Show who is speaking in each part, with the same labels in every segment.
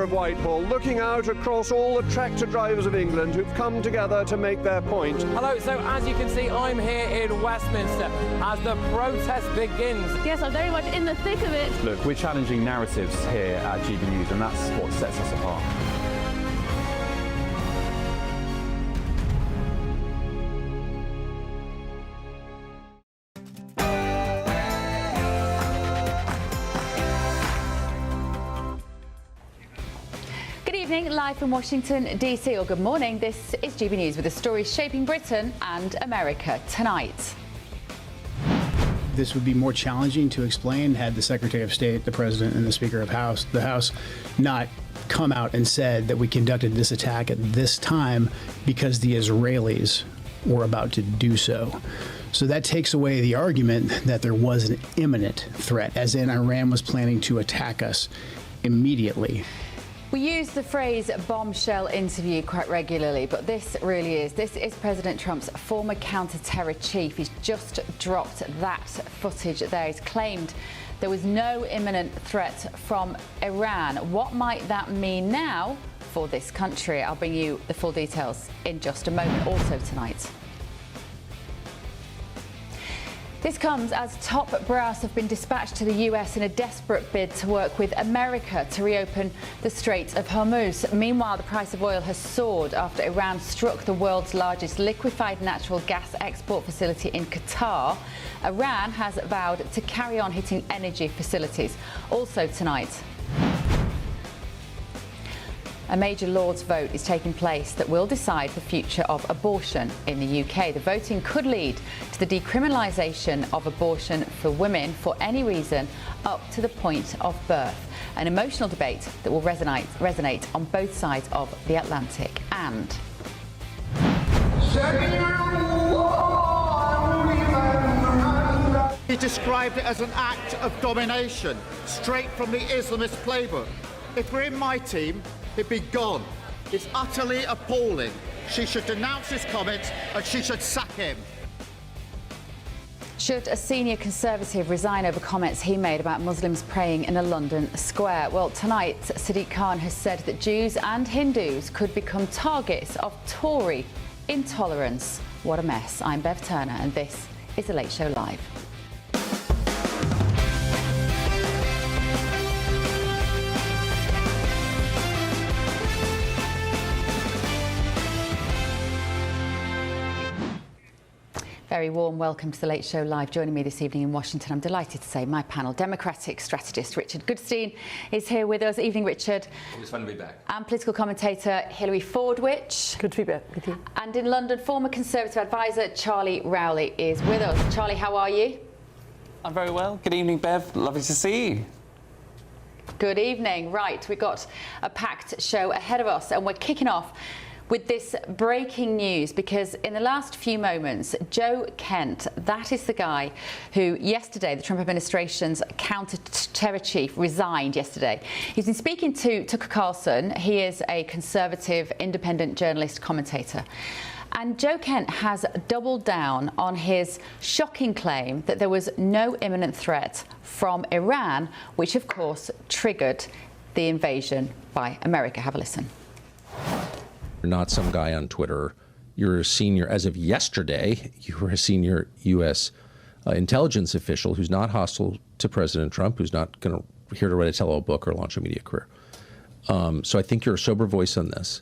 Speaker 1: of Whitehall, looking out across all the tractor drivers of England who've come together to make their point.
Speaker 2: Hello, so as you can see, I'm here in Westminster as the protest begins.
Speaker 3: Yes, I'm very much in the thick of it.
Speaker 4: Look, we're challenging narratives here at GBNews, and that's what sets us apart.
Speaker 5: Good evening, live from Washington, DC, or good morning. This is GB News with the stories shaping Britain and America tonight.
Speaker 6: This would be more challenging to explain had the Secretary of State, the President, and the Speaker of the House not come out and said that we conducted this attack at this time because the Israelis were about to do so. So that takes away the argument that there was an imminent threat, as in Iran was planning to attack us immediately.
Speaker 5: We use the phrase bombshell interview quite regularly, but this is President Trump's former counter-terror chief. He's just dropped that footage there. He's claimed there was no imminent threat from Iran. What might that mean now for this country? I'll bring you the full details in just a moment, also tonight. This comes as top brass have been dispatched to the US in a desperate bid to work with America to reopen the Strait of Hormuz. Meanwhile, the price of oil has soared after Iran struck the world's largest liquefied natural gas export facility in Qatar. Iran has vowed to carry on hitting energy facilities. Also tonight, a major Lords vote is taking place that will decide the future of abortion in the UK. The voting could lead to the decriminalisation of abortion for women for any reason up to the point of birth. An emotional debate that will resonate on both sides of the Atlantic. And
Speaker 7: he described it as an act of domination, straight from the Islamist playbook. If we're in my team, it'd be gone. It's utterly appalling. She should denounce his comments and she should sack him.
Speaker 5: should a senior Conservative resign over comments he made about Muslims praying in a London square? Well, tonight, Sadiq Khan has said that Jews and Hindus could become targets of Tory intolerance. What a mess. I'm Bev Turner, and this is The Late Show Live. Very warm welcome to The Late Show Live. Joining me this evening in Washington, I'm delighted to say my panel, Democratic strategist Richard Goodstein is here with us. Evening, Richard.
Speaker 8: Always fun to be back.
Speaker 5: And political commentator Hilary Fordwich.
Speaker 9: Good to be back with you.
Speaker 5: And in London, former Conservative advisor Charlie Rowley is with us. Charlie, how are you?
Speaker 9: I'm very well. Good evening, Bev. Lovely to see you.
Speaker 5: Good evening. Right, we've got a packed show ahead of us, and we're kicking off with this breaking news, because in the last few moments, Joe Kent, that is the guy who yesterday, the Trump administration's counter-terror chief, resigned yesterday. He's been speaking to Tucker Carlson. He is a Conservative independent journalist commentator. And Joe Kent has doubled down on his shocking claim that there was no imminent threat from Iran, which of course triggered the invasion by America. Have a listen.
Speaker 8: You're not some guy on Twitter. You're a senior, as of yesterday, you were a senior U.S. Intelligence official who's not hostile to President Trump, who's not going to here to write a tell-all book or launch a media career. So I think you're a sober voice on this.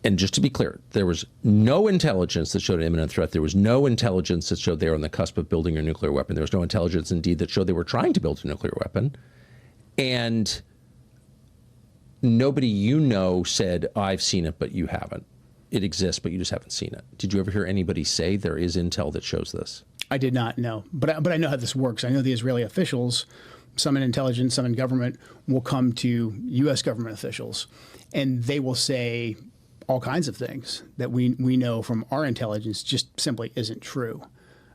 Speaker 8: And just to be clear, there was no intelligence that showed an imminent threat. There was no intelligence that showed they were on the cusp of building a nuclear weapon. There was no intelligence, indeed, that showed they were trying to build a nuclear weapon. And nobody you know said, I've seen it, but you haven't. It exists, but you just haven't seen it. Did you ever hear anybody say there is intel that shows this?
Speaker 6: I did not know, but I know how this works. I know the Israeli officials, some in intelligence, some in government, will come to U.S. government officials, and they will say all kinds of things that we know from our intelligence just simply isn't true.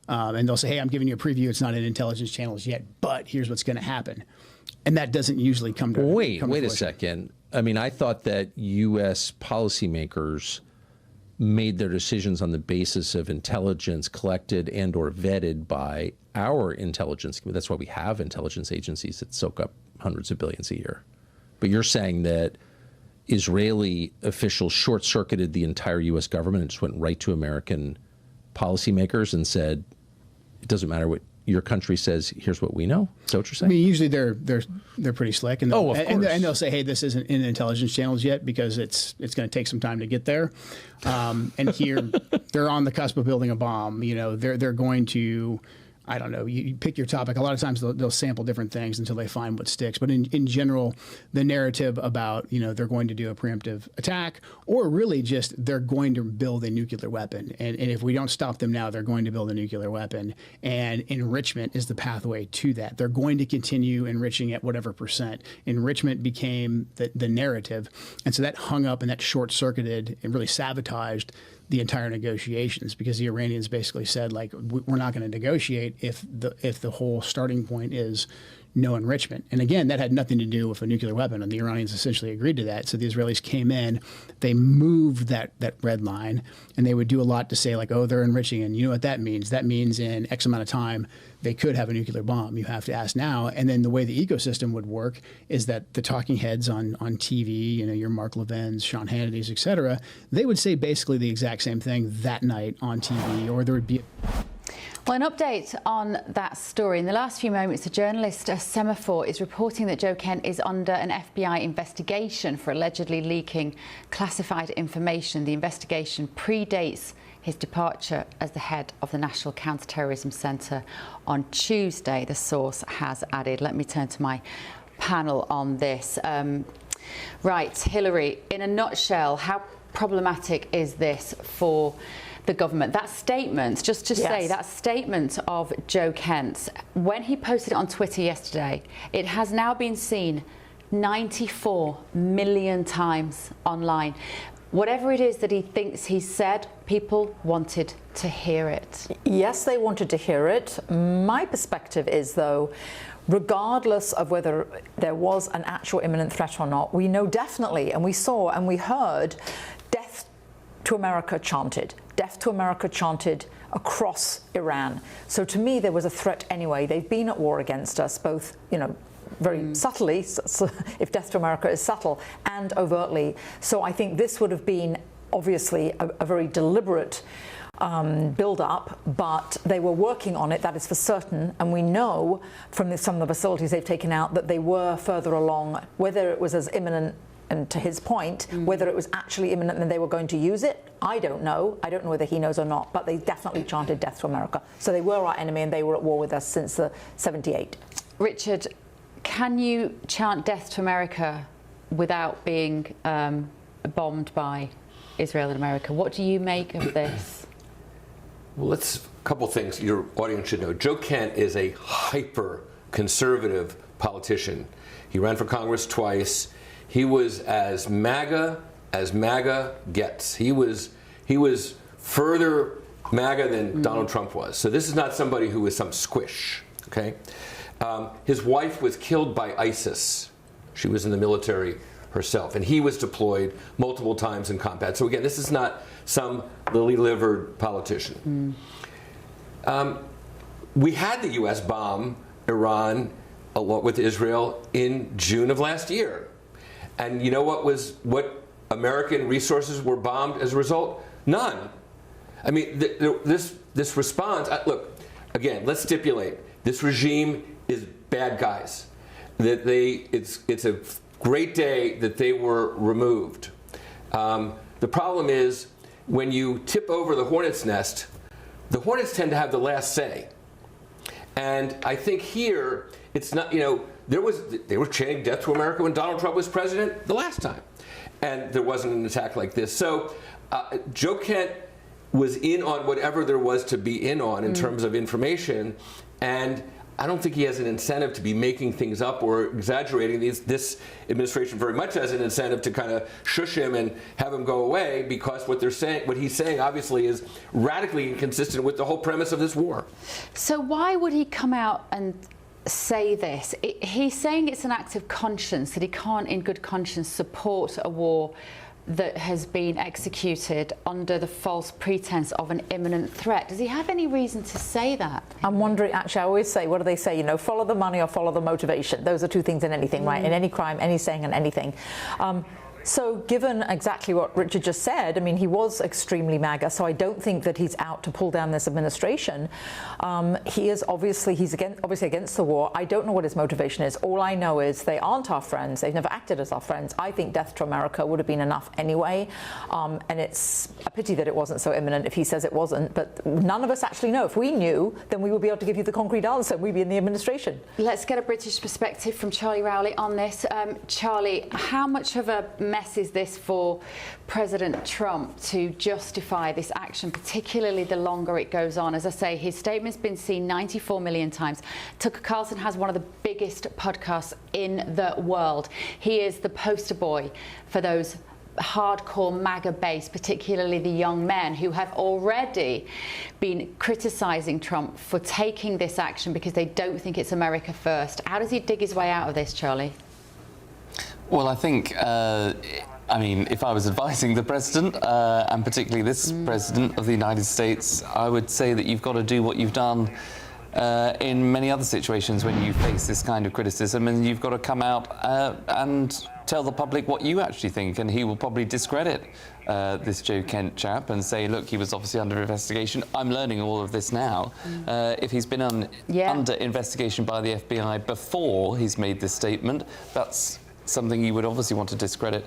Speaker 6: And they'll say, hey, I'm giving you a preview. It's not in intelligence channels yet, but here's what's going to happen. And that doesn't usually come to
Speaker 8: Wait a second. I mean, I thought that U.S. policymakers made their decisions on the basis of intelligence collected and or vetted by our intelligence. That's why we have intelligence agencies that soak up hundreds of billions a year. But you're saying that Israeli officials short-circuited the entire U.S. government and just went right to American policymakers and said, it doesn't matter what your country says, here's what we know? Is that what you're saying?
Speaker 6: I mean, usually they're pretty slick, and
Speaker 8: of course.
Speaker 6: And they'll say, hey, this isn't in intelligence channels yet because it's going to take some time to get there. And here they're on the cusp of building a bomb. You know, they're going to, I don't know, you pick your topic. A lot of times they'll sample different things until they find what sticks. But in general, the narrative about, you know, they're going to do a preemptive attack, or really just they're going to build a nuclear weapon. And if we don't stop them now, they're going to build a nuclear weapon. And enrichment is the pathway to that. They're going to continue enriching at whatever percent. Enrichment became the narrative. And so that hung up and that short-circuited and really sabotaged the entire negotiations, because the Iranians basically said, like, we're not going to negotiate if the whole starting point is no enrichment. And again, that had nothing to do with a nuclear weapon, and the Iranians essentially agreed to that. So the Israelis came in, they moved that red line, and they would do a lot to say, like, oh, they're enriching, and you know what that means? That means in X amount of time they could have a nuclear bomb. You have to ask now. And then the way the ecosystem would work is that the talking heads on TV, you know, your Mark Levin's, Sean Hannity's, et cetera, they would say basically the exact same thing that night on TV, or there would be...
Speaker 5: Well, an update on that story. In the last few moments, the journalist Semaphore is reporting that Joe Kent is under an FBI investigation for allegedly leaking classified information. The investigation predates his departure as the head of the National Counterterrorism Centre on Tuesday, the source has added. Let me turn to my panel on this. Right, Hillary, in a nutshell, how problematic is this for the government? That statement, just to say, that statement of Joe Kent's, when he posted it on Twitter yesterday, it has now been seen 94 million times online. Whatever it is that he thinks he said, people wanted to hear it.
Speaker 10: Yes, they wanted to hear it. My perspective is, though, regardless of whether there was an actual imminent threat or not, we know definitely, and we saw and we heard, death to America chanted. Death to America chanted across Iran. So to me, there was a threat anyway. They've been at war against us, both, you know, very subtly, so if death to America is subtle, and overtly. So I think this would have been obviously a very deliberate build-up, but they were working on it, that is for certain, and we know from some of the facilities they've taken out that they were further along. Whether it was as imminent, and to his point, whether it was actually imminent and they were going to use it, I don't know. I don't know whether he knows or not, but they definitely chanted death to America. So they were our enemy and they were at war with us since the 78.
Speaker 5: Richard, can you chant death to America without being bombed by Israel and America? What do you make of this?
Speaker 11: Well, a couple things your audience should know. Joe Kent is a hyper-conservative politician. He ran for Congress twice. He was as MAGA gets. He was further MAGA than Donald Trump was. So this is not somebody who is some squish, okay? His wife was killed by ISIS. She was in the military herself, and he was deployed multiple times in combat. So again, this is not some lily-livered politician. We had the U.S. bomb Iran along with Israel in June of last year. And you know what American resources were bombed as a result? None. I mean, this response, look, again, let's stipulate, this regime is bad guys. That it's a great day that they were removed. The problem is, when you tip over the hornet's nest, the hornets tend to have the last say. And I think here, it's not, you know, they were chanting death to America when Donald Trump was president the last time. And there wasn't an attack like this. So Joe Kent was in on whatever there was to be in on in terms of information. And I don't think he has an incentive to be making things up or exaggerating. This administration very much has an incentive to kind of shush him and have him go away, because what he's saying obviously is radically inconsistent with the whole premise of this war.
Speaker 5: So why would he come out and say this? He's saying it's an act of conscience, that he can't in good conscience support a war that has been executed under the false pretense of an imminent threat. Does he have any reason to say that?
Speaker 10: I'm wondering, actually, I always say, what do they say? You know, follow the money or follow the motivation. Those are two things in anything, right? In any crime, any saying and anything. So given exactly what Richard just said, I mean, he was extremely MAGA, so I don't think that he's out to pull down this administration. He is obviously against the war. I don't know what his motivation is. All I know is they aren't our friends. They've never acted as our friends. I think death to America would have been enough anyway. And it's a pity that it wasn't so imminent if he says it wasn't. But none of us actually know. If we knew, then we would be able to give you the concrete answer. We'd be in the administration.
Speaker 5: Let's get a British perspective from Charlie Rowley on this. Charlie, how much of a mess is this for President Trump to justify this action, particularly the longer it goes on? As I say, his statement's been seen 94 million times. Tucker Carlson has one of the biggest podcasts in the world. He is the poster boy for those hardcore MAGA base, particularly the young men who have already been criticising Trump for taking this action because they don't think it's America first. How does he dig his way out of this, Charlie?
Speaker 9: Well, I think, I mean, if I was advising the president, and particularly this president of the United States, I would say that you've got to do what you've done in many other situations when you face this kind of criticism, and you've got to come out and tell the public what you actually think. And he will probably discredit this Joe Kent chap and say, look, he was obviously under investigation. I'm learning all of this now. If he's been under investigation by the FBI before he's made this statement, that's something you would obviously want to discredit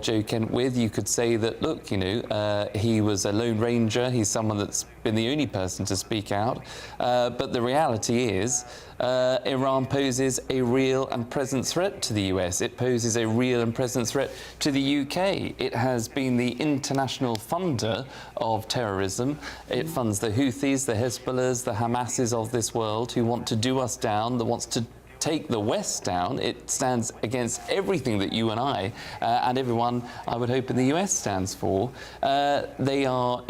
Speaker 9: Joe Kent with. You could say that, look, you know, he was a Lone Ranger. He's someone that's been the only person to speak out. But the reality is Iran poses a real and present threat to the US. It poses a real and present threat to the UK. It has been the international funder of terrorism. It funds the Houthis, the Hezbollahs, the Hamases of this world who want to do us down, that wants to take the West down. It stands against everything that you and I and everyone, I would hope, in the US stands for. They have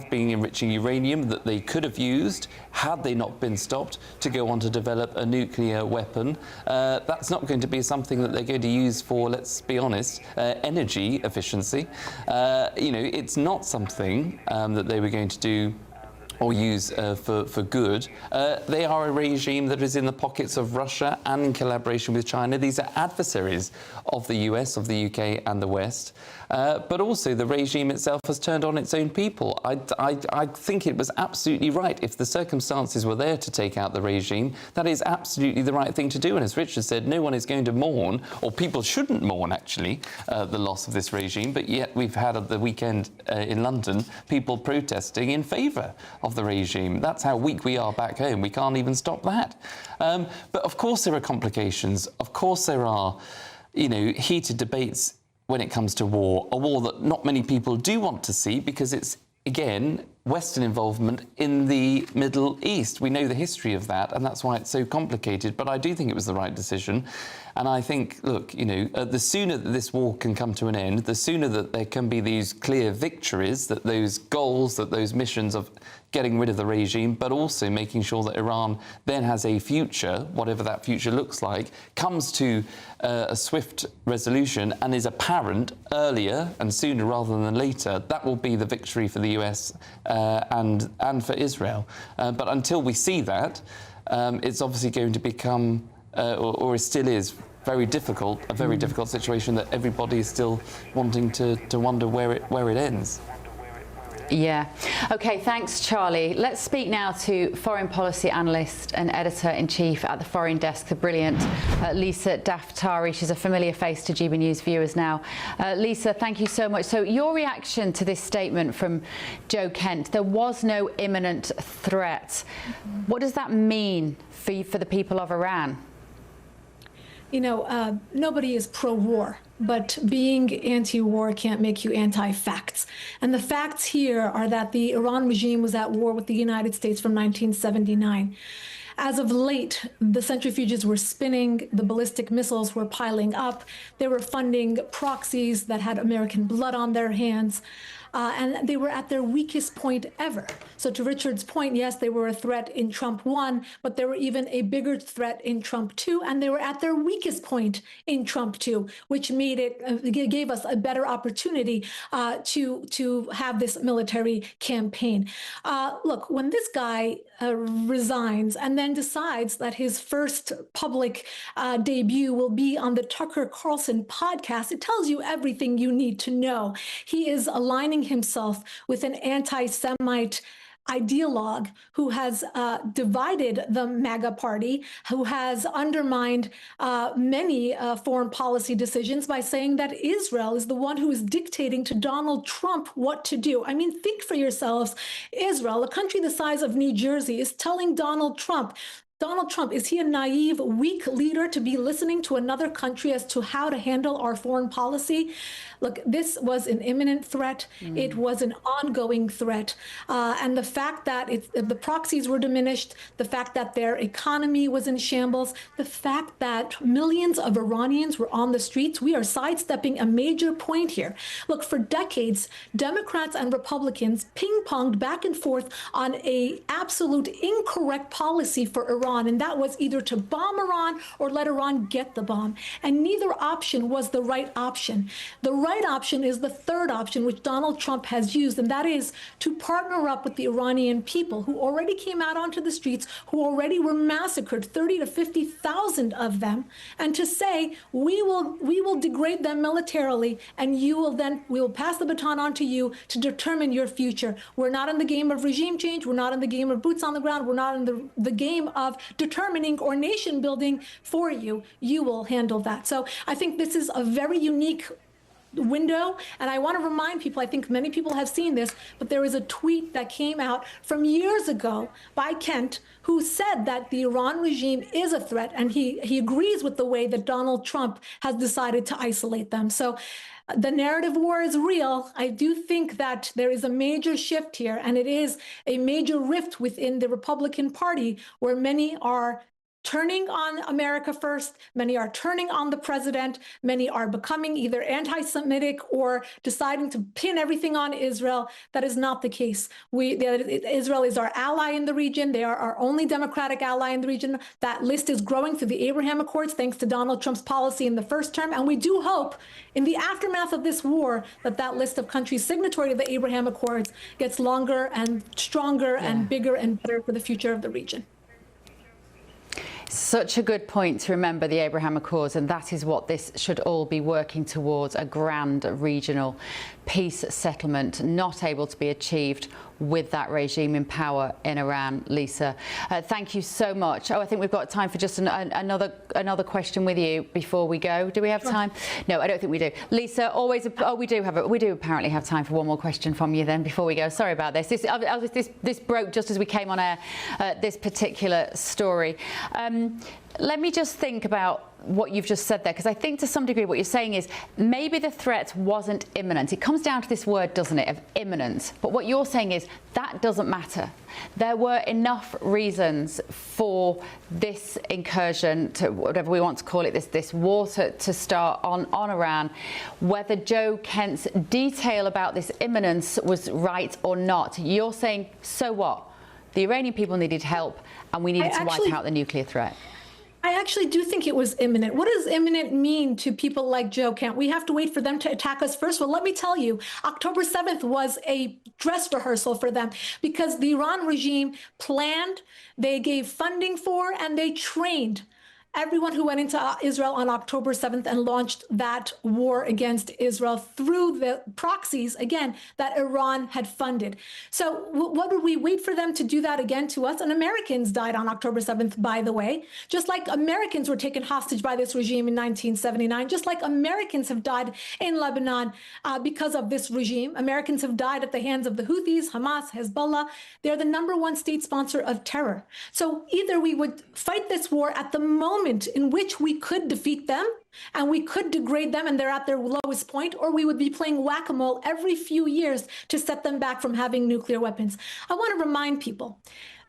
Speaker 9: been enriching uranium that they could have used had they not been stopped to go on to develop a nuclear weapon. That's not going to be something that they're going to use for, let's be honest, energy efficiency. You know, it's not something that they were going to do or use for good. They are a regime that is in the pockets of Russia and in collaboration with China. These are adversaries of the US, of the UK and the West. But also the regime itself has turned on its own people. I think it was absolutely right. If the circumstances were there to take out the regime, that is absolutely the right thing to do. And as Richard said, no one is going to mourn, or people shouldn't mourn, actually, the loss of this regime. But yet we've had at the weekend in London people protesting in favour of the regime. That's how weak we are back home. We can't even stop that. But of course there are complications. Of course there are, you know, heated debates when it comes to war, a war that not many people do want to see because it's, again, Western involvement in the Middle East. We know the history of that, and that's why it's so complicated. But I do think it was the right decision. And I think, look, you know, the sooner that this war can come to an end, the sooner that there can be these clear victories, that those goals, that those missions of getting rid of the regime, but also making sure that Iran then has a future, whatever that future looks like, comes to a swift resolution and is apparent earlier and sooner rather than later, that will be the victory for the US and for Israel. But until we see that, it's obviously going to become, or it still is, very difficult, a very difficult situation that everybody is still wanting to wonder where it ends.
Speaker 5: Yeah. OK, thanks, Charlie. Let's speak now to foreign policy analyst and editor-in-chief at the Foreign Desk, the brilliant Lisa Daftari. She's a familiar face to GBNews viewers now. Lisa, thank you so much. So your reaction to this statement from Joe Kent, there was no imminent threat. What does that mean for the people of Iran?
Speaker 12: You know, nobody is pro-war, but being anti-war can't make you anti-facts. And the facts here are that the Iran regime was at war with the United States from 1979. As of late, the centrifuges were spinning, the ballistic missiles were piling up, they were funding proxies that had American blood on their hands. and they were at their weakest point ever. So to Richard's point, yes, they were a threat in Trump 1, but they were even a bigger threat in Trump 2, and they were at their weakest point in Trump 2, which made it gave us a better opportunity to have this military campaign. Look, when this guy resigns and then decides that his first public debut will be on the Tucker Carlson podcast, it tells you everything you need to know. He is aligning himself with an anti-Semite ideologue who has divided the MAGA party, who has undermined many foreign policy decisions by saying that Israel is the one who is dictating to Donald Trump what to do. I mean, think for yourselves. Israel, a country the size of New Jersey, is telling Donald Trump, is he a naive, weak leader to be listening to another country as to how to handle our foreign policy? Look, this was an imminent threat. It was an ongoing threat. And the fact that the proxies were diminished, the fact that their economy was in shambles, the fact that millions of Iranians were on the streets, we are sidestepping a major point here. Look, for decades, Democrats and Republicans ping-ponged back and forth on an absolute incorrect policy for Iran, and that was either to bomb Iran or let Iran get the bomb. And neither option was the right option. The right option is the third option, which Donald Trump has used, and that is to partner up with the Iranian people who already came out onto the streets, who already were massacred, 30 to 50,000 of them, and to say, we will degrade them militarily, and we will pass the baton on to you to determine your future. We're not in the game of regime change. We're not in the game of boots on the ground. We're not in the game of determining or nation building for you. You will handle that. So I think this is a very unique window, and I want to remind people, I think many people have seen this, but there is a tweet that came out from years ago by Kent, who said that the Iran regime is a threat, and he agrees with the way that Donald Trump has decided to isolate them. So the narrative war is real. I do think that there is a major shift here, and it is a major rift within the Republican Party, where many are turning on America first, many are turning on the president, many are becoming either anti-Semitic or deciding to pin everything on Israel. That is not the case. Israel is our ally in the region. They are our only democratic ally in the region. That list is growing through the Abraham Accords thanks to Donald Trump's policy in the first term. And we do hope in the aftermath of this war that list of countries signatory to the Abraham Accords gets longer and stronger and bigger and better for the future of the region.
Speaker 5: Such a good point to remember the Abraham Accords, and that is what this should all be working towards, a grand regional peace settlement not able to be achieved with that regime in power in Iran. Lisa, thank you so much. I think we've got time for just another question with you before we go. Do we have time? No, I don't think we do. Lisa, always. We do apparently have time for one more question from you then before we go. Sorry about this. This broke just as we came on air. This particular story. Let me just think about what you've just said there, because I think to some degree what you're saying is maybe the threat wasn't imminent. It comes down to this word, doesn't it, of imminent. But what you're saying is that doesn't matter. There were enough reasons for this incursion, to whatever we want to call it, this war to start on Iran. Whether Joe Kent's detail about this imminence was right or not, you're saying, so what? The Iranian people needed help, and we needed to wipe out the nuclear threat.
Speaker 12: I actually do think it was imminent. What does imminent mean to people like Joe Kent? We have to wait for them to attack us first. Well, let me tell you, October 7th was a dress rehearsal for them, because the Iran regime planned, they gave funding for, and they trained everyone who went into Israel on October 7th and launched that war against Israel through the proxies, again, that Iran had funded. So what would we wait for them to do that again to us? And Americans died on October 7th, by the way, just like Americans were taken hostage by this regime in 1979, just like Americans have died in Lebanon because of this regime. Americans have died at the hands of the Houthis, Hamas, Hezbollah. They're the #1 state sponsor of terror. So either we would fight this war at the moment in which we could defeat them and we could degrade them and they're at their lowest point, or we would be playing whack-a-mole every few years to set them back from having nuclear weapons. I want to remind people,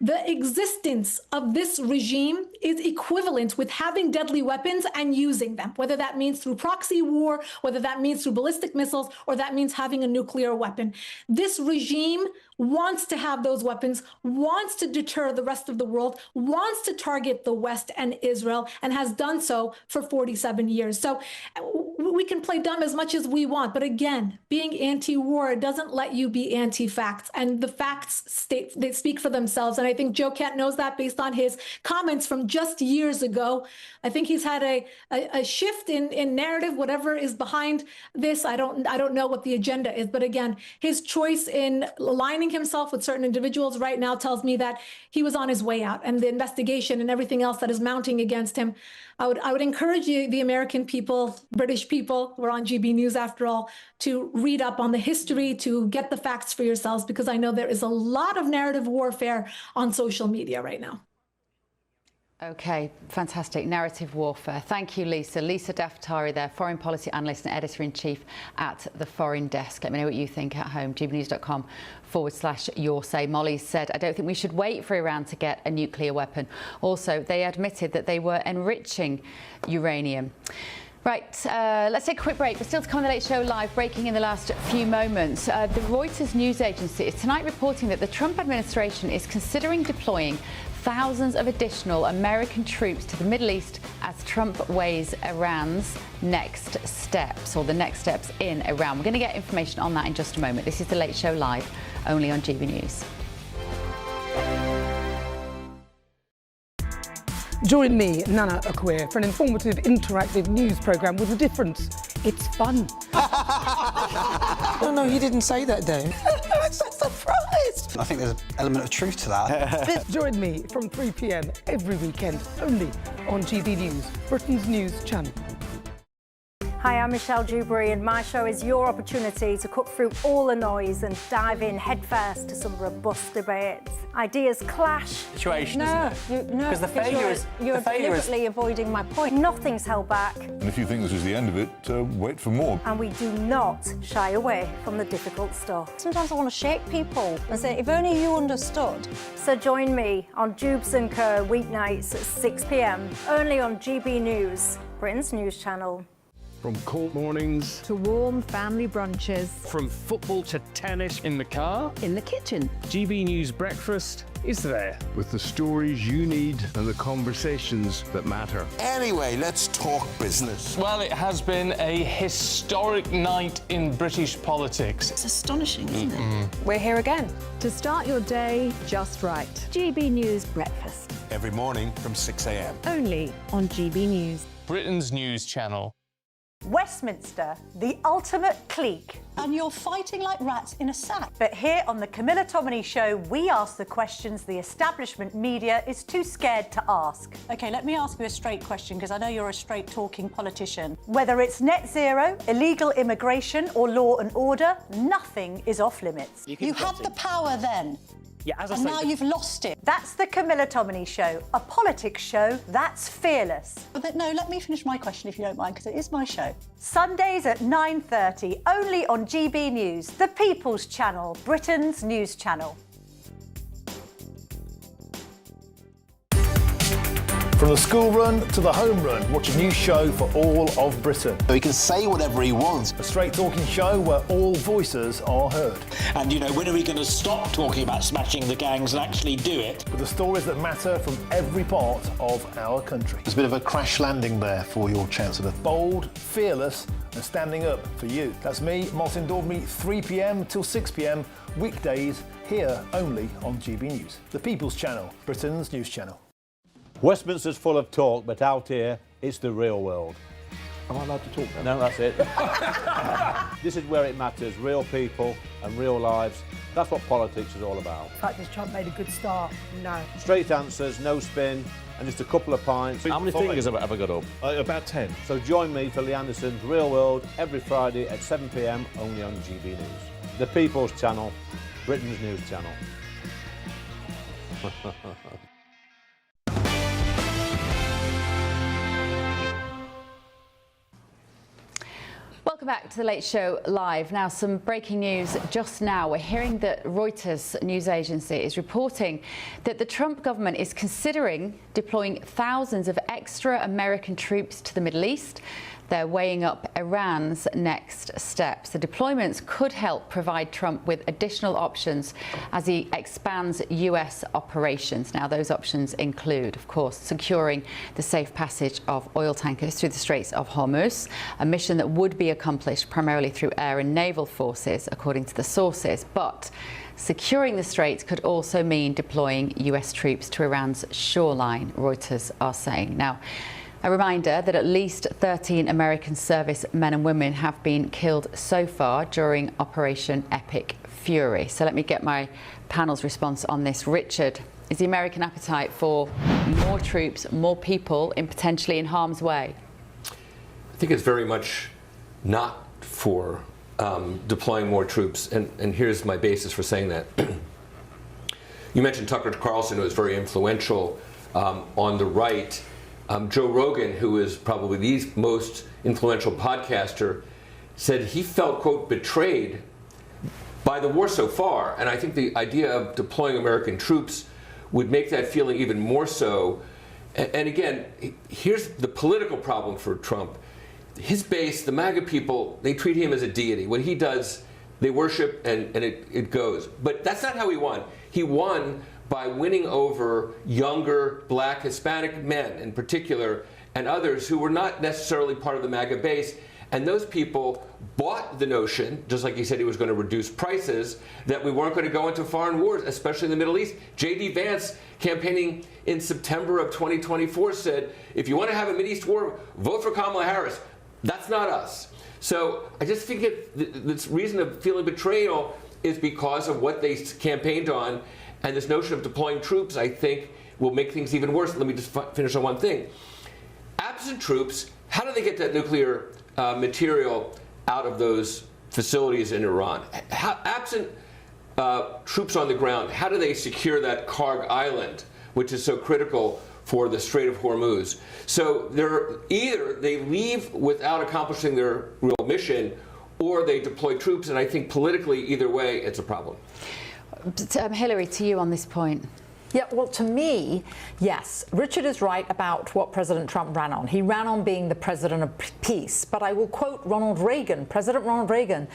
Speaker 12: the existence of this regime is equivalent with having deadly weapons and using them, whether that means through proxy war, whether that means through ballistic missiles, or that means having a nuclear weapon. This regime wants to have those weapons, wants to deter the rest of the world, wants to target the West and Israel, and has done so for 47 years. So we can play dumb as much as we want, but again, being anti-war doesn't let you be anti-facts, and the facts they speak for themselves. And I think Joe Kent knows that based on his comments from just years ago. I think he's had a shift in narrative, whatever is behind this. I don't know what the agenda is, but again, his choice in aligning himself with certain individuals right now tells me that he was on his way out, and the investigation and everything else that is mounting against him. I would encourage you, the American people, British people, we're on GB News after all, to read up on the history, to get the facts for yourselves, because I know there is a lot of narrative warfare on social media right now.
Speaker 5: Okay, fantastic. Narrative warfare. Thank you, Lisa. Lisa Daftari there, foreign policy analyst and editor-in-chief at the Foreign Desk. Let me know what you think at home. gbnews.com/your say. Molly said, I don't think we should wait for Iran to get a nuclear weapon. Also, they admitted that they were enriching uranium. Right, let's take a quick break. We're still to come on the Late Show Live, breaking in the last few moments. The Reuters news agency is tonight reporting that the Trump administration is considering deploying thousands of additional American troops to the Middle East as Trump weighs Iran's next steps, or the next steps in Iran. We're going to get information on that in just a moment. This is the Late Show Live, only on GB News.
Speaker 13: Join me, Nana Akweer, for an informative, interactive news programme with a difference. It's fun.
Speaker 14: No, he didn't say that, Dave.
Speaker 13: I'm so surprised.
Speaker 14: I think there's an element of truth to that.
Speaker 13: Join me from 3 p.m. every weekend, only on GB News, Britain's news channel.
Speaker 15: Hi, I'm Michelle Dewberry, and my show is your opportunity to cut through all the noise and dive in headfirst to some robust debates. Ideas clash.
Speaker 16: Situation, isn't it?
Speaker 15: No,
Speaker 16: because the failure is
Speaker 15: you're deliberately avoiding my point. Nothing's held back.
Speaker 17: And if you think this is the end of it, wait for more.
Speaker 15: And we do not shy away from the difficult stuff. Sometimes I want to shake people and say, if only you understood. So join me on Jubes & Co. weeknights at 6 p.m. only on GB News, Britain's news channel.
Speaker 18: From court mornings
Speaker 19: to warm family brunches,
Speaker 18: from football to tennis, in the car,
Speaker 19: in the kitchen,
Speaker 18: GB News Breakfast is there. With the stories you need and the conversations that matter.
Speaker 20: Anyway, let's talk business.
Speaker 2: Well, it has been a historic night in British politics.
Speaker 19: It's astonishing, isn't it?
Speaker 15: We're here again.
Speaker 19: To start your day just right. GB News Breakfast.
Speaker 20: Every morning from 6 a.m.
Speaker 19: Only on GB News.
Speaker 2: Britain's news channel.
Speaker 15: Westminster, the ultimate clique.
Speaker 21: And you're fighting like rats in a sack.
Speaker 15: But here on the Camilla Tominey Show, we ask the questions the establishment media is too scared to ask.
Speaker 21: OK, let me ask you a straight question, because I know you're a straight-talking politician.
Speaker 15: Whether it's net zero, illegal immigration or law and order, nothing is off limits.
Speaker 21: You had the power then.
Speaker 2: Yeah, as I
Speaker 21: and
Speaker 2: say,
Speaker 21: now you've lost it.
Speaker 15: That's the Camilla Tominey Show, a politics show that's fearless.
Speaker 21: But no, let me finish my question if you don't mind, because it is my show.
Speaker 15: Sundays at 9:30, only on GB News, the People's Channel, Britain's news channel.
Speaker 22: From the school run to the home run, watch a new show for all of Britain.
Speaker 23: He can say whatever he wants.
Speaker 22: A straight talking show where all voices are heard.
Speaker 24: And, you know, when are we going to stop talking about smashing the gangs and actually do it?
Speaker 22: With the stories that matter from every part of our country.
Speaker 23: There's a bit of a crash landing there for your Chancellor.
Speaker 22: Bold, fearless and standing up for you. That's me, Martin Daubney, 3 p.m. till 6 p.m, weekdays, here only on GB News. The People's Channel, Britain's news channel.
Speaker 25: Westminster's full of talk, but out here, it's the real world.
Speaker 26: Am I allowed to talk now?
Speaker 25: No, that's it. This is where it matters, real people and real lives. That's what politics is all about.
Speaker 27: In fact, has Trump made a good start? No.
Speaker 25: Straight answers, no spin, and just a couple of pints.
Speaker 26: How many fingers have I got up?
Speaker 25: About 10. So join me for Lee Anderson's Real World every Friday at 7 p.m, only on GB News. The People's Channel, Britain's news channel.
Speaker 5: Welcome Welcome back to the Late Show Live. Now, some breaking news just now. We're hearing that Reuters news agency is reporting that the Trump government is considering deploying thousands of extra American troops to the Middle East. They're weighing up Iran's next steps. The deployments could help provide Trump with additional options as he expands US operations. Now, those options include, of course, securing the safe passage of oil tankers through the Straits of Hormuz, a mission that would be accomplished primarily through air and naval forces, according to the sources. But securing the Straits could also mean deploying US troops to Iran's shoreline, Reuters are saying. Now, a reminder that at least 13 American service men and women have been killed so far during Operation Epic Fury. So let me get my panel's response on this. Richard, is the American appetite for more troops, more people potentially in harm's way?
Speaker 1: I think it's very much not for deploying more troops, and here's my basis for saying that. You mentioned Tucker Carlson, who was very influential on the right. Joe Rogan, who is probably the most influential podcaster, said he felt, quote, betrayed by the war so far. And I think the idea of deploying American troops would make that feeling even more so. And again, here's the political problem for Trump. His base, the MAGA people, they treat him as a deity. What he does, they worship and it goes. But that's not how he won. He won by winning over younger black Hispanic men in particular and others who were not necessarily part of the MAGA base. And those people bought the notion, just like he said he was going to reduce prices, that we weren't going to go into foreign wars, especially in the Middle East. J.D. Vance, campaigning in September of 2024, said, if you want to have a Mideast war, vote for Kamala Harris. That's not us. So I just think this reason of feeling betrayal is because of what they campaigned on. And this notion of deploying troops, I think, will make things even worse. Let me just finish on one thing. Absent troops, how do they get that nuclear material out of those facilities in Iran? Absent troops on the ground, how do they secure that Karg Island, which is so critical for the Strait of Hormuz? So either they leave without accomplishing their real mission, or they deploy troops. And I think politically, either way, it's a problem.
Speaker 5: Hillary, to you on this point.
Speaker 10: Yeah, well, to me, yes, Richard is right about what President Trump ran on. He ran on being the president of peace. But I will quote Ronald Reagan. President Ronald Reagan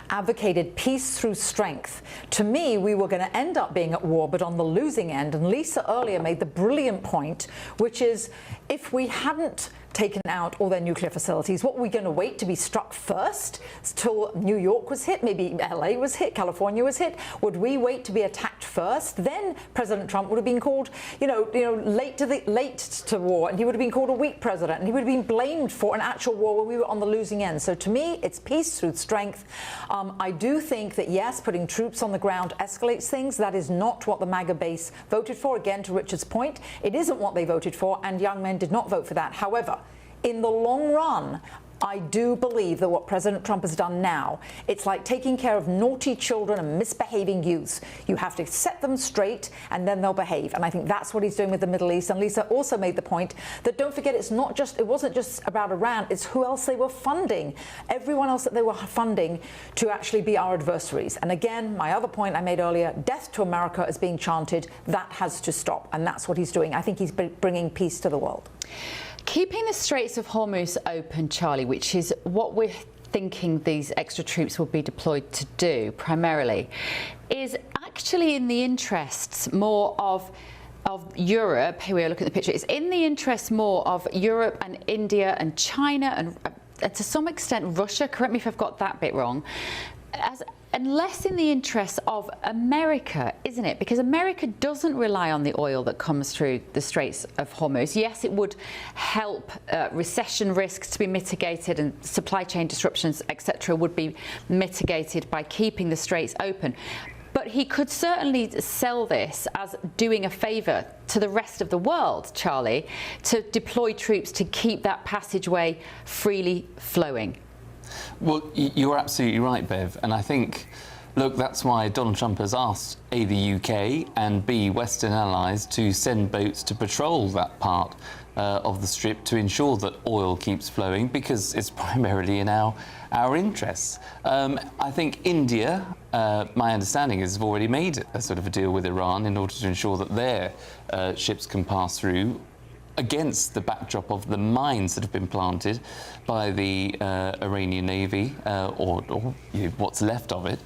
Speaker 10: advocated peace through strength. To me, we were going to end up being at war, but on the losing end. And Lisa earlier made the brilliant point, which is if we hadn't taken out all their nuclear facilities, what were we going to wait to be struck first till New York was hit, maybe LA was hit, California was hit? Would we wait to be attacked first? Then President Trump would have been called, late to war, and he would have been called a weak president, and he would have been blamed for an actual war where we were on the losing end. So to me, it's peace through strength. I do think that, yes, putting troops on the ground escalates things. That is not what the MAGA base voted for. Again, to Richard's point, it isn't what they voted for, and young men did not vote for that. However, in the long run, I do believe that what President Trump has done now, it's like taking care of naughty children and misbehaving youths. You have to set them straight and then they'll behave. And I think that's what he's doing with the Middle East. And Lisa also made the point that don't forget, it wasn't just about Iran, it's who else they were funding. Everyone else that they were funding to actually be our adversaries. And again, my other point I made earlier, death to America is being chanted. That has to stop. And that's what he's doing. I think he's bringing peace to the world.
Speaker 5: Keeping the Straits of Hormuz open, Charlie, which is what we're thinking these extra troops will be deployed to do primarily, is actually in the interests more of Europe. Here we are looking at the picture. It's in the interests more of Europe and India and China and to some extent Russia. Correct me if I've got that bit wrong. And less in the interests of America, isn't it? Because America doesn't rely on the oil that comes through the Straits of Hormuz. Yes, it would help recession risks to be mitigated and supply chain disruptions, etc., would be mitigated by keeping the Straits open. But he could certainly sell this as doing a favour to the rest of the world, Charlie, to deploy troops to keep that passageway freely flowing.
Speaker 9: Well, you're absolutely right, Bev, and I think Look, that's why Donald Trump has asked A, the UK, and B, Western allies to send boats to patrol that part of the Strip to ensure that oil keeps flowing, because it's primarily in our interests. I think India, my understanding is, have already made a sort of a deal with Iran in order to ensure that their ships can pass through, against the backdrop of the mines that have been planted by the Iranian Navy, or what's left of it.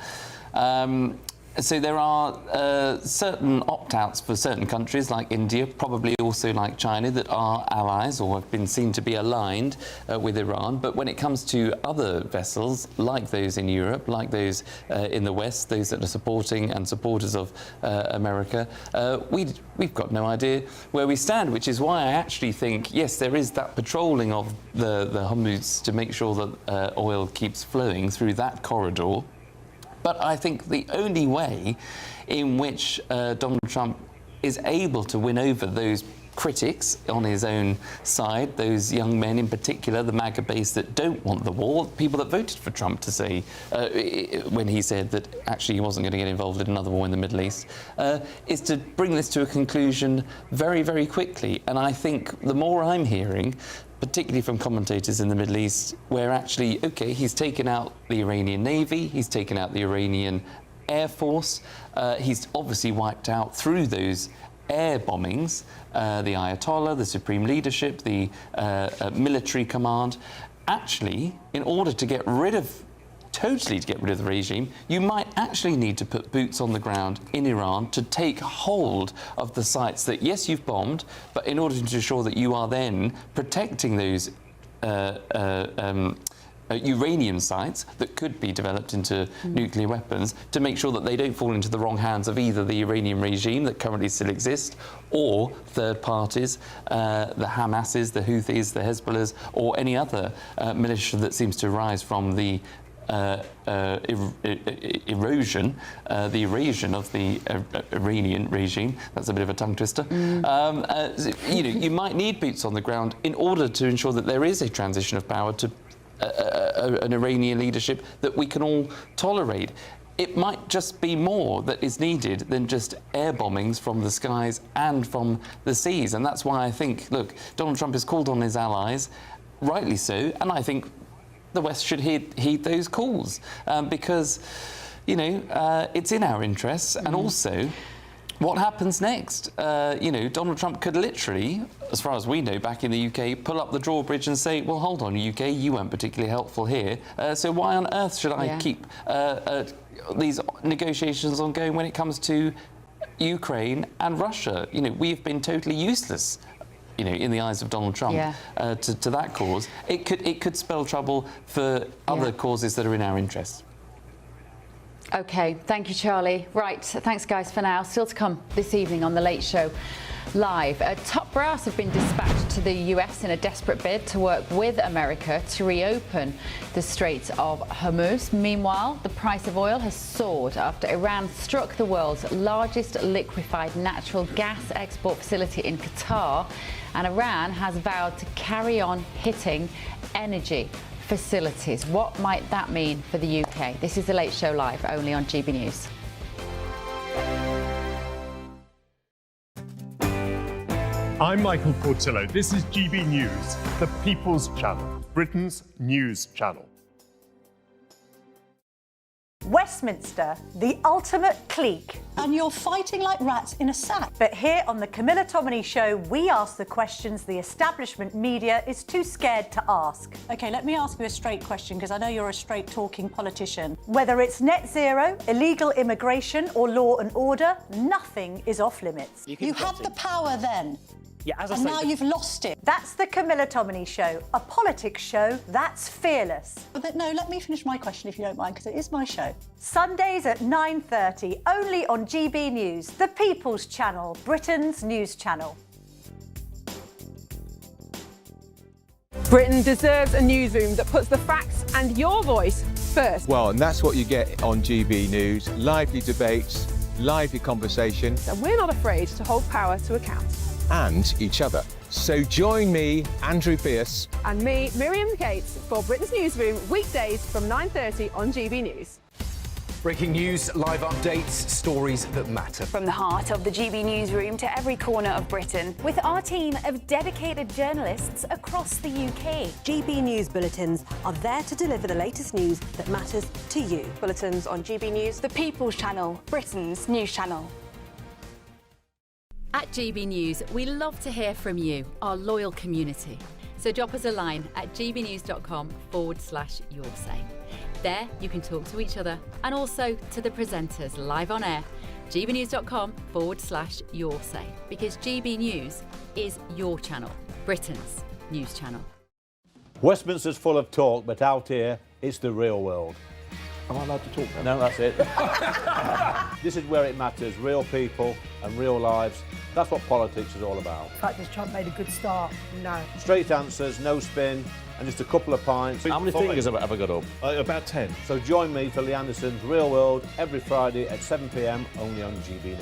Speaker 9: So there are certain opt-outs for certain countries like India, probably also like China, that are allies or have been seen to be aligned with Iran. But when it comes to other vessels, like those in Europe, like those in the West, those that are supporting and supporters of America, we've got no idea where we stand, which is why I actually think, yes, there is that patrolling of the Hormuz to make sure that oil keeps flowing through that corridor. But I think the only way in which Donald Trump is able to win over those critics on his own side, those young men in particular, the MAGA base that don't want the war, people that voted for Trump to say, when he said that actually he wasn't going to get involved in another war in the Middle East, is to bring this to a conclusion very, very quickly. And I think the more I'm hearing, particularly from commentators in the Middle East, where actually, OK, he's taken out the Iranian Navy, he's taken out the Iranian Air Force, he's obviously wiped out through those air bombings the Ayatollah, the Supreme Leadership, the military command. Actually, in order to get rid of the regime, you might actually need to put boots on the ground in Iran to take hold of the sites that, yes, you've bombed, but in order to ensure that you are then protecting those uranium sites that could be developed into nuclear weapons, to make sure that they don't fall into the wrong hands of either the Iranian regime that currently still exists or third parties, the Hamases, the Houthis, the Hezbollahs, or any other militia that seems to arise from the erasure of the Iranian regime. That's a bit of a tongue twister. You might need boots on the ground in order to ensure that there is a transition of power to an Iranian leadership that we can all tolerate. It might just be more that is needed than just air bombings from the skies and from the seas. And that's why I think, look, Donald Trump has called on his allies, rightly so, and I think the West should heed those calls, because, it's in our interests. And also, what happens next? Donald Trump could literally, as far as we know, back in the UK, pull up the drawbridge and say, well, hold on, UK, you weren't particularly helpful here, so why on earth should I keep these negotiations ongoing when it comes to Ukraine and Russia? We've been totally useless, in the eyes of Donald Trump, to that cause. It could spell trouble for other causes that are in our interests.
Speaker 5: OK, thank you, Charlie. Right, thanks, guys, for now. Still to come this evening on The Late Show Live. Top brass have been dispatched to the US in a desperate bid to work with America to reopen the Straits of Hormuz. Meanwhile, the price of oil has soared after Iran struck the world's largest liquefied natural gas export facility in Qatar, and Iran has vowed to carry on hitting energy facilities. What might that mean for the UK? This is The Late Show Live, only on GB News.
Speaker 3: I'm Michael Portillo. This is GB News, the People's Channel, Britain's news channel.
Speaker 15: Westminster, the ultimate clique.
Speaker 21: And you're fighting like rats in a sack.
Speaker 15: But here on the Camilla Tominey Show, we ask the questions the establishment media is too scared to ask.
Speaker 21: OK, let me ask you a straight question, because I know you're a straight-talking politician.
Speaker 15: Whether it's net zero, illegal immigration or law and order, nothing is off limits.
Speaker 21: You had the power then.
Speaker 4: Yeah, as I
Speaker 21: and
Speaker 4: say,
Speaker 21: now you've lost it.
Speaker 15: That's the Camilla Tominey Show, a politics show that's fearless.
Speaker 21: But no, let me finish my question if you don't mind, because it is my show.
Speaker 15: Sundays at 9:30, only on GB News, the People's Channel, Britain's news channel.
Speaker 27: Britain deserves a newsroom that puts the facts and your voice first.
Speaker 6: Well, and that's what you get on GB News. Lively debates, lively conversation.
Speaker 27: And we're not afraid to hold power to account.
Speaker 6: And each other. So join me, Andrew Pierce.
Speaker 27: And me, Miriam Cates, for Britain's Newsroom, weekdays from 9:30 on GB News.
Speaker 4: Breaking news, live updates, stories that matter.
Speaker 7: From the heart of the GB newsroom to every corner of Britain,
Speaker 15: with our team of dedicated journalists across the UK.
Speaker 8: GB News bulletins are there to deliver the latest news that matters to you.
Speaker 7: Bulletins on GB News, the People's Channel, Britain's news channel.
Speaker 5: At GB News, we love to hear from you, our loyal community. So drop us a line at gbnews.com/yoursay. There you can talk to each other and also to the presenters live on air. gbnews.com/yoursay, because GB News is your channel, Britain's news channel.
Speaker 25: Westminster's full of talk, but out here, it's the real world.
Speaker 26: Am I allowed to talk now?
Speaker 25: No, that's it. This is where it matters, real people and real lives. That's what politics is all about.
Speaker 21: The fact that Trump made a good start, no.
Speaker 25: Straight answers, no spin, and just a couple of pints.
Speaker 26: How many fingers have I got up?
Speaker 17: About 10.
Speaker 25: So join me for Lee Anderson's Real World every Friday at 7 p.m. only on GB News.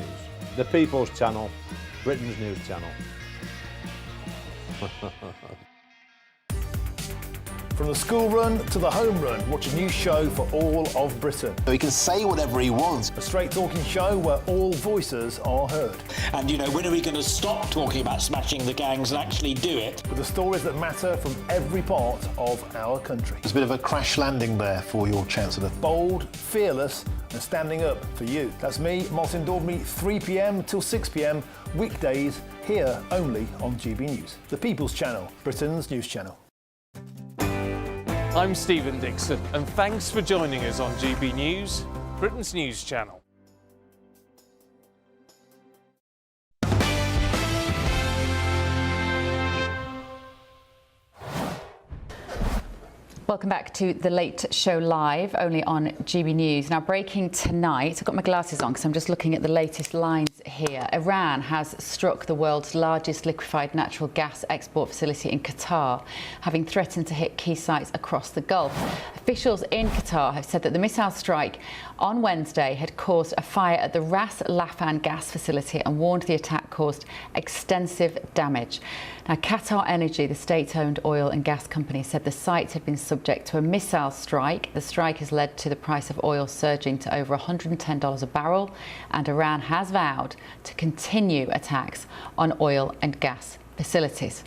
Speaker 25: The People's Channel, Britain's news channel.
Speaker 22: From the school run to the home run, watch a new show for all of Britain.
Speaker 23: So he can say whatever he wants.
Speaker 22: A straight talking show where all voices are heard.
Speaker 24: And, you know, when are we going to stop talking about smashing the gangs and actually do it?
Speaker 22: With the stories that matter from every part of our country.
Speaker 23: There's a bit of a crash landing there for your Chancellor.
Speaker 22: Bold, fearless and standing up for you. That's me, Martin Daubney, 3 p.m. till 6 p.m. weekdays here only on GB News. The People's Channel, Britain's news channel.
Speaker 11: I'm Stephen Dixon, and thanks for joining us on GB News, Britain's news channel.
Speaker 5: Welcome back to The Late Show Live, only on GB News. Now, breaking tonight, I've got my glasses on because I'm just looking at the latest lines here. Iran has struck the world's largest liquefied natural gas export facility in Qatar, having threatened to hit key sites across the Gulf. Officials in Qatar have said that the missile strike on Wednesday had caused a fire at the Ras Laffan gas facility and warned the attack caused extensive damage. Now, Qatar Energy, the state-owned oil and gas company, said the site had been subject to a missile strike. The strike has led to the price of oil surging to over $110 a barrel, and Iran has vowed to continue attacks on oil and gas facilities.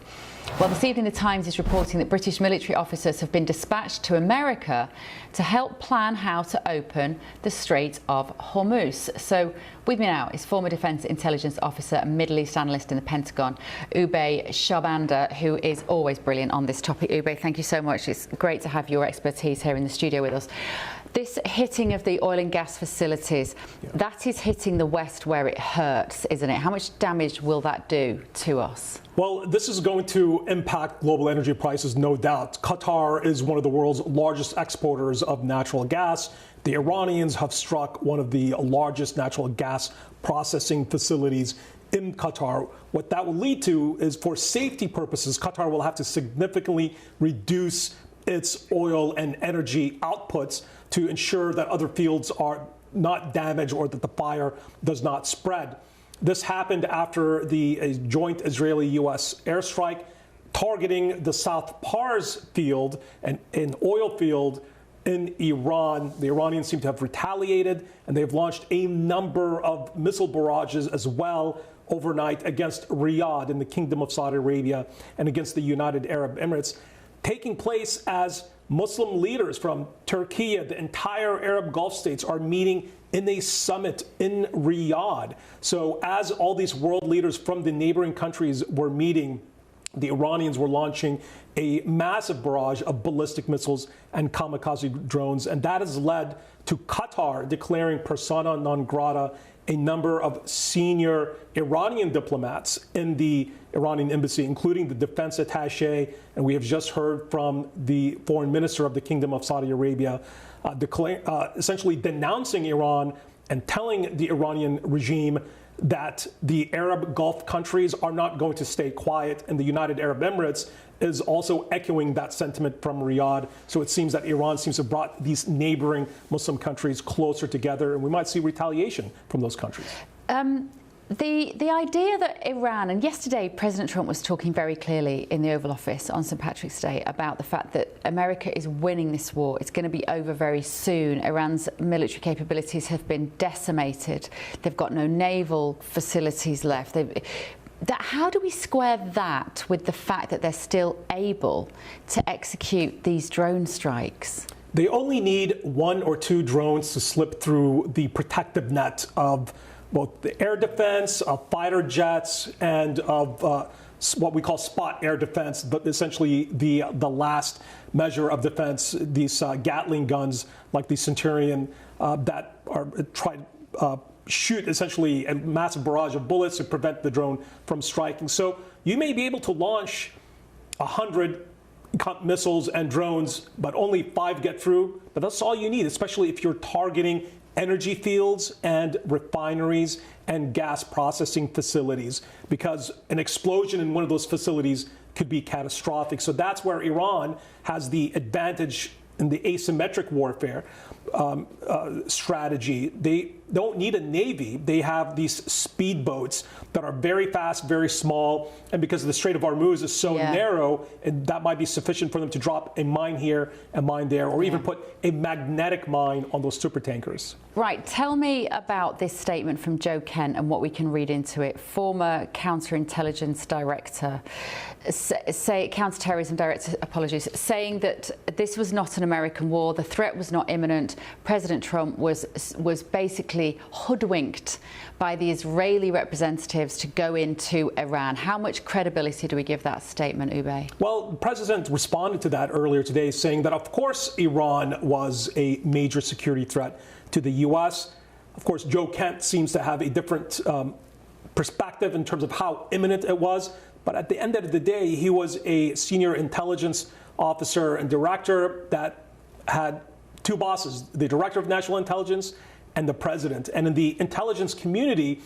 Speaker 5: Well, this evening, The Times is reporting that British military officers have been dispatched to America to help plan how to open the Strait of Hormuz. So with me now is former Defence Intelligence Officer and Middle East analyst in the Pentagon, Ube Shahbanda, who is always brilliant on this topic. Ube, thank you so much. It's great to have your expertise here in the studio with us. This hitting of the oil and gas facilities, that is hitting the West where it hurts, isn't it? How much damage will that do to us?
Speaker 12: Well, this is going to impact global energy prices, no doubt. Qatar is one of the world's largest exporters of natural gas. The Iranians have struck one of the largest natural gas processing facilities in Qatar. What that will lead to is, for safety purposes, Qatar will have to significantly reduce its oil and energy outputs to ensure that other fields are not damaged or that the fire does not spread. This happened after the joint Israeli-U.S. airstrike targeting the South Pars field, an oil field in Iran. The Iranians seem to have retaliated, and they've launched a number of missile barrages as well overnight against Riyadh in the Kingdom of Saudi Arabia and against the United Arab Emirates, taking place as Muslim leaders from Turkey, the entire Arab Gulf states, are meeting in a summit in Riyadh. So as all these world leaders from the neighboring countries were meeting, the Iranians were launching a massive barrage of ballistic missiles and kamikaze drones, and that has led to Qatar declaring persona non grata a number of senior Iranian diplomats in the Iranian embassy, including the defense attaché, and we have just heard from the foreign minister of the Kingdom of Saudi Arabia, essentially denouncing Iran and telling the Iranian regime that the Arab Gulf countries are not going to stay quiet, and the United Arab Emirates is also echoing that sentiment from Riyadh. So it seems that Iran seems to have brought these neighboring Muslim countries closer together, and we might see retaliation from those countries.
Speaker 5: The idea that Iran, and yesterday President Trump was talking very clearly in the Oval Office on St. Patrick's Day about the fact that America is winning this war. It's going to be over very soon. Iran's military capabilities have been decimated. They've got no naval facilities left. How do we square that with the fact that they're still able to execute these drone strikes?
Speaker 12: They only need 1 or 2 drones to slip through the protective net of both the air defense, of fighter jets, and of what we call spot air defense, but essentially the last measure of defense, these Gatling guns like the Centurion that are tried shoot essentially a massive barrage of bullets to prevent the drone from striking. So you may be able to launch 100 missiles and drones, but only 5 get through. But that's all you need, especially if you're targeting energy fields and refineries and gas processing facilities, because an explosion in one of those facilities could be catastrophic. So that's where Iran has the advantage in the asymmetric warfare strategy. They don't need a navy. They have these speedboats that are very fast, very small, and because the Strait of Hormuz is so narrow, and that might be sufficient for them to drop a mine here, a mine there, or even put a magnetic mine on those supertankers.
Speaker 5: Right, tell me about this statement from Joe Kent and what we can read into it. Former counterintelligence director, counterterrorism director, apologies, saying that this was not an American war, the threat was not imminent. President Trump was basically hoodwinked by the Israeli representatives to go into Iran. How much credibility do we give that statement, Ube?
Speaker 12: Well, the president responded to that earlier today, saying that, of course, Iran was a major security threat to the U.S. Of course, Joe Kent seems to have a different perspective in terms of how imminent it was. But at the end of the day, he was a senior intelligence officer and director that had 2 bosses, the director of national intelligence and the president. And in the intelligence community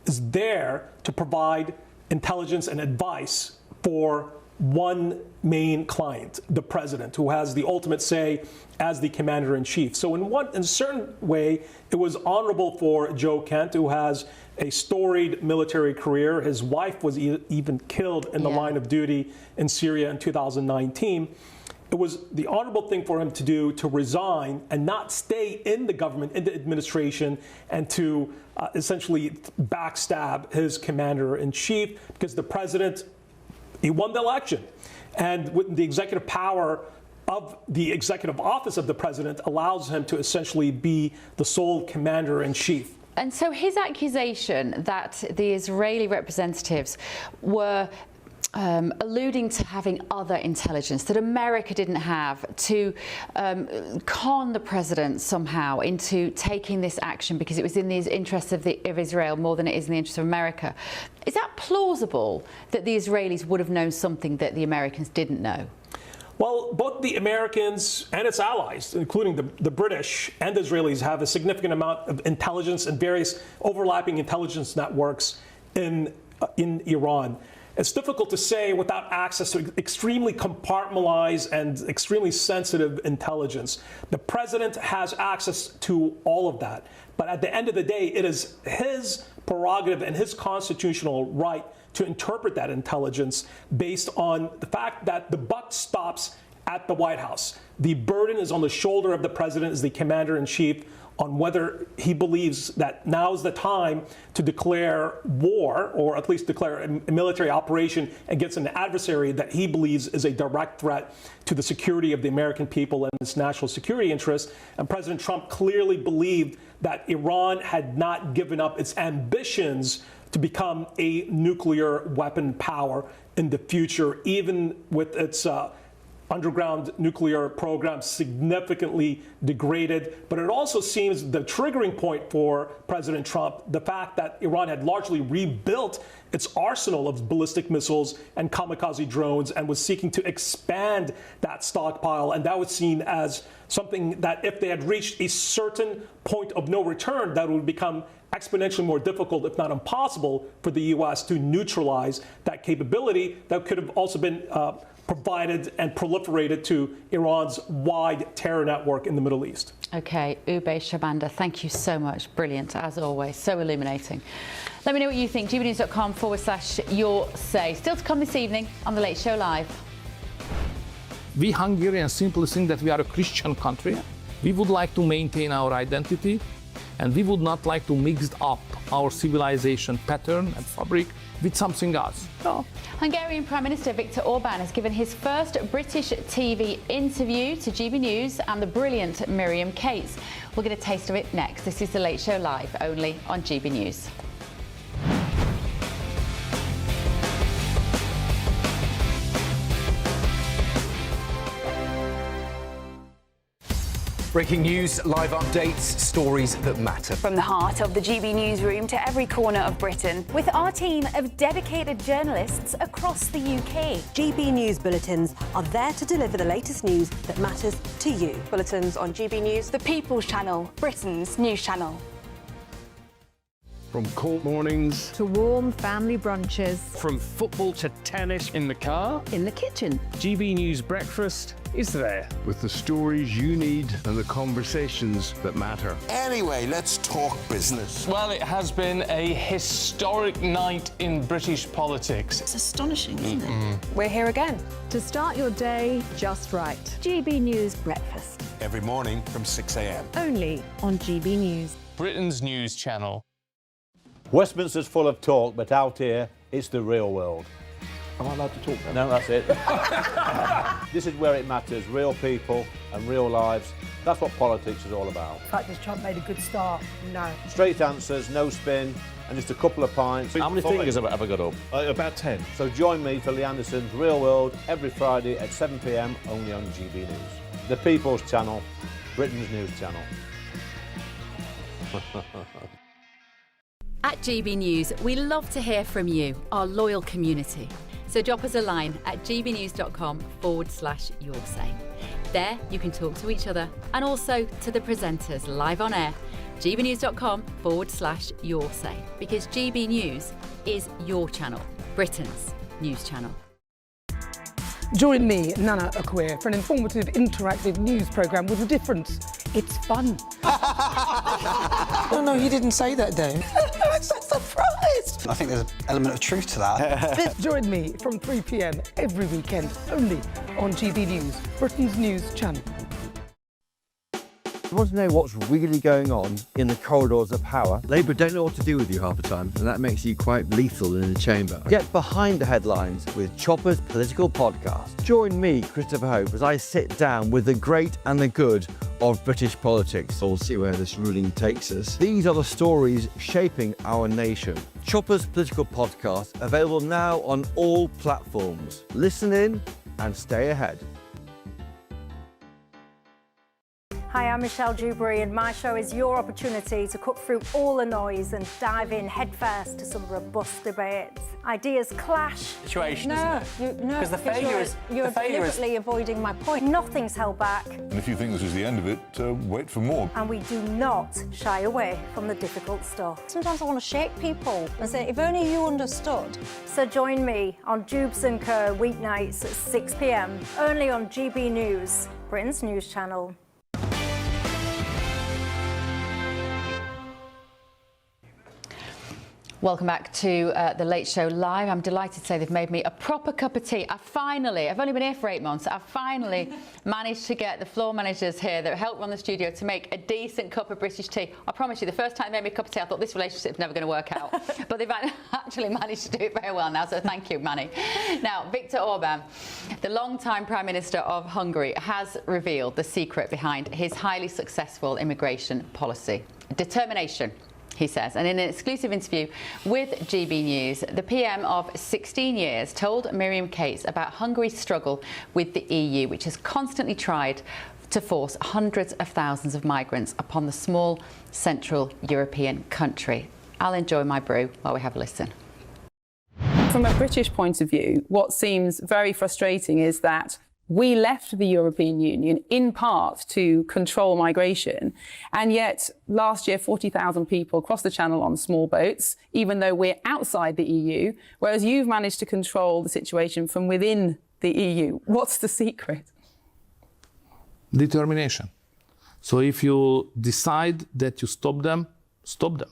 Speaker 12: is there to provide intelligence and advice for one main client, the president, who has the ultimate say as the commander-in-chief. So in a certain way, it was honorable for Joe Kent, who has a storied military career. His wife was even killed in the line of duty in Syria in 2019. It was the honorable thing for him to do to resign and not stay in the government, in the administration, and to essentially backstab his commander-in-chief, because the president, he won the election. And with the executive power of the executive office of the president allows him to essentially be the sole commander-in-chief.
Speaker 5: And so his accusation that the Israeli representatives were alluding to having other intelligence that America didn't have, to con the president somehow into taking this action because it was in the interests of Israel more than it is in the interests of America. Is that plausible that the Israelis would have known something that the Americans didn't know?
Speaker 12: Well, both the Americans and its allies, including the British and the Israelis, have a significant amount of intelligence and various overlapping intelligence networks in Iran. It's difficult to say without access to extremely compartmentalized and extremely sensitive intelligence. The president has access to all of that. But at the end of the day, it is his prerogative and his constitutional right to interpret that intelligence based on the fact that the buck stops at the White House. The burden is on the shoulder of the president as the commander-in-chief on whether he believes that now is the time to declare war, or at least declare a military operation against an adversary that he believes is a direct threat to the security of the American people and its national security interests. And President Trump clearly believed that Iran had not given up its ambitions to become a nuclear weapon power in the future, even with its underground nuclear program significantly degraded. But it also seems the triggering point for President Trump, the fact that Iran had largely rebuilt its arsenal of ballistic missiles and kamikaze drones and was seeking to expand that stockpile. And that was seen as something that if they had reached a certain point of no return, that would become exponentially more difficult, if not impossible, for the U.S. to neutralize that capability that could have also been provided and proliferated to Iran's wide terror network in the Middle East.
Speaker 5: Okay, Ube Shabanda, thank you so much. Brilliant, as always, so illuminating. Let me know what you think. gbnews.com/your say. Still to come this evening on The Late Show Live.
Speaker 2: We Hungarians simply think that we are a Christian country. We would like to maintain our identity, and we would not like to mix up our civilization pattern and fabric with something else. No.
Speaker 5: Hungarian Prime Minister Viktor Orban has given his first British TV interview to GB News and the brilliant Miriam Cates. We'll get a taste of it next. This is The Late Show Live, only on GB News.
Speaker 4: Breaking news, live updates, stories that matter.
Speaker 7: From the heart of the GB newsroom to every corner of Britain, with our team of dedicated journalists across the UK.
Speaker 8: GB News bulletins are there to deliver the latest news that matters to you.
Speaker 7: Bulletins on GB News, the People's Channel, Britain's news channel.
Speaker 13: From cold mornings
Speaker 27: to warm family brunches.
Speaker 13: From football to tennis in the car.
Speaker 27: In the kitchen.
Speaker 13: GB News Breakfast is there. With the stories you need and the conversations that matter.
Speaker 14: Anyway, let's talk business.
Speaker 11: Well, it has been a historic night in British politics.
Speaker 21: It's astonishing, isn't it?
Speaker 27: We're here again to start your day just right. GB News Breakfast.
Speaker 14: Every morning from 6 a.m.
Speaker 27: Only on GB News.
Speaker 11: Britain's news channel.
Speaker 25: Westminster's full of talk, but out here, it's the real world.
Speaker 26: Am I allowed to talk now?
Speaker 25: No, that's it. This is where it matters, real people and real lives. That's what politics is all about.
Speaker 21: In fact, has Trump made a good start? No.
Speaker 25: Straight answers, no spin, and just a couple of pints.
Speaker 26: How many fingers have I ever got up?
Speaker 25: About 10. So join me for Lee Anderson's Real World every Friday at 7 p.m. only on GB News. The People's Channel, Britain's news channel.
Speaker 16: At GB News, we love to hear from you, our loyal community. So drop us a line at gbnews.com/your say. There you can talk to each other and also to the presenters live on air. gbnews.com/your say, because GB News is your channel, Britain's news channel.
Speaker 27: Join me, Nana Akweer, for an informative, interactive news programme with a difference. It's fun.
Speaker 18: No, he didn't say that, Dave.
Speaker 27: I'm so surprised.
Speaker 18: I think there's an element of truth to that.
Speaker 27: Join me from 3 p.m. every weekend, only on GB News, Britain's news channel.
Speaker 19: You want to know what's really going on in the corridors of power? Labour don't know what to do with you half the time, and that makes you quite lethal in the chamber. Get behind the headlines with Chopper's Political Podcast. Join me, Christopher Hope, as I sit down with the great and the good of British politics. We'll see where this ruling takes us. These are the stories shaping our nation. Chopper's Political Podcast, available now on all platforms. Listen in and stay ahead.
Speaker 15: Hi, I'm Michelle Dewberry, and my show is your opportunity to cut through all the noise and dive in headfirst to some robust debates. Ideas clash.
Speaker 24: Situation,
Speaker 15: No,
Speaker 24: isn't it?
Speaker 15: no,
Speaker 24: Because the failure is
Speaker 15: you're deliberately avoiding my point. Nothing's held back,
Speaker 17: And if you think this is the end of it, wait for more.
Speaker 15: and we do not shy away from the difficult stuff. Sometimes I want to shake people and say, if only you understood. So join me on Jubes & Co. weeknights at 6 p.m. only on GB News, Britain's news channel.
Speaker 5: Welcome back to The Late Show Live. I'm delighted to say they've made me a proper cup of tea. I've only been here for 8 months, I've finally managed to get the floor managers here that help run the studio to make a decent cup of British tea. I promise you, the first time they made me a cup of tea, I thought this relationship's never going to work out. But they've actually managed to do it very well now, so thank you, Manny. Now, Viktor Orban, the longtime Prime Minister of Hungary, has revealed the secret behind his highly successful immigration policy. Determination, he says. And in an exclusive interview with GB News, the PM of 16 years told Miriam Cates about Hungary's struggle with the EU, which has constantly tried to force hundreds of thousands of migrants upon the small Central European country. I'll enjoy my brew while we have a listen.
Speaker 27: From a British point of view, what seems very frustrating is that we left the European Union in part to control migration, and yet last year 40,000 people crossed the Channel on small boats, even though we're outside the EU, whereas you've managed to control the situation from within the EU? What's the secret?
Speaker 2: Determination. So if you decide that you stop them, stop them.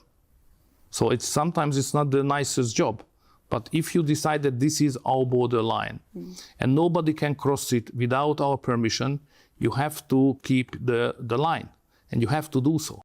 Speaker 2: So sometimes it's not the nicest job, but if you decide that this is our border line and nobody can cross it without our permission, you have to keep the line, and you have to do so.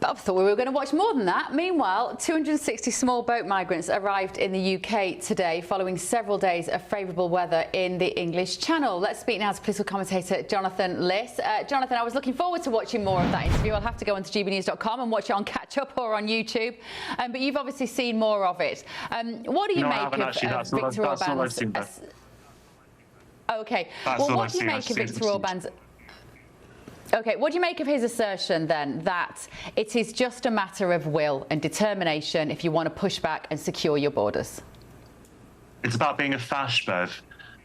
Speaker 5: I thought we were going to watch more than that. Meanwhile, 260 small boat migrants arrived in the UK today following several days of favourable weather in the English Channel. Let's speak now to political commentator Jonathan Liss. Jonathan, I was looking forward to watching more of that interview. I'll have to go onto gbnews.com and watch it on Catch Up or on YouTube. But you've obviously seen more of it. What do you make of Viktor Orban's... Okay. Well, what do you make of Viktor Orban's... OK, what do you make of his assertion, then, that it is just a matter of will and determination if you want to push back and secure your borders?
Speaker 1: It's about being a fash, Bev.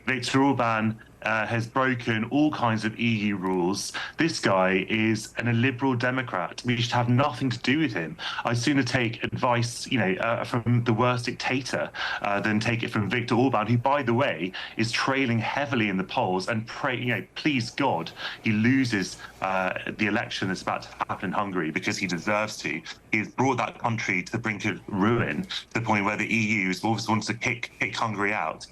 Speaker 1: Viktor Orban has broken all kinds of EU rules. This guy is an illiberal Democrat. We should have nothing to do with him. I'd sooner take advice, from the worst dictator than take it from Viktor Orban, who, by the way, is trailing heavily in the polls. And please God, he loses the election that's about to happen in Hungary, because he deserves to. He's brought that country to the brink of ruin, to the point where the EU always wants to kick Hungary out.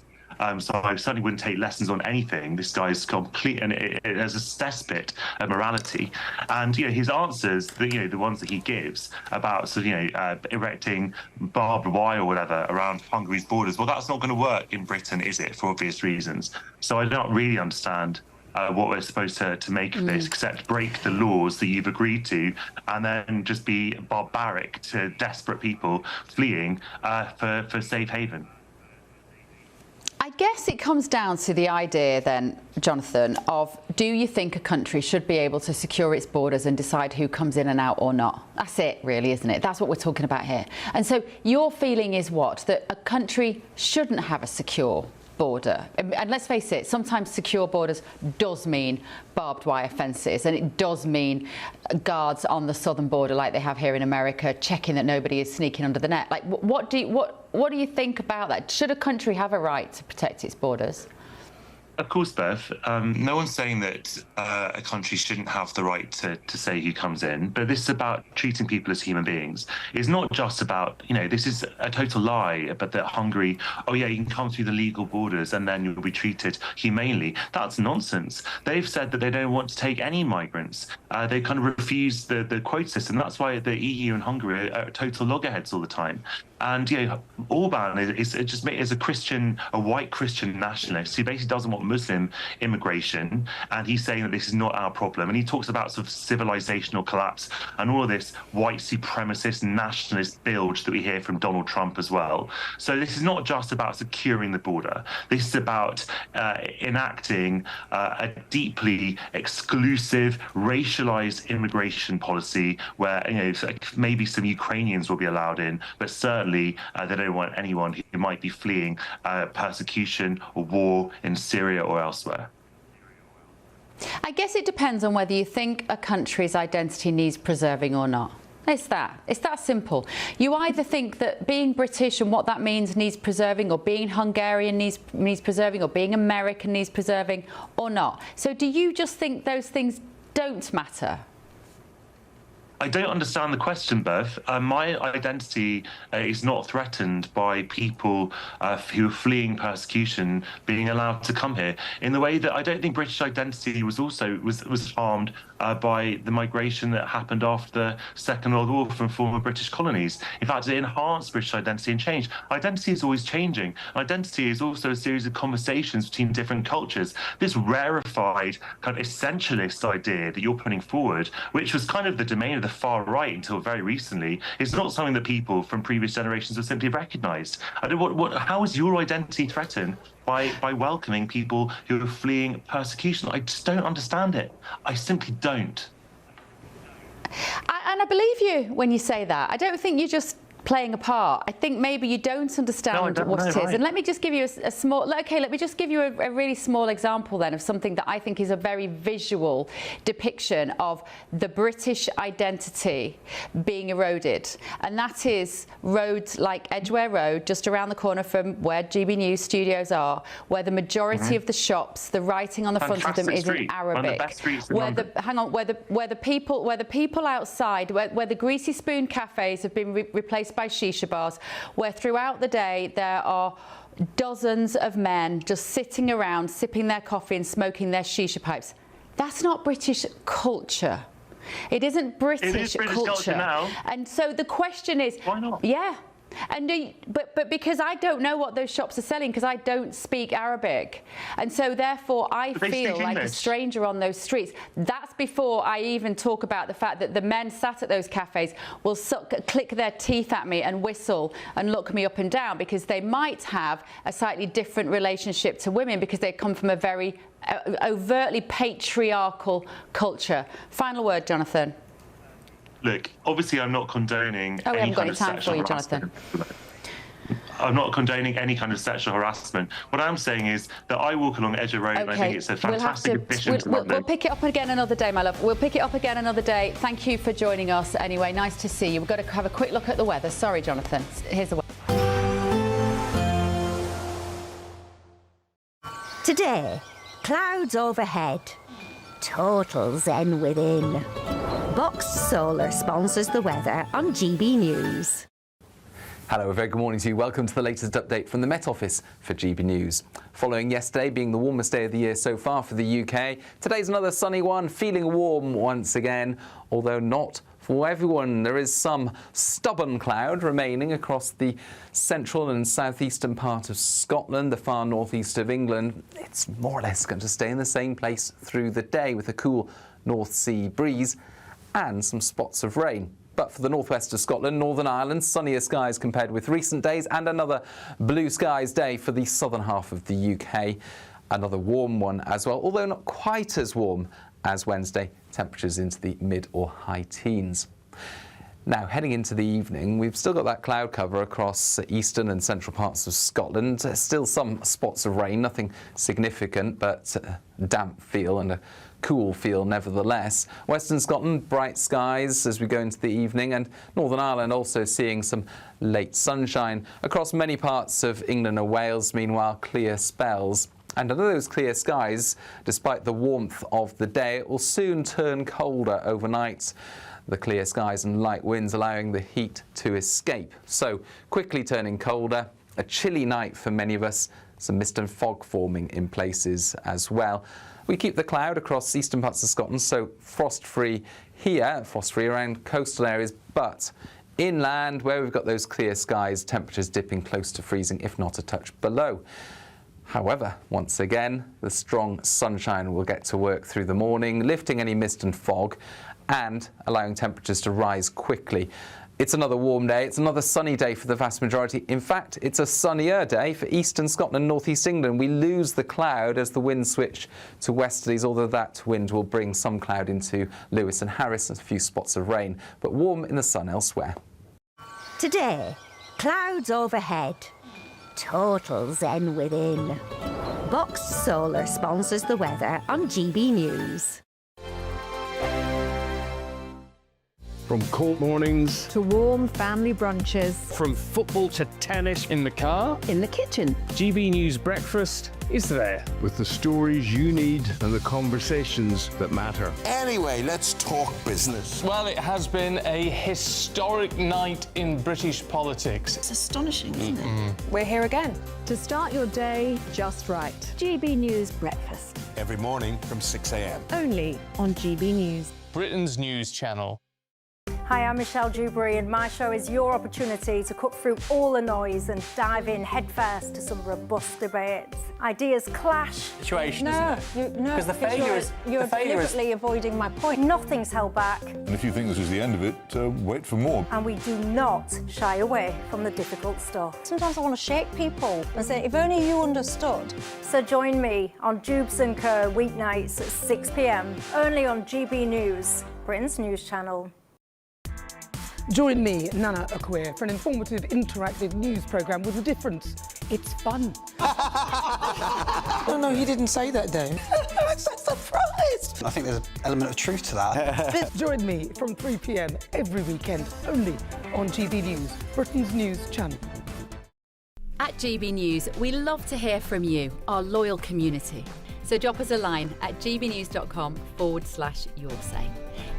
Speaker 1: So I certainly wouldn't take lessons on anything. This guy's complete, and it has a cesspit of morality. And his answers, the ones that he gives about erecting barbed wire or whatever around Hungary's borders, well, that's not going to work in Britain, is it? For obvious reasons. So I don't really understand what we're supposed to make of this, except break the laws that you've agreed to, and then just be barbaric to desperate people fleeing for safe haven.
Speaker 5: I guess it comes down to the idea then, Jonathan, of do you think a country should be able to secure its borders and decide who comes in and out or not? That's it, really, isn't it? That's what we're talking about here. And so your feeling is what? That a country shouldn't have a secure border. And let's face it, sometimes secure borders does mean barbed wire fences, and it does mean guards on the southern border like they have here in America, checking that nobody is sneaking under the net. Like, what do you think about that? Should a country have a right to protect its borders?
Speaker 1: Of course, Bev. No one's saying that a country shouldn't have the right to say who comes in, but this is about treating people as human beings. It's not just about, this is a total lie, but that Hungary, you can come through the legal borders and then you'll be treated humanely. That's nonsense. They've said that they don't want to take any migrants. They kind of refuse the quota system. That's why the EU and Hungary are total loggerheads all the time. And Orban is a white Christian nationalist who basically doesn't want Muslim immigration, and he's saying that this is not our problem. And he talks about sort of civilizational collapse and all of this white supremacist nationalist bilge that we hear from Donald Trump as well. So this is not just about securing the border. This is about enacting a deeply exclusive, racialized immigration policy where maybe some Ukrainians will be allowed in, but certainly they don't want anyone who might be fleeing persecution or war in Syria or elsewhere.
Speaker 5: I guess it depends on whether you think a country's identity needs preserving or not. It's that simple. You either think that being British and what that means needs preserving, or being Hungarian needs preserving, or being American needs preserving, or not. So do you just think those things don't matter?
Speaker 1: I don't understand the question, Bev. My identity is not threatened by people who are fleeing persecution being allowed to come here, in the way that I don't think British identity was harmed by the migration that happened after the Second World War from former British colonies. In fact, it enhanced British identity and change. Identity is always changing. Identity is also a series of conversations between different cultures. This rarefied kind of essentialist idea that you're putting forward, which was kind of the domain of the far right until very recently, is not something that people from previous generations have simply recognised. How is your identity threatened by welcoming people who are fleeing persecution? I just don't understand it. I simply don't.
Speaker 5: And I believe you when you say that. I don't think you're just playing a part. I think maybe you don't understand what it is. And let me just give you a small, okay, let me just give you a really small example then of something that I think is a very visual depiction of the British identity being eroded. And that is roads like Edgware Road, just around the corner from where GB News studios are, where the majority of the shops, the writing on the front of them is in Arabic. Where the people outside, where the greasy spoon cafes have been replaced by shisha bars, where throughout the day there are dozens of men just sitting around sipping their coffee and smoking their shisha pipes. That's not British culture. It isn't British culture
Speaker 1: now.
Speaker 5: And so the question is,
Speaker 1: why not?
Speaker 5: Yeah. And but because I don't know what those shops are selling, because I don't speak Arabic, and so therefore I feel like a stranger on those streets. That's before I even talk about the fact that the men sat at those cafes will click their teeth at me and whistle and look me up and down, because they might have a slightly different relationship to women because they come from a very overtly patriarchal culture. Final word, Jonathan.
Speaker 1: Look, obviously I'm not condoning any kind of sexual harassment. I'm not condoning any kind of sexual harassment. What I'm saying is that I walk along Edgware Road and I think it's a fantastic addition to London.
Speaker 5: We'll pick it up again another day, my love. We'll pick it up again another day. Thank you for joining us anyway. Nice to see you. We've got to have a quick look at the weather. Sorry, Jonathan. Here's the weather.
Speaker 3: Today, clouds overhead. Total zen within. Box Solar sponsors the weather on GB News.
Speaker 6: Hello, a very good morning to you. Welcome to the latest update from the Met Office for GB News. Following yesterday being the warmest day of the year so far for the UK, today's another sunny one, feeling warm once again, although not for everyone. There is some stubborn cloud remaining across the central and southeastern part of Scotland, the far northeast of England. It's more or less going to stay in the same place through the day with a cool North Sea breeze and some spots of rain. But for the northwest of Scotland, Northern Ireland, sunnier skies compared with recent days, and another blue skies day for the southern half of the UK. Another warm one as well, although not quite as warm as Wednesday, temperatures into the mid or high teens. Now, heading into the evening, we've still got that cloud cover across eastern and central parts of Scotland. Still some spots of rain, nothing significant, but damp feel and a cool feel nevertheless. Western Scotland, bright skies as we go into the evening, and Northern Ireland also seeing some late sunshine. Across many parts of England and Wales, meanwhile, clear spells. And under those clear skies, despite the warmth of the day, it will soon turn colder overnight. The clear skies and light winds allowing the heat to escape. So quickly turning colder, a chilly night for many of us, some mist and fog forming in places as well. We keep the cloud across eastern parts of Scotland, so frost-free here, frost-free around coastal areas, but inland, where we've got those clear skies, temperatures dipping close to freezing, if not a touch below. However, once again, the strong sunshine will get to work through the morning, lifting any mist and fog and allowing temperatures to rise quickly. It's another warm day. It's another sunny day for the vast majority. In fact, it's a sunnier day for eastern Scotland and northeast England. We lose the cloud as the winds switch to westerlies, although that wind will bring some cloud into Lewis and Harris and a few spots of rain, but warm in the sun elsewhere.
Speaker 3: Today, clouds overhead. Total zen within. Box Solar sponsors the weather on GB News.
Speaker 13: From cold mornings
Speaker 9: to warm family brunches.
Speaker 13: From football to tennis in the car.
Speaker 9: In the kitchen.
Speaker 13: GB News Breakfast is there. With the stories you need and the conversations that matter.
Speaker 14: Anyway, let's talk business.
Speaker 11: Well, it has been a historic night in British politics.
Speaker 21: It's astonishing, isn't it?
Speaker 9: We're here again. To start your day just right. GB News Breakfast.
Speaker 14: Every morning from 6 a.m.
Speaker 9: Only on GB News.
Speaker 11: Britain's news channel.
Speaker 15: Hi, I'm Michelle Dewberry, and my show is your opportunity to cut through all the noise and dive in headfirst to some robust debates. Ideas clash.
Speaker 10: Situation, isn't it?
Speaker 15: No,
Speaker 10: because the failure is
Speaker 15: you're deliberately avoiding my point. Nothing's held back.
Speaker 17: And if you think this is the end of it, wait for more.
Speaker 15: And we do not shy away from the difficult stuff. Sometimes I want to shake people and say, if only you understood. So join me on Jubes & Co. weeknights at 6 p.m. only on GB News, Britain's news channel.
Speaker 4: Join me, Nana Akwe, for an informative, interactive news programme with a difference. It's fun.
Speaker 18: No, he didn't say that, though.
Speaker 4: I'm so surprised.
Speaker 18: I think there's an element of truth to that.
Speaker 4: Join me from 3 p.m. every weekend, only on GB News, Britain's news channel.
Speaker 16: At GB News, we love to hear from you, our loyal community. So drop us a line at gbnews.com/your say.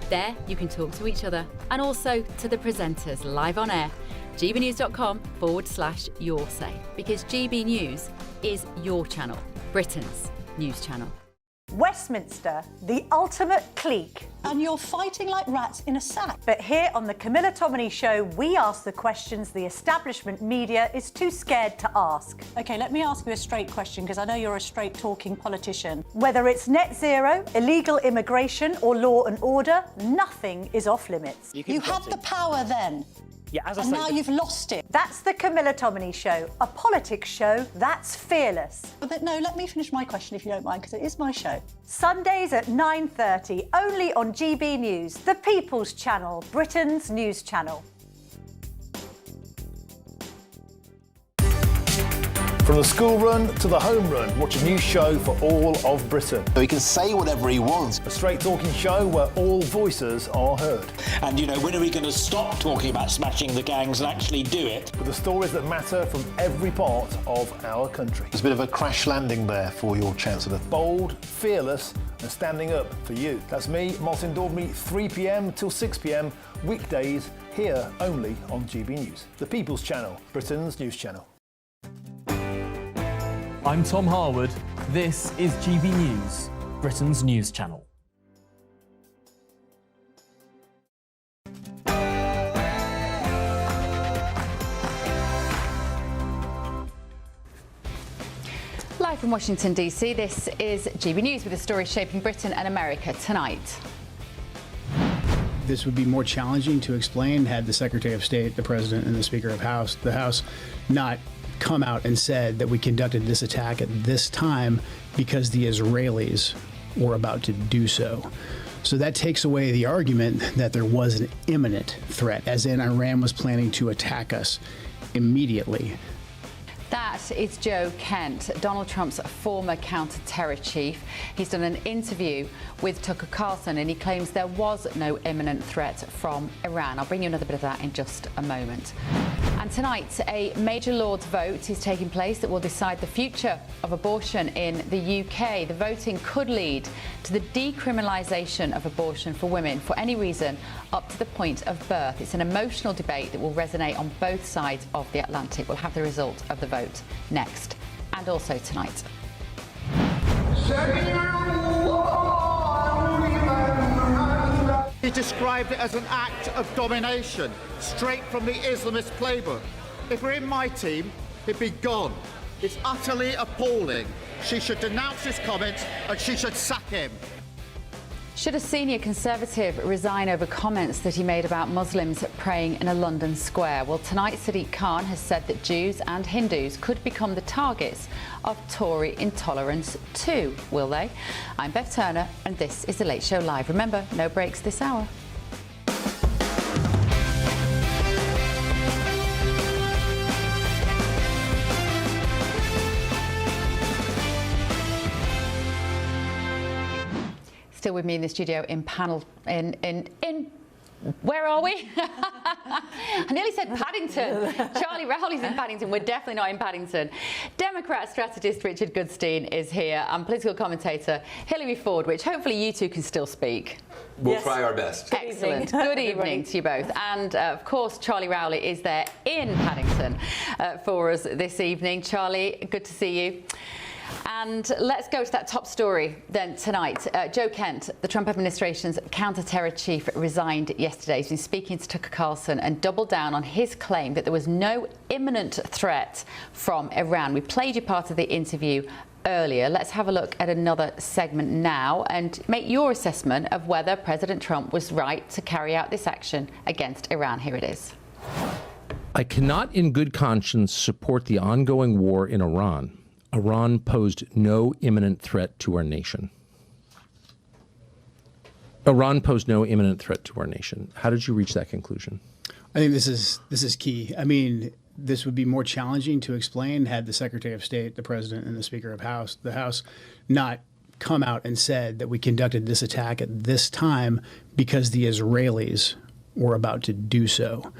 Speaker 16: There you can talk to each other and also to the presenters live on air. gbnews.com/your say, because GB News is your channel, Britain's news channel.
Speaker 15: Westminster, the ultimate clique.
Speaker 21: And you're fighting like rats in a sack.
Speaker 15: But here on the Camilla Tominey Show, we ask the questions the establishment media is too scared to ask.
Speaker 21: OK, let me ask you a straight question, because I know you're a straight-talking politician.
Speaker 15: Whether it's net zero, illegal immigration or law and order, nothing is off limits.
Speaker 21: You had the power then.
Speaker 7: Yeah, as I
Speaker 21: and
Speaker 7: say,
Speaker 21: now you've lost it.
Speaker 15: That's the Camilla Tominey Show, a politics show that's fearless.
Speaker 21: But no, let me finish my question if you don't mind, because it is my show.
Speaker 15: Sundays at 9:30, only on GB News, the People's Channel, Britain's news channel.
Speaker 8: From the school run to the home run, watch a new show for all of Britain.
Speaker 14: So he can say whatever he wants.
Speaker 8: A straight-talking show where all voices are heard.
Speaker 24: And, you know, when are we going to stop talking about smashing the gangs and actually do it?
Speaker 8: With the stories that matter from every part of our country.
Speaker 12: There's a bit of a crash landing there for your Chancellor.
Speaker 8: Bold, fearless and standing up for you. That's me, Martin Daubney, 3 p.m. till 6 p.m, weekdays, here only on GB News. The People's Channel, Britain's news channel.
Speaker 20: I'm Tom Harwood. This is GB News, Britain's news channel.
Speaker 5: Live from Washington, D.C., this is GB News with the story shaping Britain and America tonight.
Speaker 22: This would be more challenging to explain had the Secretary of State, the President, and the Speaker of the House not come out and said that we conducted this attack at this time because the Israelis were about to do so. So that takes away the argument that there was an imminent threat, as in Iran was planning to attack us immediately.
Speaker 5: That is Joe Kent, Donald Trump's former counter-terror chief. He's done an interview with Tucker Carlson and he claims there was no imminent threat from Iran. I'll bring you another bit of that in just a moment. And tonight, a major Lords vote is taking place that will decide the future of abortion in the UK. The voting could lead to the decriminalisation of abortion for women for any reason up to the point of birth. It's an emotional debate that will resonate on both sides of the Atlantic. We'll have the result of the vote next and also tonight.
Speaker 23: He described it as an act of domination, straight from the Islamist playbook. If we're in my team, he'd be gone. It's utterly appalling. She should denounce his comments and she should sack him.
Speaker 5: Should a senior Conservative resign over comments that he made about Muslims praying in a London square? Well, tonight Sadiq Khan has said that Jews and Hindus could become the targets of Tory intolerance too, will they? I'm Bev Turner and this is The Late Show Live. Remember, no breaks this hour. Still with me in the studio in panel in where are we? I nearly said Paddington. Charlie Rowley's in Paddington. We're definitely not in Paddington. Democrat strategist Richard Goodstein is here and political commentator Hilary Ford, which hopefully you two can still speak.
Speaker 28: We'll try our best.
Speaker 5: Excellent. Good evening to you both. And of course, Charlie Rowley is there in Paddington for us this evening. Charlie, good to see you. And let's go to that top story then tonight. Joe Kent, the Trump administration's counter-terror chief, resigned yesterday. He's been speaking to Tucker Carlson and doubled down on his claim that there was no imminent threat from Iran. We played you part of the interview earlier. Let's have a look at another segment now and make your assessment of whether President Trump was right to carry out this action against Iran. Here it is.
Speaker 29: I cannot in good conscience support the ongoing war in Iran. Iran posed no imminent threat to our nation. Iran posed no imminent threat to our nation. How did you reach that conclusion?
Speaker 22: I think this is key. I mean, this would be more challenging to explain had the Secretary of State, the President, and the Speaker of the House not come out and said that we conducted this attack at this time because the Israelis were about to do so.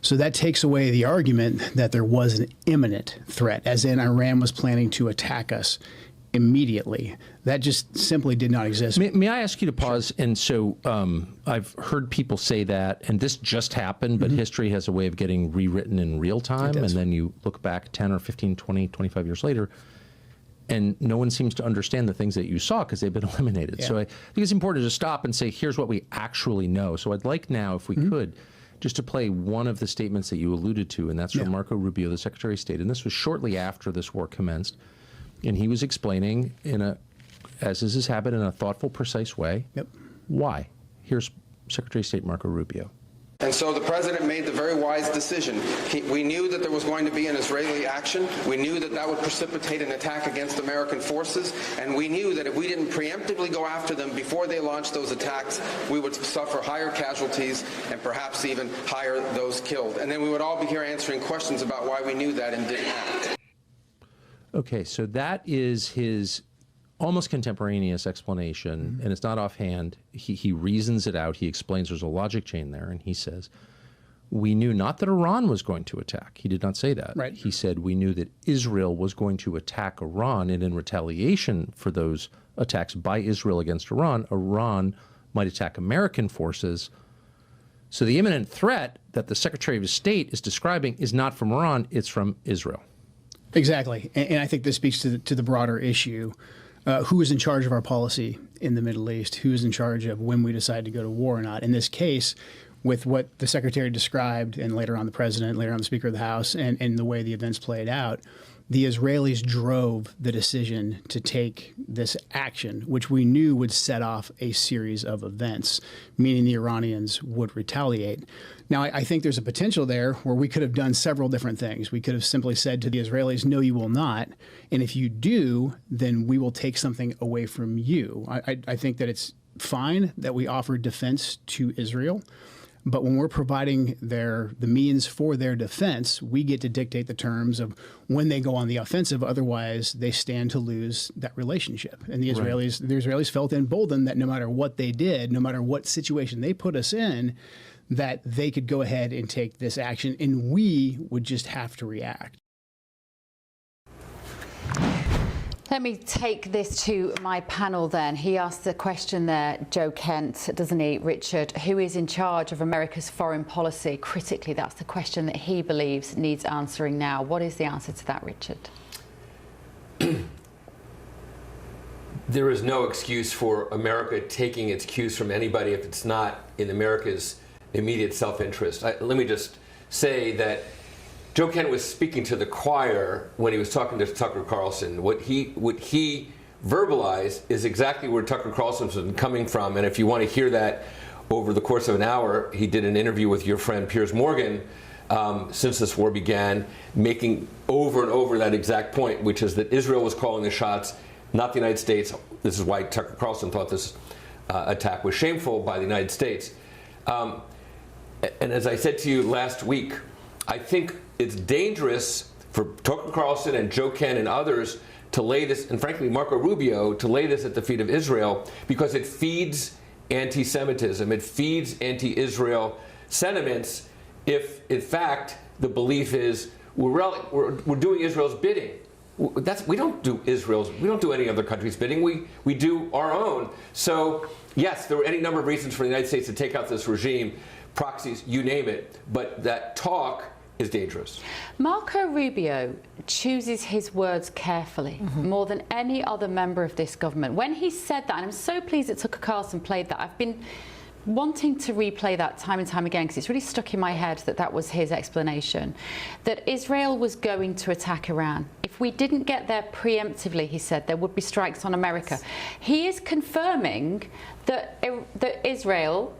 Speaker 22: So that takes away the argument that there was an imminent threat, as in Iran was planning to attack us immediately. That just simply did not exist.
Speaker 29: May I ask you to pause? Sure. And so I've heard people say that, and this just happened, but history has a way of getting rewritten in real time, and then you look back 10 or 15, 20, 25 years later, and no one seems to understand the things that you saw because they've been eliminated. So I think it's important to stop and say, here's what we actually know. So I'd like now, if we could, just to play one of the statements that you alluded to, and that's from Marco Rubio, the Secretary of State, and this was shortly after this war commenced. And he was explaining, as is his habit, in a thoughtful, precise way, why. Here's Secretary of State Marco Rubio.
Speaker 1: And so the president made the very wise decision. We knew that there was going to be an Israeli action. We knew that that would precipitate an attack against American forces. And we knew that if we didn't preemptively go after them before they launched those attacks, we would suffer higher casualties and perhaps even higher those killed. And then we would all be here answering questions about why we knew that and didn't act.
Speaker 29: Okay, so that is his almost contemporaneous explanation, and it's not offhand. He reasons it out. He explains there's a logic chain there, and he says, we knew not that Iran was going to attack. He did not say that.
Speaker 22: Right.
Speaker 29: He said we knew that Israel was going to attack Iran, and in retaliation for those attacks by Israel against Iran, Iran might attack American forces. So the imminent threat that the Secretary of State is describing is not from Iran, it's from Israel.
Speaker 22: Exactly. And I think this speaks to the broader issue. Who is in charge of our policy in the Middle East? Who is in charge of when we decide to go to war or not? In this case, with what the Secretary described, and later on the President, later on the Speaker of the House, and the way the events played out, the Israelis drove the decision to take this action, which we knew would set off a series of events, meaning the Iranians would retaliate. Now, I think there's a potential there where we could have done several different things. We could have simply said to the Israelis, no, you will not. And if you do, then we will take something away from you. I think that it's fine that we offer defense to Israel. But when we're providing the means for their defense, we get to dictate the terms of when they go on the offensive. Otherwise, they stand to lose that relationship. And the Israelis felt emboldened that no matter what they did, no matter what situation they put us in, that they could go ahead and take this action, and we would just have to react.
Speaker 5: Let me take this to my panel then. He asked the question there, Joe Kent, doesn't he, Richard? Who is in charge of America's foreign policy? Critically, that's the question that he believes needs answering now. What is the answer to that, Richard?
Speaker 2: There is no excuse for America taking its cues from anybody if it's not in America's immediate self-interest. Let me just say that Joe Kent was speaking to the choir when he was talking to Tucker Carlson. What he verbalized is exactly where Tucker Carlson's been coming from. And if you want to hear that over the course of an hour, he did an interview with your friend Piers Morgan since this war began, making over and over that exact point, which is that Israel was calling the shots, not the United States. This is why Tucker Carlson thought this attack was shameful by the United States. And as I said to you last week, I think it's dangerous for Tucker Carlson and Joe Kent and others to lay this, and frankly Marco Rubio, to lay this at the feet of Israel, because it feeds anti-Semitism. It feeds anti-Israel sentiments if, in fact, the belief is we're doing Israel's bidding. We don't do any other country's bidding. We do our own. So, yes, there were any number of reasons for the United States to take out this regime, proxies, you name it, but that talk is dangerous.
Speaker 5: Marco Rubio chooses his words carefully, more than any other member of this government. When he said that, and I'm so pleased that Tucker Carlson played that, I've been wanting to replay that time and time again because it's really stuck in my head that that was his explanation, that Israel was going to attack Iran. If we didn't get there preemptively, he said, there would be strikes on America. He is confirming that Israel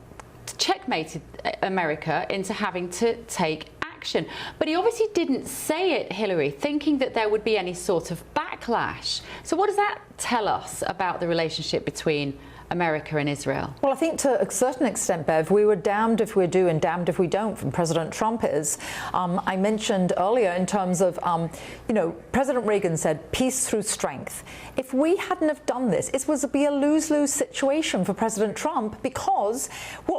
Speaker 5: checkmated America into having to take action. But he obviously didn't say it, Hillary, thinking that there would be any sort of backlash. So what does that tell us about the relationship between America and Israel?
Speaker 10: Well, I think to a certain extent, Bev, we were damned if we do and damned if we don't from President Trump is. I mentioned earlier in terms of, President Reagan said peace through strength. If we hadn't have done this, it would be a lose-lose situation for President Trump because,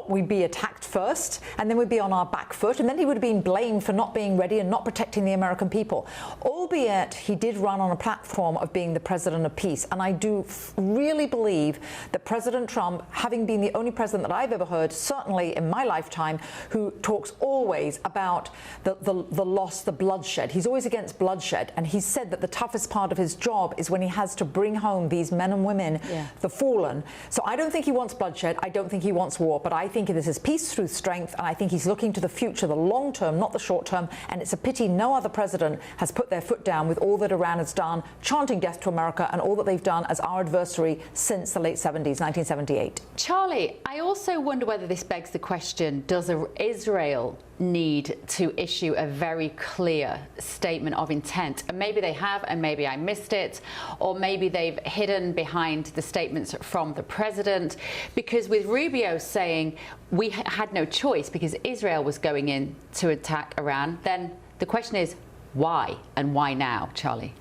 Speaker 10: we'd be attacked first and then we'd be on our back foot and then he would have been blamed for not being ready and not protecting the American people. Albeit he did run on a platform of being the president of peace. And I do really believe that President Trump, having been the only president that I've ever heard, certainly in my lifetime, who talks always about the loss, the bloodshed. He's always against bloodshed. And he said that the toughest part of his job is when he has to bring home these men and women, the fallen. So I don't think he wants bloodshed. I don't think he wants war. But I think this is peace through strength. And I think he's looking to the future, the long term, not the short term. And it's a pity no other president has put their foot down with all that Iran has done, chanting death to America, and all that they've done as our adversary since the late 70s, 1978.
Speaker 5: Charlie, I also wonder whether this begs the question, does Israel need to issue a very clear statement of intent? And maybe they have, and maybe I missed it, or maybe they've hidden behind the statements from the president, because with Rubio saying we had no choice because Israel was going in to attack Iran, then the question is why, and why now, Charlie?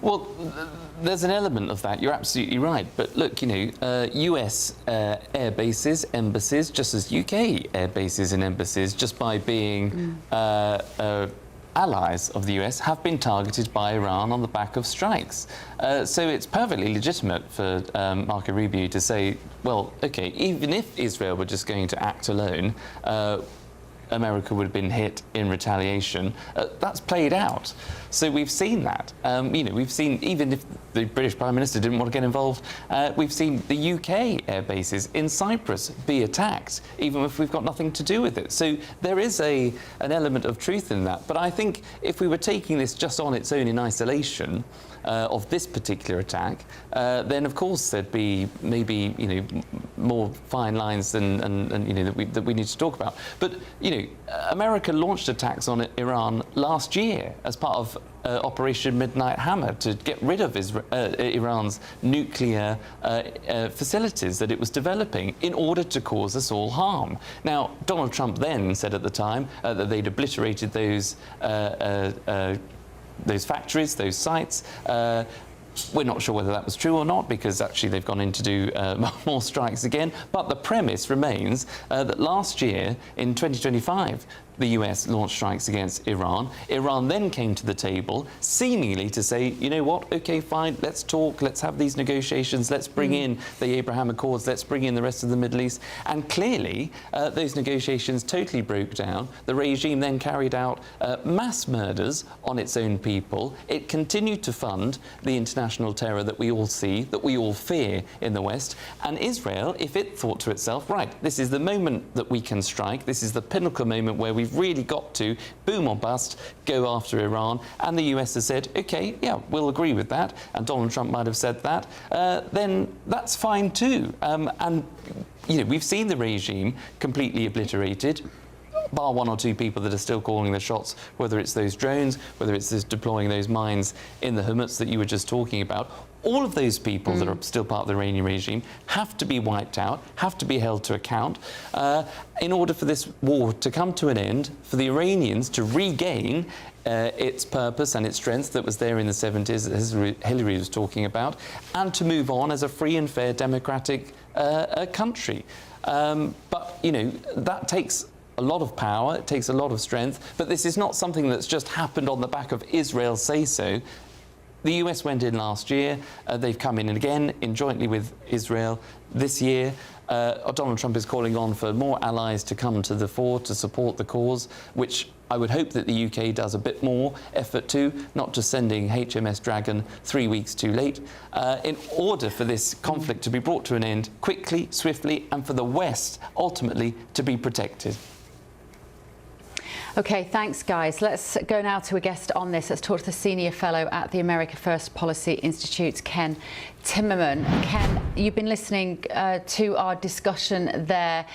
Speaker 3: Well, there's an element of that. You're absolutely right. But look, US air bases, embassies, just as UK air bases and embassies, just by being allies of the US, have been targeted by Iran on the back of strikes. So it's perfectly legitimate for Marco Rubio to say, well, OK, even if Israel were just going to act alone, America would have been hit in retaliation. That's played out. So we've seen that. We've seen, even if the British Prime Minister didn't want to get involved, we've seen the UK air bases in Cyprus be attacked, even if we've got nothing to do with it. So there is an element of truth in that. But I think if we were taking this just on its own in isolation, of this particular attack, then of course there'd be maybe more fine lines than that we need to talk about. But America launched attacks on Iran last year as part of Operation Midnight Hammer to get rid of Iran's nuclear facilities that it was developing in order to cause us all harm. Now, Donald Trump then said at the time that they'd obliterated those factories, those sites. We're not sure whether that was true or not, because actually they've gone in to do more strikes again. But the premise remains that last year, in 2025, the US launched strikes against Iran. Iran then came to the table, seemingly to say, you know what, OK, fine, let's talk, let's have these negotiations, let's bring in the Abraham Accords, let's bring in the rest of the Middle East. And clearly, those negotiations totally broke down. The regime then carried out mass murders on its own people. It continued to fund the international terror that we all see, that we all fear in the West. And Israel, if it thought to itself, right, this is the moment that we can strike, this is the pinnacle moment where we've really got to, boom or bust, go after Iran, and the US has said, OK, yeah, we'll agree with that, and Donald Trump might have said that, then that's fine too. And we've seen the regime completely obliterated, bar one or two people that are still calling the shots, whether it's those drones, whether it's this deploying those mines in the Hormuz that you were just talking about. All of those people that are still part of the Iranian regime have to be wiped out, have to be held to account, in order for this war to come to an end, for the Iranians to regain its purpose and its strength that was there in the 70s, as Hillary was talking about, and to move on as a free and fair democratic country. But, that takes a lot of power, it takes a lot of strength, but this is not something that's just happened on the back of Israel say-so. The US went in last year. They've come in again jointly with Israel this year. Donald Trump is calling on for more allies to come to the fore to support the cause, which I would hope that the UK does a bit more effort to, not just sending HMS Dragon 3 weeks too late, in order for this conflict to be brought to an end quickly, swiftly, and for the West ultimately to be protected.
Speaker 5: OK, thanks, guys. Let's go now to a guest on this. Let's talk to the Senior Fellow at the America First Policy Institute, Ken Timmerman. Ken, you've been listening to our discussion there.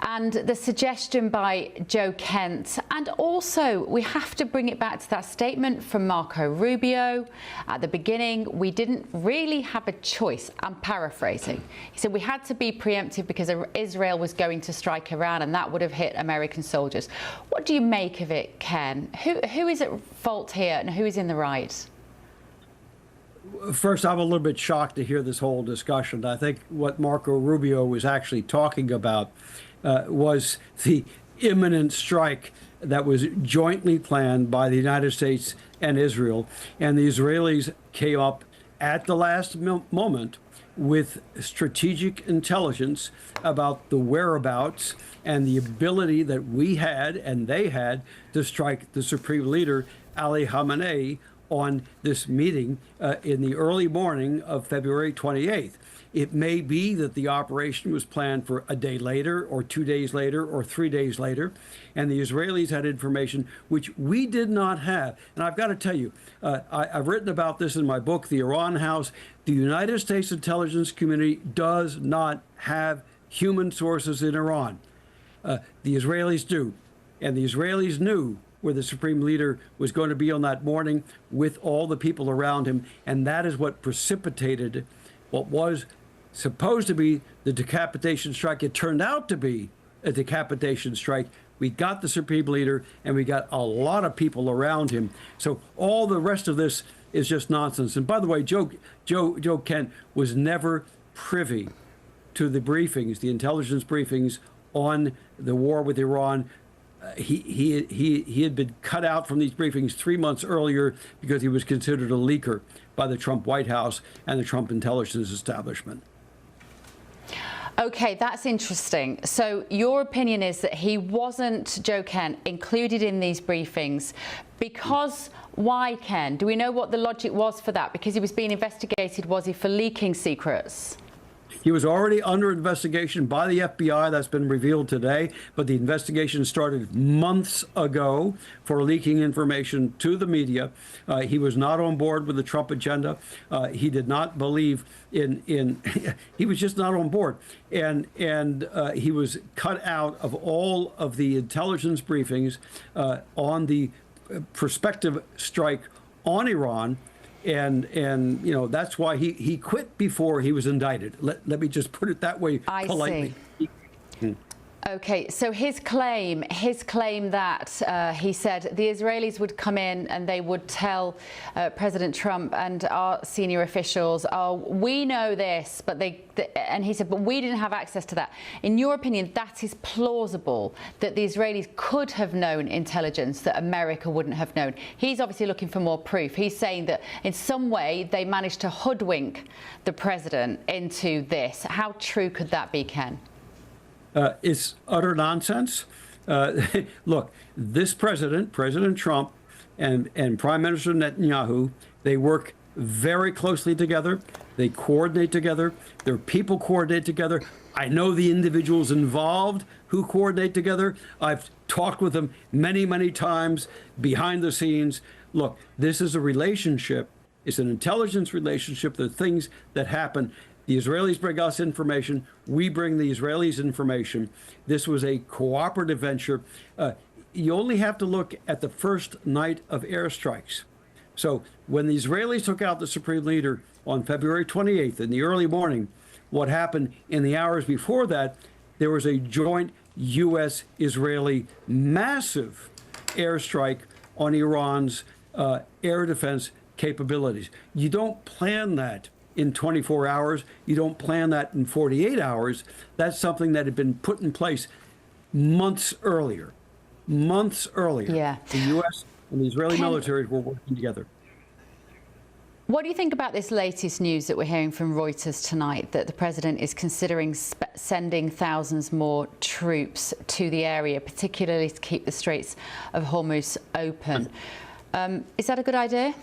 Speaker 5: and the suggestion by Joe Kent, and also we have to bring it back to that statement from Marco Rubio at the beginning. We didn't really have a choice. I'm paraphrasing. He said we had to be preemptive because Israel was going to strike Iran and that would have hit American soldiers. What do you make of it, Ken? Who is at fault here and who is in the right?
Speaker 6: First, I'm a little bit shocked to hear this whole discussion. I think what Marco Rubio was actually talking about was the imminent strike that was jointly planned by the United States and Israel. And the Israelis came up at the last moment with strategic intelligence about the whereabouts and the ability that we had and they had to strike the supreme leader, Ali Khamenei, on this meeting in the early morning of February 28th. It may be that the operation was planned for a day later or 2 days later or 3 days later, and the Israelis had information which we did not have. And I've got to tell you, I've written about this in my book, The Iran House. The United States intelligence community does not have human sources in Iran. The Israelis do, and the Israelis knew where the supreme leader was going to be on that morning with all the people around him. And that is what precipitated what was supposed to be the decapitation strike. It turned out to be a decapitation strike. We got the supreme leader and we got a lot of people around him. So all the rest of this is just nonsense. And by the way, Joe Kent was never privy to the briefings, the intelligence briefings on the war with Iran. He had been cut out from these briefings 3 months earlier because he was considered a leaker by the Trump White House and the Trump intelligence establishment.
Speaker 5: Okay, that's interesting. So your opinion is that he wasn't, Joe Kent, included in these briefings because why, Ken? Do we know what the logic was for that? Because he was being investigated, was he, for leaking secrets?
Speaker 6: He was already under investigation by the FBI. That's been revealed today. But the investigation started months ago for leaking information to the media. He was not on board with the Trump agenda. He did not believe in he was just not on board. And he was cut out of all of the intelligence briefings on the prospective strike on Iran. And you know, that's why he quit before he was indicted. Let me just put it that way politely.
Speaker 5: I see. Okay, so his claim that he said the Israelis would come in and they would tell President Trump and our senior officials, oh, we know this, but and he said, but we didn't have access to that. In your opinion, that is plausible that the Israelis could have known intelligence that America wouldn't have known? He's obviously looking for more proof. He's saying that in some way they managed to hoodwink the president into this. How true could that be, Ken?
Speaker 6: It's utter nonsense. Look, this President Trump, and Prime Minister Netanyahu, they work very closely together. They coordinate together. Their people coordinate together. I know the individuals involved who coordinate together. I've talked with them many, many times behind the scenes. Look, this is a relationship. It's an intelligence relationship. The things that happen. The Israelis bring us information. We bring the Israelis information. This was a cooperative venture. You only have to look at the first night of airstrikes. So when the Israelis took out the supreme leader on February 28th in the early morning, what happened in the hours before that, there was a joint U.S.-Israeli massive airstrike on Iran's air defense capabilities. You don't plan that in 24 hours. You don't plan that in 48 hours. That's something that had been put in place months earlier. Yeah. The U.S. and the Israeli militaries were working together.
Speaker 5: What do you think about this latest news that we're hearing from Reuters tonight, that the president is considering sending thousands more troops to the area, particularly to keep the Straits of Hormuz open? Is that a good idea?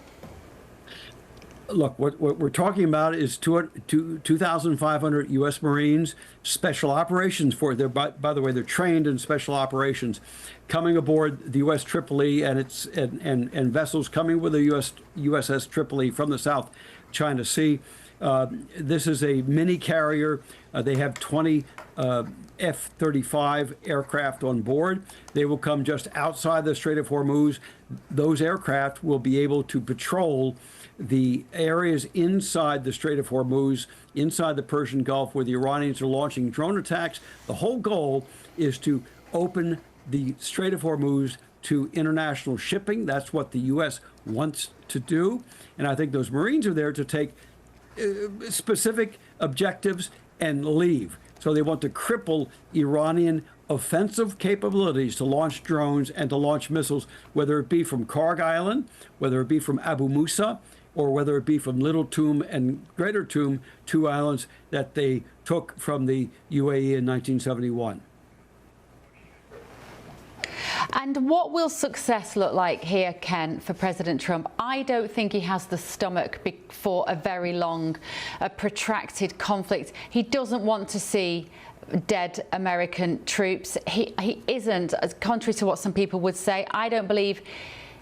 Speaker 6: Look, what we're talking about is 2,500 U.S. Marines, special operations force. By the way, they're trained in special operations, coming aboard the U.S. Tripoli and vessels coming with the USS Tripoli from the South China Sea. This is a mini carrier. They have 20 F-35 aircraft on board. They will come just outside the Strait of Hormuz. Those aircraft will be able to patrol the areas inside the Strait of Hormuz, inside the Persian Gulf, where the Iranians are launching drone attacks. The whole goal is to open the Strait of Hormuz to international shipping. That's what the U.S. wants to do. And I think those Marines are there to take specific objectives and leave. So they want to cripple Iranian offensive capabilities to launch drones and to launch missiles, whether it be from Karg Island, whether it be from Abu Musa, or whether it be from Little Toom and Greater Toom, two islands that they took from the UAE in 1971.
Speaker 5: And what will success look like here, Ken, for President Trump? I don't think he has the stomach for a very long, protracted conflict. He doesn't want to see dead American troops. He isn't, as contrary to what some people would say, I don't believe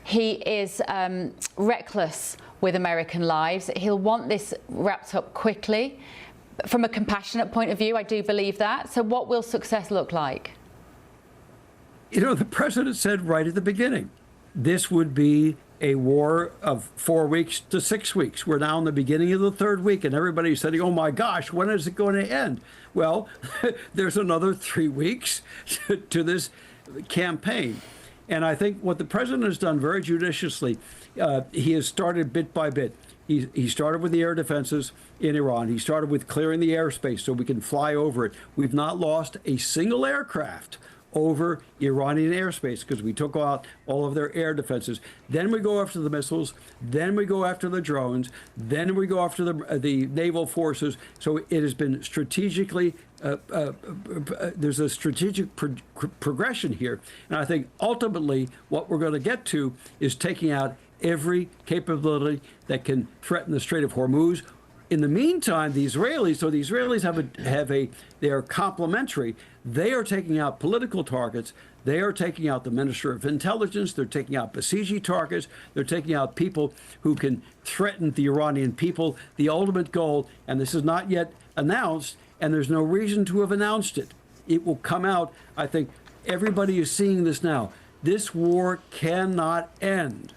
Speaker 5: he is reckless with American lives. He'll want this wrapped up quickly. From a compassionate point of view, I do believe that. So what will success look like?
Speaker 6: You know, the president said right at the beginning, this would be a war of 4 weeks to 6 weeks. We're now in the beginning of the third week, and everybody's saying, oh my gosh, when is it going to end? Well, there's another 3 weeks to this campaign. And I think what the president has done very judiciously, he has started bit by bit. He started with the air defenses in Iran. He started with clearing the airspace so we can fly over it. We've not lost a single aircraft over Iranian airspace because we took out all of their air defenses. Then we go after the missiles. Then we go after the drones. Then we go after the naval forces. So it has been strategically, there's a strategic progression here. And I think ultimately what we're going to get to is taking out every capability that can threaten the Strait of Hormuz. In the meantime, the Israelis they are complementary. They are taking out political targets. They are taking out the Minister of Intelligence. They're taking out Basiji targets. They're taking out people who can threaten the Iranian people. The ultimate goal, and this is not yet announced, and there's no reason to have announced it. It will come out. I think everybody is seeing this now. This war cannot end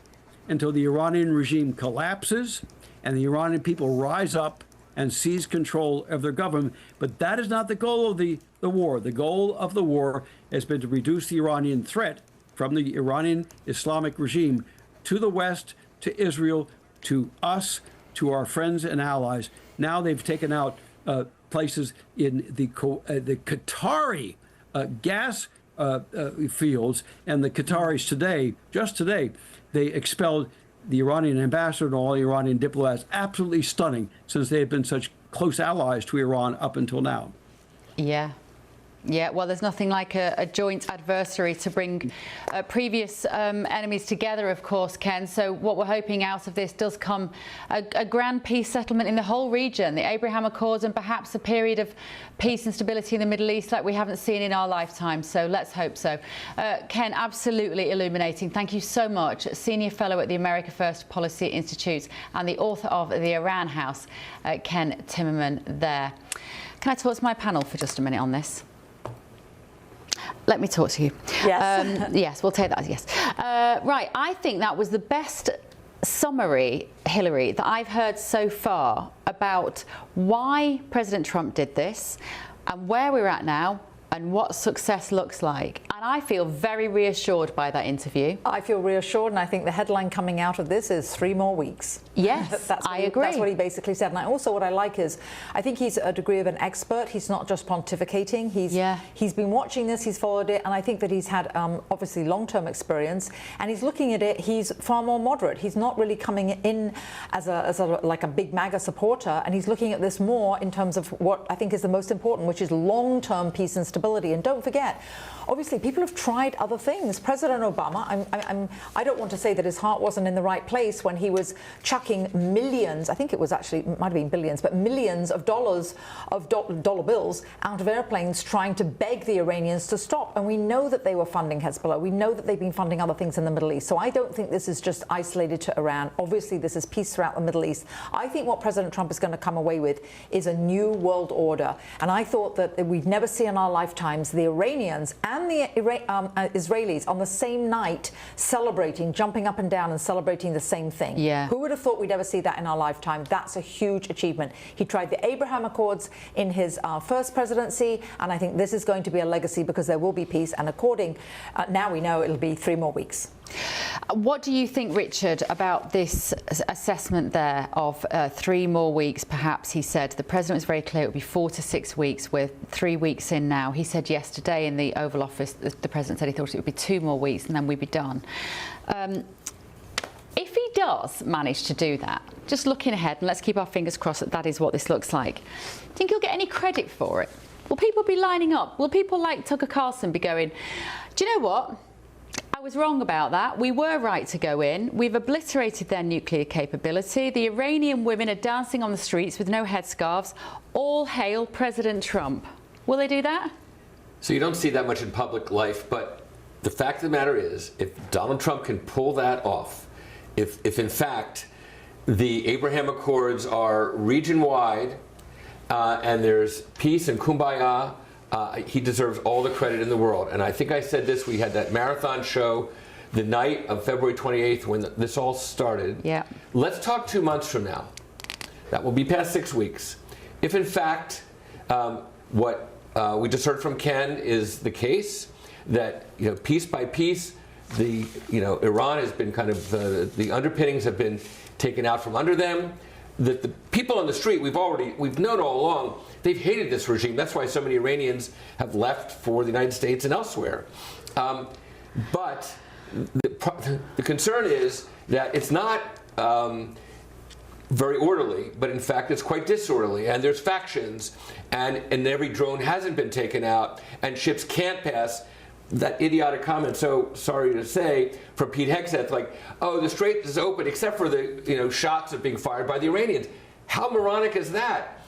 Speaker 6: until the Iranian regime collapses and the Iranian people rise up and seize control of their government. But that is not the goal of the war. The goal of the war has been to reduce the Iranian threat from the Iranian Islamic regime to the West, to Israel, to us, to our friends and allies. Now they've taken out places in the Qatari gas fields, and the Qataris today, just today, they expelled the Iranian ambassador and all the Iranian diplomats. Absolutely stunning, since they had been such close allies to Iran up until now.
Speaker 5: Yeah. Yeah, well, there's nothing like a joint adversary to bring previous enemies together, of course, Ken. So what we're hoping out of this does come a grand peace settlement in the whole region, the Abraham Accords, and perhaps a period of peace and stability in the Middle East like we haven't seen in our lifetime. So let's hope so. Ken, absolutely illuminating. Thank you so much. Senior Fellow at the America First Policy Institute and the author of The Iran House, Ken Timmerman there. Can I talk to my panel for just a minute on this? Let me talk to you.
Speaker 10: Yes.
Speaker 5: Yes, we'll take that as yes. Right, I think that was the best summary, Hillary, that I've heard so far about why President Trump did this and where we're at now and what success looks like. And I feel very reassured by that interview.
Speaker 10: I feel reassured, and I think the headline coming out of this is 3 more weeks.
Speaker 5: Yes, I agree.
Speaker 10: That's what he basically said. And also what I like is, I think he's a degree of an expert. He's not just pontificating. He's been watching this, he's followed it, and I think that he's had obviously long-term experience, and he's looking at it, he's far more moderate. He's not really coming in as like a big MAGA supporter, and he's looking at this more in terms of what I think is the most important, which is long-term peace and stability. stability. And don't forget, obviously, people have tried other things. President Obama, I don't want to say that his heart wasn't in the right place when he was chucking millions, I think it was actually, it might have been billions, but millions of dollars of dollar bills out of airplanes trying to beg the Iranians to stop. And we know that they were funding Hezbollah. We know that they've been funding other things in the Middle East. So I don't think this is just isolated to Iran. Obviously, this is peace throughout the Middle East. I think what President Trump is going to come away with is a new world order. And I thought that we'd never see in our lifetimes the Iranians and the Israelis on the same night celebrating, jumping up and down and celebrating the same thing.
Speaker 5: Yeah.
Speaker 10: Who would have thought we'd ever see that in our lifetime? That's a huge achievement. He tried the Abraham Accords in his first presidency, and I think this is going to be a legacy because there will be peace. And according, now we know it'll be 3 more weeks.
Speaker 5: What do you think, Richard, about this assessment there of 3 more weeks, perhaps? He said the president was very clear it would be 4 to 6 weeks. We're 3 weeks in now. He said yesterday in the Oval Office, the president said he thought it would be 2 more weeks and then we'd be done. If he does manage to do that, just looking ahead, and let's keep our fingers crossed that that is what this looks like, do you think he'll get any credit for it? Will people be lining up? Will people like Tucker Carlson be going, do you know what? I was wrong about that. We were right to go in. We've obliterated their nuclear capability. The Iranian women are dancing on the streets with no headscarves. All hail President Trump. Will they do that?
Speaker 2: So you don't see that much in public life, but the fact of the matter is, if Donald Trump can pull that off, if in fact the Abraham Accords are region-wide and there's peace and kumbaya, he deserves all the credit in the world. And I think I said this, we had that marathon show the night of February 28th when this all started.
Speaker 5: Yeah.
Speaker 2: Let's talk 2 months from now. That will be past 6 weeks. If in fact what we just heard from Ken is the case, that piece by piece, Iran has been kind of the underpinnings have been taken out from under them. That the people on the street, we've known all along, they've hated this regime. That's why so many Iranians have left for the United States and elsewhere. But the concern is that it's not very orderly, but in fact it's quite disorderly, and there's factions, and every drone hasn't been taken out, and ships can't pass. That idiotic comment, so sorry to say, from Pete Hegseth, like, oh, the Strait is open except for the shots that are being fired by the Iranians. How moronic is that?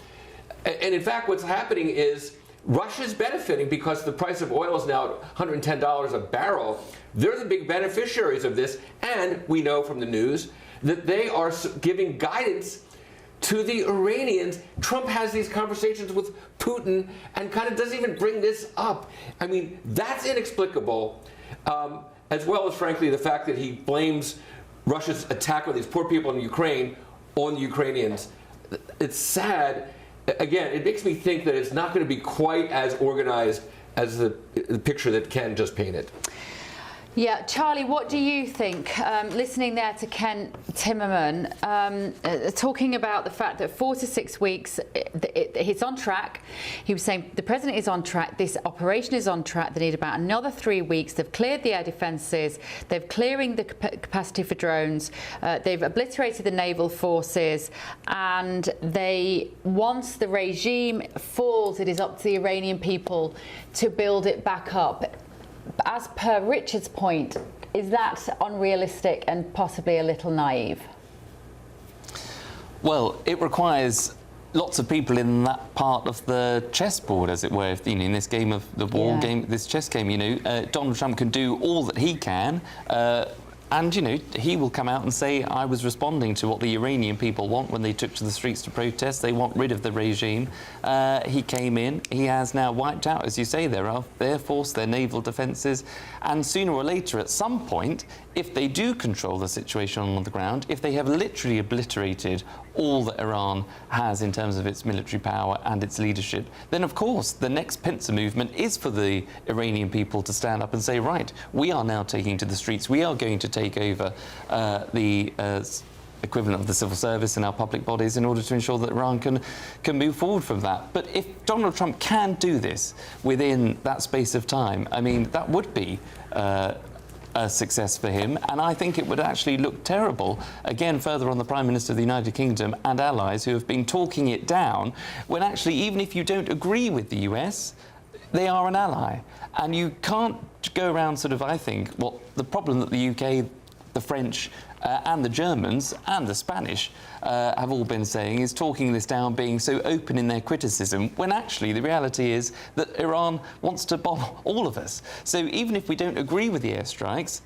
Speaker 2: And in fact, what's happening is Russia's benefiting because the price of oil is now $110 a barrel. They're the big beneficiaries of this, and we know from the news that they are giving guidance to the Iranians. Trump has these conversations with Putin and kind of doesn't even bring this up. I mean, that's inexplicable, as well as, frankly, the fact that he blames Russia's attack on these poor people in Ukraine on the Ukrainians. It's sad. Again, it makes me think that it's not going to be quite as organized as the picture that Ken just painted.
Speaker 5: Yeah, Charlie, what do you think? Listening there to Ken Timmerman, talking about the fact that 4 to 6 weeks, it's on track. He was saying the president is on track. This operation is on track. They need about another 3 weeks. They've cleared the air defences. They're clearing the capacity for drones. They've obliterated the naval forces. And once the regime falls, it is up to the Iranian people to build it back up. As per Richard's point, is that unrealistic and possibly a little naive?
Speaker 3: Well, it requires lots of people in that part of the chessboard, as it were. In this game of the war game, this chess game, Donald Trump can do all that he can. And, he will come out and say, I was responding to what the Iranian people want when they took to the streets to protest. They want rid of the regime. He came in. He has now wiped out, as you say, their air force, their naval defences. And sooner or later, at some point, if they do control the situation on the ground, if they have literally obliterated all that Iran has in terms of its military power and its leadership, then of course the next pincer movement is for the Iranian people to stand up and say, right, we are now taking to the streets, we are going to take over the equivalent of the civil service in our public bodies in order to ensure that Iran can move forward from that. But if Donald Trump can do this within that space of time, I mean, that would be a success for him, and I think it would actually look terrible, again, further on the Prime Minister of the United Kingdom and allies who have been talking it down, when actually, even if you don't agree with the US, they are an ally. And you can't go around sort of, I think, the problem that the UK, the French and the Germans and the Spanish have all been saying is talking this down, being so open in their criticism, when actually the reality is that Iran wants to bomb all of us. So even if we don't agree with the airstrikes,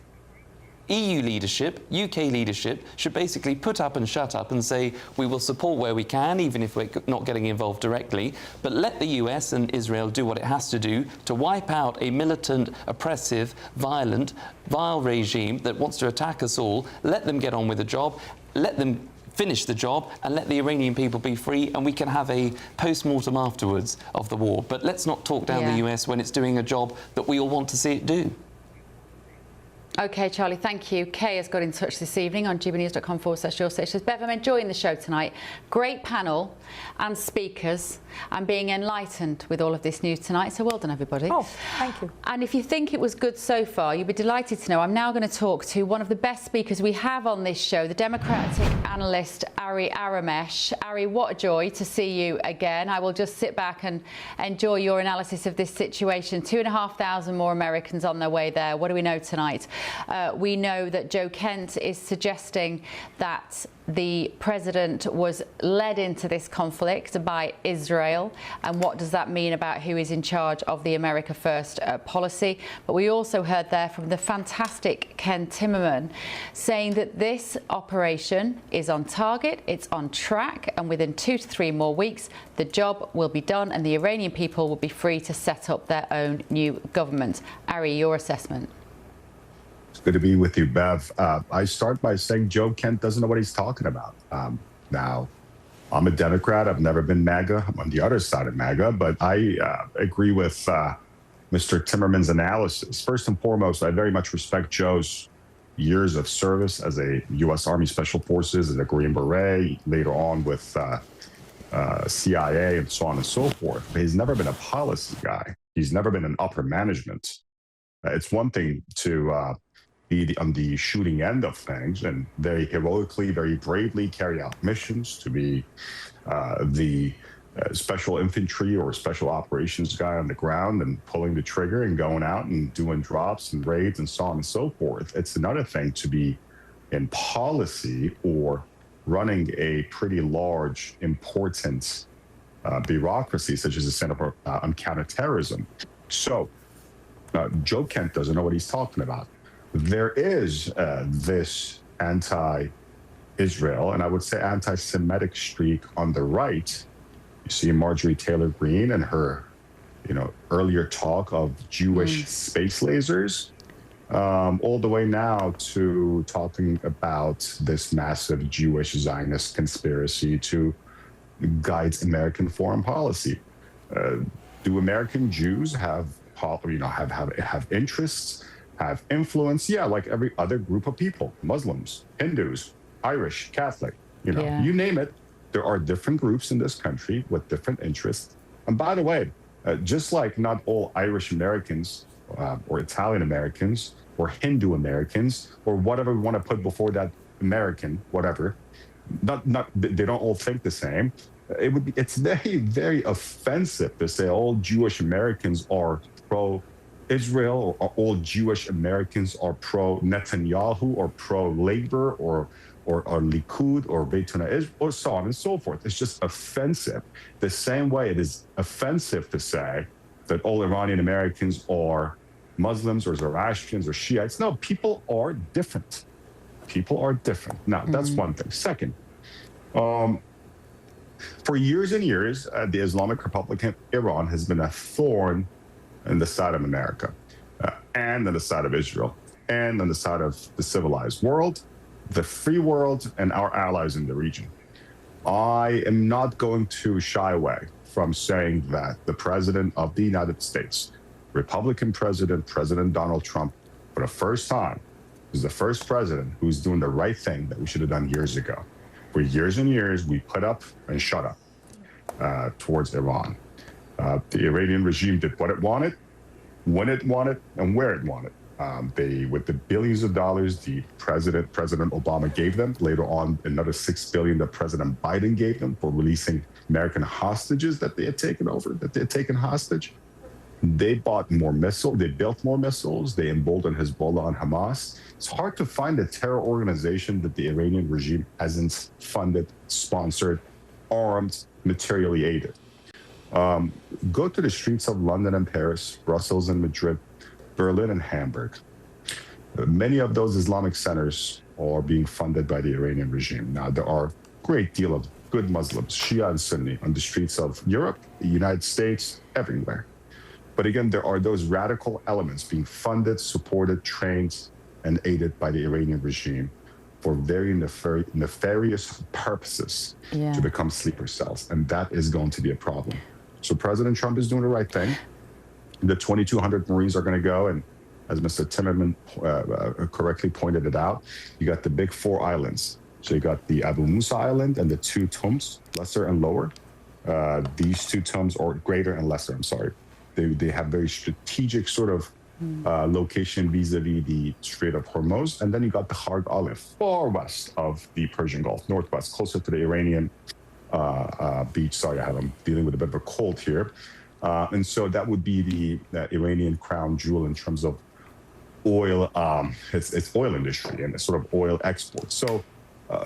Speaker 3: EU leadership, UK leadership should basically put up and shut up and say we will support where we can, even if we're not getting involved directly, but let the US and Israel do what it has to do to wipe out a militant, oppressive, violent, vile regime that wants to attack us all. Let them get on with the job, let them finish the job, and let the Iranian people be free, and we can have a post-mortem afterwards of the war. But let's not talk down the US when it's doing a job that we all want to see it do.
Speaker 5: OK, Charlie, thank you. Kay has got in touch this evening on gbnews.com/your-stations. Bev, I'm enjoying the show tonight. Great panel and speakers, and being enlightened with all of this news tonight. So well done, everybody.
Speaker 10: Oh, thank you.
Speaker 5: And if you think it was good so far, you'll be delighted to know I'm now going to talk to one of the best speakers we have on this show, the Democratic analyst, Ari Aramesh. Ari, what a joy to see you again. I will just sit back and enjoy your analysis of this situation. 2,500 more Americans on their way there. What do we know tonight? We know that Joe Kent is suggesting that the president was led into this conflict by Israel. And what does that mean about who is in charge of the America First policy? But we also heard there from the fantastic Ken Timmerman saying that this operation is on target, it's on track, and within 2 to 3 more weeks, the job will be done and the Iranian people will be free to set up their own new government. Ari, your assessment?
Speaker 7: Good to be with you, Bev. I start by saying Joe Kent doesn't know what he's talking about. Now, I'm a Democrat. I've never been MAGA. I'm on the other side of MAGA, but I agree with Mr. Timmerman's analysis. First and foremost, I very much respect Joe's years of service as a U.S. Army Special Forces, as a Green Beret, later on with CIA and so on and so forth. But he's never been a policy guy. He's never been in upper management. It's one thing to be on the shooting end of things and very heroically, very bravely carry out missions, to be the special infantry or special operations guy on the ground and pulling the trigger and going out and doing drops and raids and so on and so forth. It's another thing to be in policy or running a pretty large, important bureaucracy, such as the Center on Counterterrorism. So Joe Kent doesn't know what he's talking about. There is this anti-Israel, and I would say anti-Semitic streak on the right. You see Marjorie Taylor Greene and her, earlier talk of Jewish space lasers, all the way now to talking about this massive Jewish Zionist conspiracy to guide American foreign policy. Do American Jews have interests? Have influence? Yeah, like every other group of people, Muslims, Hindus, Irish, Catholic, you name it. There are different groups in this country with different interests. And by the way, just like not all Irish Americans or Italian Americans or Hindu Americans or whatever we want to put before that American, whatever, they don't all think the same. It's very, very offensive to say all Jewish Americans are pro-Israel or all Jewish Americans are pro-Netanyahu or pro-Labor or Likud or Beituna or so on and so forth. It's just offensive. The same way it is offensive to say that all Iranian Americans are Muslims or Zoroastrians or Shiites. No, people are different. People are different. Now, that's one thing. Second, for years and years, the Islamic Republic of Iran has been a thorn in the side of America and on the side of Israel and on the side of the civilized world, the free world, and our allies in the region. I am not going to shy away from saying that the President of the United States, Republican President Donald Trump, for the first time, is the first president who's doing the right thing that we should have done years ago. For years and years, we put up and shut up towards Iran. The Iranian regime did what it wanted, when it wanted, and where it wanted. With the billions of dollars President Obama gave them, later on another $6 billion that President Biden gave them for releasing American hostages that they had taken over, that they had taken hostage. They bought more missiles. They built more missiles. They emboldened Hezbollah and Hamas. It's hard to find a terror organization that the Iranian regime hasn't funded, sponsored, armed, materially aided. Go to the streets of London and Paris, Brussels and Madrid, Berlin and Hamburg. Many of those Islamic centers are being funded by the Iranian regime. Now, there are a great deal of good Muslims, Shia and Sunni, on the streets of Europe, the United States, everywhere. But again, there are those radical elements being funded, supported, trained, and aided by the Iranian regime for very nefarious purposes to become sleeper cells. And that is going to be a problem. So President Trump is doing the right thing. The 2,200 Marines are going to go, and as Mr. Timmerman correctly pointed it out, you got the big 4 islands. So you got the Abu Musa Island and the 2 Tums, lesser and lower. These 2 Tums, or greater and lesser, I'm sorry. They have very strategic sort of location vis-a-vis the Strait of Hormuz. And then you got the Kharg Island, far west of the Persian Gulf, northwest, closer to the Iranian beach. Sorry, I'm dealing with a bit of a cold here. And so that would be the Iranian crown jewel in terms of oil, it's oil industry and sort of oil exports. So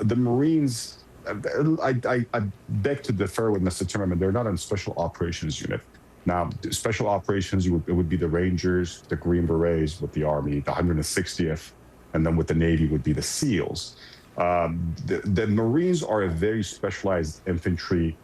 Speaker 7: the Marines, I beg to differ with Mr. Timmerman. They're not in special operations unit. Now, special operations, it would be the Rangers, the Green Berets with the Army, the 160th, and then with the Navy would be the SEALs. The Marines are a very specialized infantry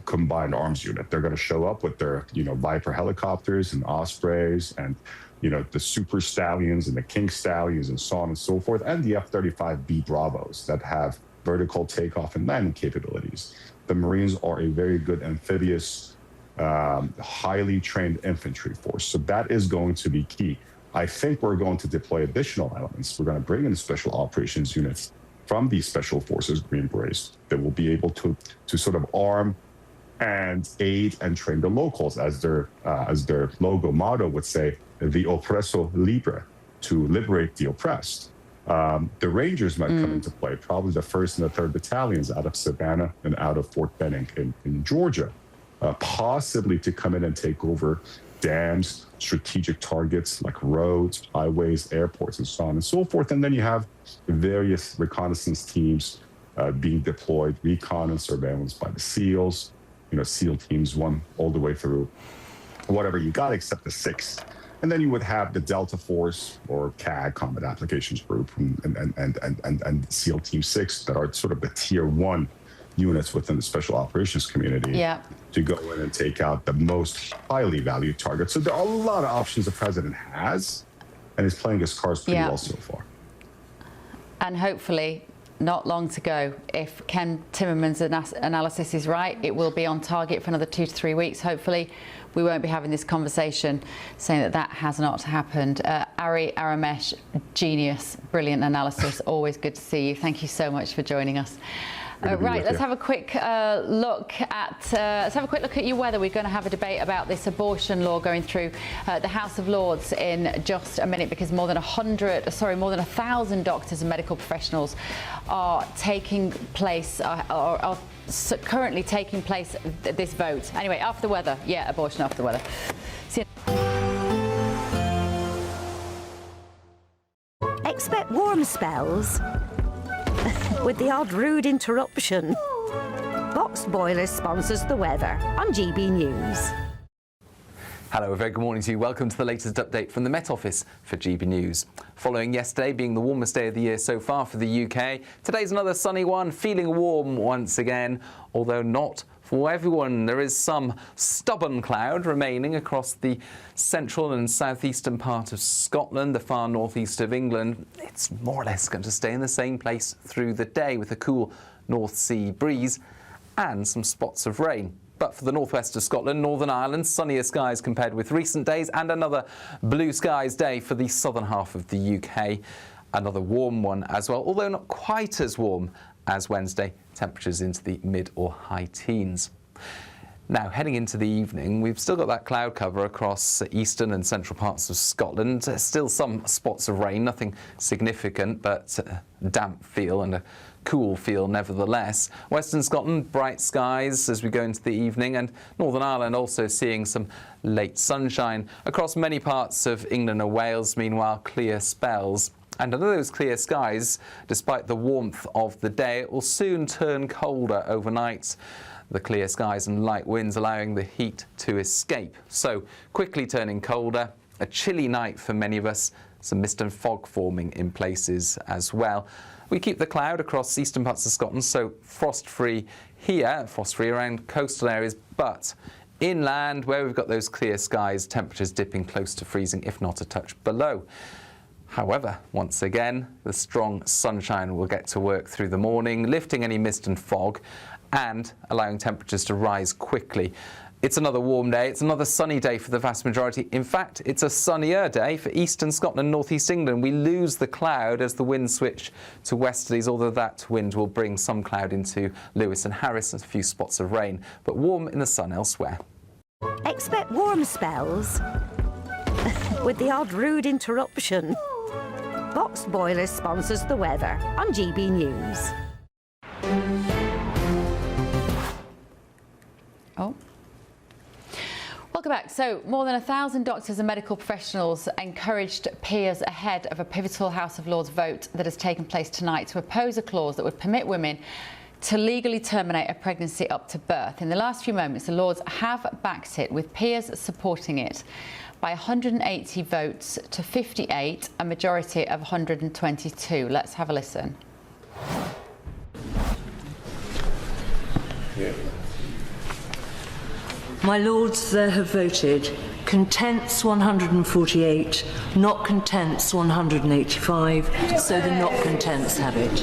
Speaker 7: combined arms unit. They're going to show up with their, Viper helicopters and Ospreys and, the Super Stallions and the King Stallions and so on and so forth, and the F-35B Bravos that have vertical takeoff and landing capabilities. The Marines are a very good amphibious, highly trained infantry force. So that is going to be key. I think we're going to deploy additional elements. We're going to bring in special operations units from these special forces, Green Berets, that will be able to sort of arm and aid and train the locals, as their logo motto would say, the oppresso libre, to liberate the oppressed. The Rangers might come into play, probably the 1st and the 3rd battalions out of Savannah and out of Fort Benning in Georgia, possibly to come in and take over dams, strategic targets like roads, highways, airports, and so on and so forth. And then you have various reconnaissance teams being deployed, recon and surveillance by the SEALs, SEAL teams 1 all the way through, whatever you got except the 6. And then you would have the Delta Force or CAG, Combat Applications Group, and SEAL Team 6 that are sort of the tier 1 units within the special operations community to go in and take out the most highly valued targets. So there are a lot of options the president has, and he's playing his cards pretty well so far.
Speaker 5: And hopefully not long to go. If Ken Timmerman's analysis is right, it will be on target for another 2 to 3 weeks. Hopefully we won't be having this conversation saying that has not happened. Ari Aramesh, genius, brilliant analysis. Always good to see you. Thank you so much for joining us. Right, let's have a quick look at your weather. We're going to have a debate about this abortion law going through the House of Lords in just a minute, because more than 1,000 doctors and medical professionals are currently taking place this vote. Anyway, after the weather, abortion after the weather. See you.
Speaker 9: Expect warm spells with the odd rude interruption. Boxed Boiler sponsors the weather on GB News.
Speaker 11: Hello, a very good morning to you. Welcome to the latest update from the Met Office for GB News. Following yesterday being the warmest day of the year so far for the UK, today's another sunny one, feeling warm once again, although not for everyone. There is some stubborn cloud remaining across the central and southeastern part of Scotland, the far northeast of England. It's more or less going to stay in the same place through the day with a cool North Sea breeze and some spots of rain. But for the northwest of Scotland, Northern Ireland, sunnier skies compared with recent days, and another blue skies day for the southern half of the UK. Another warm one as well, although not quite as warm as Wednesday, temperatures into the mid or high teens. Now, heading into the evening, we've still got that cloud cover across eastern and central parts of Scotland. Still some spots of rain, nothing significant, but damp feel and a cool feel nevertheless. Western Scotland, bright skies as we go into the evening, and Northern Ireland also seeing some late sunshine. Across many parts of England and Wales, meanwhile, clear spells. And under those clear skies, despite the warmth of the day, it will soon turn colder overnight. The clear skies and light winds allowing the heat to escape. So quickly turning colder, a chilly night for many of us, some mist and fog forming in places as well. We keep the cloud across eastern parts of Scotland, so frost-free here, frost-free around coastal areas, but inland, where we've got those clear skies, temperatures dipping close to freezing, if not a touch below. However, once again, the strong sunshine will get to work through the morning, lifting any mist and fog and allowing temperatures to rise quickly. It's another warm day. It's another sunny day for the vast majority. In fact, it's a sunnier day for eastern Scotland, northeast England. We lose the cloud as the winds switch to westerlies, although that wind will bring some cloud into Lewis and Harris and a few spots of rain, but warm in the sun elsewhere.
Speaker 9: Expect warm spells with the odd rude interruption. Box Boilers sponsors the weather on GB News.
Speaker 5: Oh. Welcome back. So, more than 1,000 doctors and medical professionals encouraged peers ahead of a pivotal House of Lords vote that has taken place tonight to oppose a clause that would permit women to legally terminate a pregnancy up to birth. In the last few moments, the Lords have backed it, with peers supporting it by 180 votes to 58, a majority of 122. Let's have a listen.
Speaker 4: Yeah. My Lords, there have voted contents 148, not contents 185, so the not contents have it.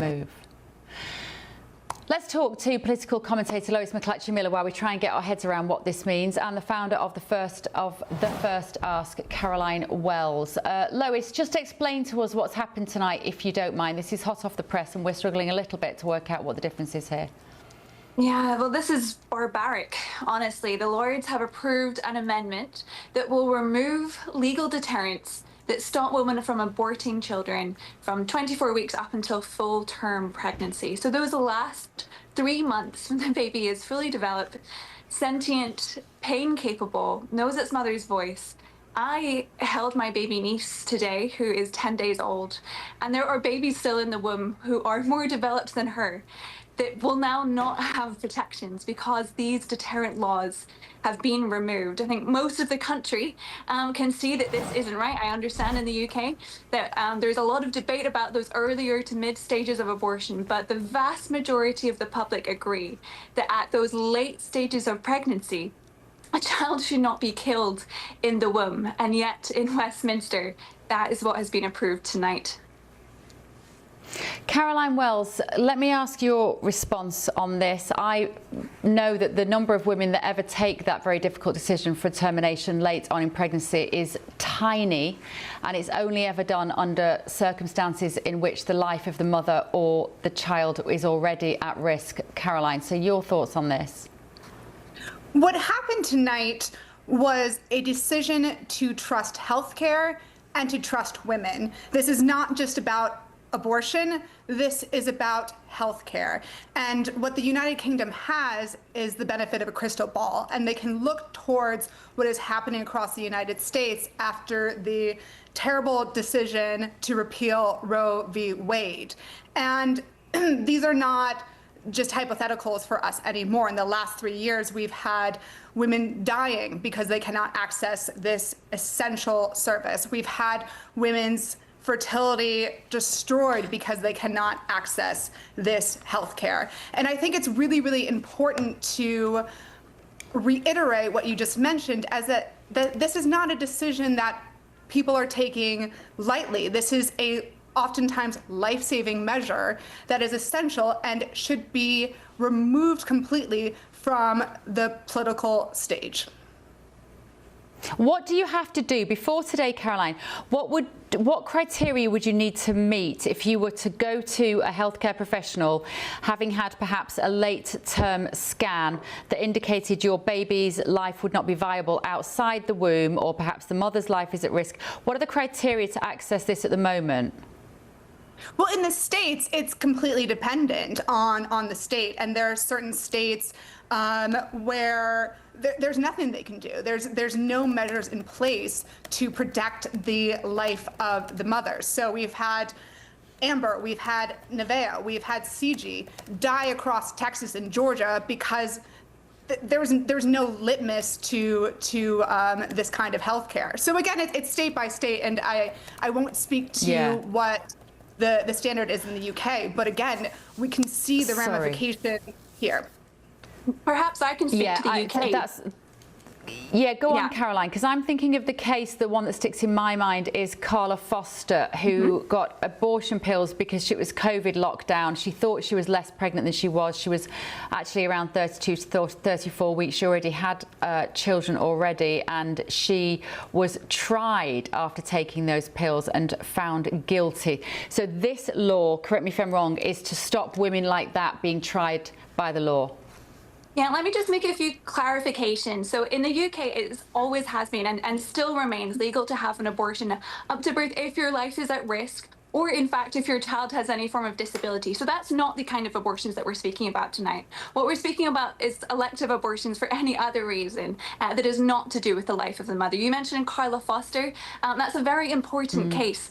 Speaker 5: Move. Let's talk to political commentator Lois McClatchy-Miller while we try and get our heads around what this means, and the founder of the First Ask, Caroline Wells. Lois, just explain to us what's happened tonight, if you don't mind. This is hot off the press, and we're struggling a little bit to work out what the difference is here.
Speaker 13: Yeah, well, this is barbaric, honestly. The Lords have approved an amendment that will remove legal deterrents that stop women from aborting children from 24 weeks up until full-term pregnancy. So those last 3 months when the baby is fully developed, sentient, pain-capable, knows its mother's voice. I held my baby niece today, who is 10 days old, and there are babies still in the womb who are more developed than her that will now not have protections because these deterrent laws have been removed. I think most of the country can see that this isn't right. I understand in the UK that there's a lot of debate about those earlier to mid stages of abortion, but the vast majority of the public agree that at those late stages of pregnancy, a child should not be killed in the womb. And yet in Westminster, that is what has been approved tonight.
Speaker 5: Caroline Wells, let me ask your response on this. I know that the number of women that ever take that very difficult decision for termination late on in pregnancy is tiny, and it's only ever done under circumstances in which the life of the mother or the child is already at risk. Caroline, so your thoughts on this?
Speaker 17: What happened tonight was a decision to trust healthcare and to trust women. This is not just about abortion, this is about healthcare. And what the United Kingdom has is the benefit of a crystal ball, and they can look towards what is happening across the United States after the terrible decision to repeal Roe v. Wade. And these are not just hypotheticals for us anymore. In the last 3 years, we've had women dying because they cannot access this essential service. We've had women's fertility destroyed because they cannot access this health care. And I think it's really, really important to reiterate what you just mentioned, as that this is not a decision that people are taking lightly. This is a oftentimes life-saving measure that is essential and should be removed completely from the political stage.
Speaker 5: What do you have to do before today, Caroline? What criteria would you need to meet if you were to go to a healthcare professional, having had perhaps a late-term scan that indicated your baby's life would not be viable outside the womb, or perhaps the mother's life is at risk? What are the criteria to access this at the moment?
Speaker 17: Well, in the states, it's completely dependent on the state, and there are certain states where there's nothing they can do. There's no measures in place to protect the life of the mother. So we've had Amber, we've had Nevaeh, we've had CG die across Texas and Georgia because there's no litmus to this kind of healthcare. So again, it's state by state, and I won't speak to what the standard is in the UK, but again, we can see the ramification here.
Speaker 13: Perhaps I can speak to the UK.
Speaker 5: Go on, Caroline, because I'm thinking of the case, the one that sticks in my mind is Carla Foster, who got abortion pills because she was COVID lockdown. She thought she was less pregnant than she was. She was actually around 32 to 34 weeks. She already had children already, and she was tried after taking those pills and found guilty. So this law, correct me if I'm wrong, is to stop women like that being tried by the law.
Speaker 13: Yeah, let me just make a few clarifications. So in the UK, it always has been and still remains legal to have an abortion up to birth if your life is at risk, or in fact, if your child has any form of disability. So that's not the kind of abortions that we're speaking about tonight. What we're speaking about is elective abortions for any other reason that is not to do with the life of the mother. You mentioned Carla Foster. That's a very important case.